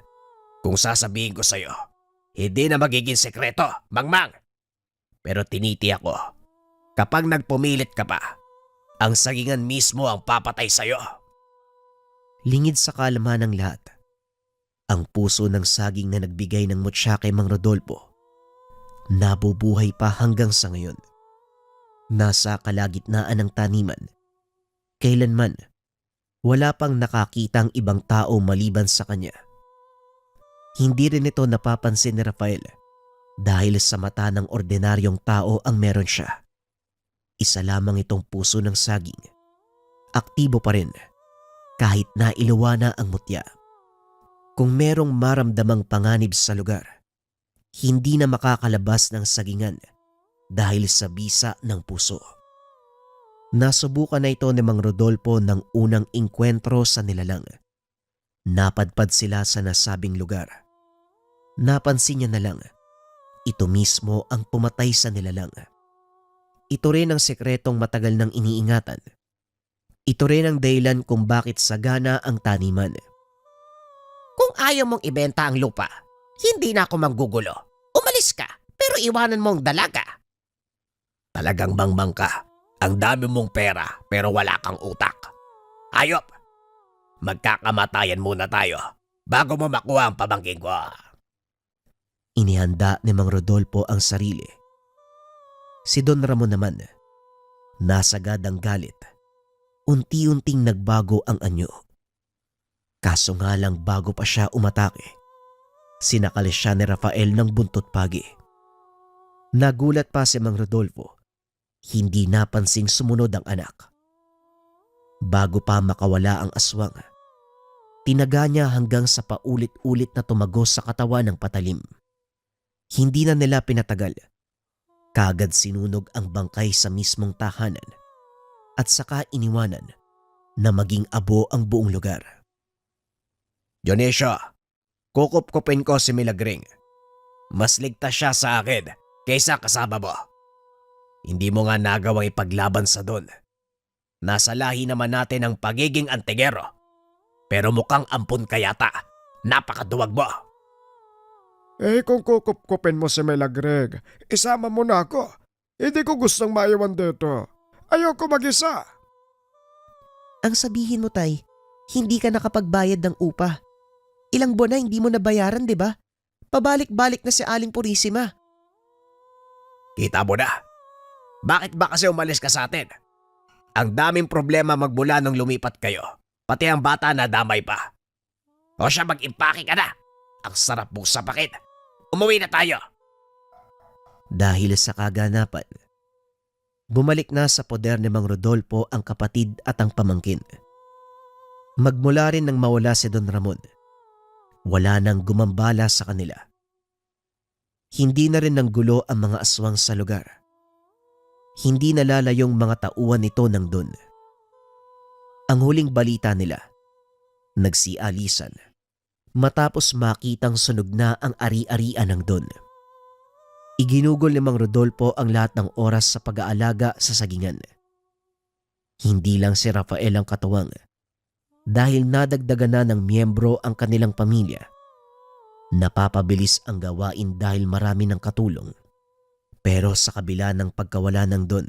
Kung sasabihin ko sa'yo, hindi na magiging sekreto, Mangmang. Pero tinitiyak ko, kapag nagpumilit ka pa, ang sagingan mismo ang papatay sa'yo. Lingid sa kalma ng lahat, ang puso ng saging na nagbigay ng mutya kay Mang Rodolfo, nabubuhay pa hanggang sa ngayon. Nasa kalagitnaan ng taniman, kailanman wala pang nakakitang ibang tao maliban sa kanya. Hindi rin ito napapansin ni Rafael dahil sa mata ng ordinaryong tao ang meron siya. Isa lamang itong puso ng saging. Aktibo pa rin kahit nailuwa na ang mutya. Kung merong maramdamang panganib sa lugar, hindi na makakalabas ng sagingan dahil sa bisa ng puso. Nasubukan na ito ni Mang Rodolfo ng unang inkwentro sa nilalang. Napadpad sila sa nasabing lugar. Napansin niya na lang, ito mismo ang pumatay sa nilalang. Ito rin ang sekretong matagal nang iniingatan. Ito rin ang dahilan kung bakit sagana ang taniman. Kung ayaw mong ibenta ang lupa, hindi na ako manggugulo. Umalis ka, pero iwanan mong dalaga. Talagang Mangmang ka. Ang dami mong pera pero wala kang utak. Hayop! Magkakamatayan muna tayo bago mo makuha ang pamangkin ko. Inihanda ni Mang Rodolfo ang sarili. Si Don Ramon naman, nasagad ang galit. Unti-unting nagbago ang anyo. Kaso nga lang bago pa siya umatake, sinakali siya ni Rafael ng buntot pagi. Nagulat pa si Mang Rodolfo. Hindi napansing sumunod ang anak. Bago pa makawala ang aswang, tinaga niya hanggang sa paulit-ulit na tumagos sa katawan ng patalim. Hindi na nila pinatagal. Kaagad sinunog ang bangkay sa mismong tahanan at saka iniwanan na maging abo ang buong lugar. Dionisio, kukup-kupin ko si Milagring. Mas ligtas siya sa akin kaysa kasama mo. Hindi mo nga nagawang ipaglaban sa Don. Nasa lahi naman natin ang pagiging antigero. Pero mukhang ampun ka yata. Napakaduwag mo. Kung kukup-kupin mo si Melagreg, isama mo na ako. Hindi ko gustong maiwan dito. Ayoko mag-isa. Ang sabihin mo, Tay, hindi ka nakapagbayad ng upa. Ilang buwan na hindi mo nabayaran, di ba? Pabalik-balik na si Aling Purisima. Kita mo na. Bakit ba kasi umalis ka sa atin? Ang daming problema magmula nung lumipat kayo. Pati ang bata na damay pa. O siya, mag-impake ka na. Ang sarap mong sapakin. Umuwi na tayo. Dahil sa kaganapan, bumalik na sa poder ni Mang Rodolfo ang kapatid at ang pamangkin. Magmula rin nang mawala si Don Ramon, wala nang gumambala sa kanila. Hindi na rin nanggulo ang mga aswang sa lugar. Hindi nalalayong mga tauhan nito ng Don. Ang huling balita nila, nagsialisan matapos makitang sunog na ang ari-arian ng Don. Iginugol ni Mang Rodolfo ang lahat ng oras sa pag-aalaga sa sagingan. Hindi lang si Rafael ang katuwang dahil nadagdagan na ng miyembro ang kanilang pamilya. Napapabilis ang gawain dahil marami ng katulong. Pero sa kabila ng pagkawala ng Don,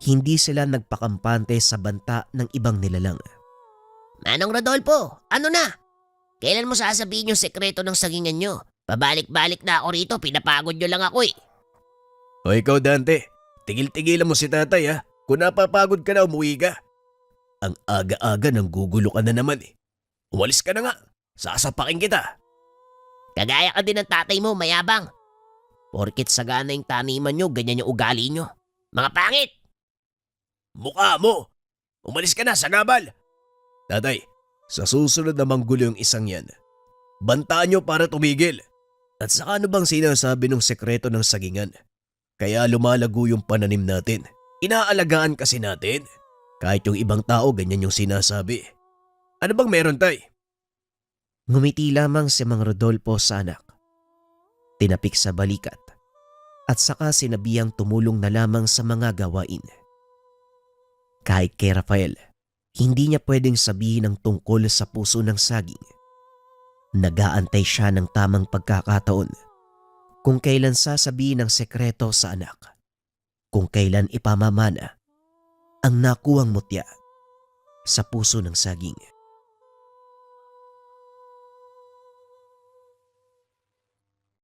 hindi sila nagpakampante sa banta ng ibang nilalang. Manong Rodolfo, ano na? Kailan mo sasabihin yung sekreto ng sagingan nyo? Pabalik-balik na ako rito, pinapagod nyo lang ako eh. O ikaw Dante, tigil-tigilan mo si tatay ha. Kung napapagod ka na, umuwi ka. Ang aga-aga nang gugulo ka na naman eh. Umalis ka na nga, sasapakin kita. Kagaya ka din ng tatay mo, mayabang. Porkit sagana yung taniman nyo, ganyan yung ugali nyo. Mga pangit! Mukha mo! Umalis ka na, sagabal! Tatay, sa susunod na manggulo yung isang yan, bantaan nyo para tumigil. At saka ano bang sinasabi ng sekreto ng sagingan? Kaya lumalago yung pananim natin. Inaalagaan kasi natin. Kahit yung ibang tao ganyan yung sinasabi. Ano bang meron tay? Ngumiti lamang si Mang Rodolfo sa anak. Tinapik sa balikat at saka sinabihang tumulong na lamang sa mga gawain. Kahit kay Rafael, hindi niya pwedeng sabihin ang tungkol sa puso ng saging. Nag-aantay siya ng tamang pagkakataon kung kailan sasabihin ang sekreto sa anak, kung kailan ipamamana ang nakuhang mutya sa puso ng saging.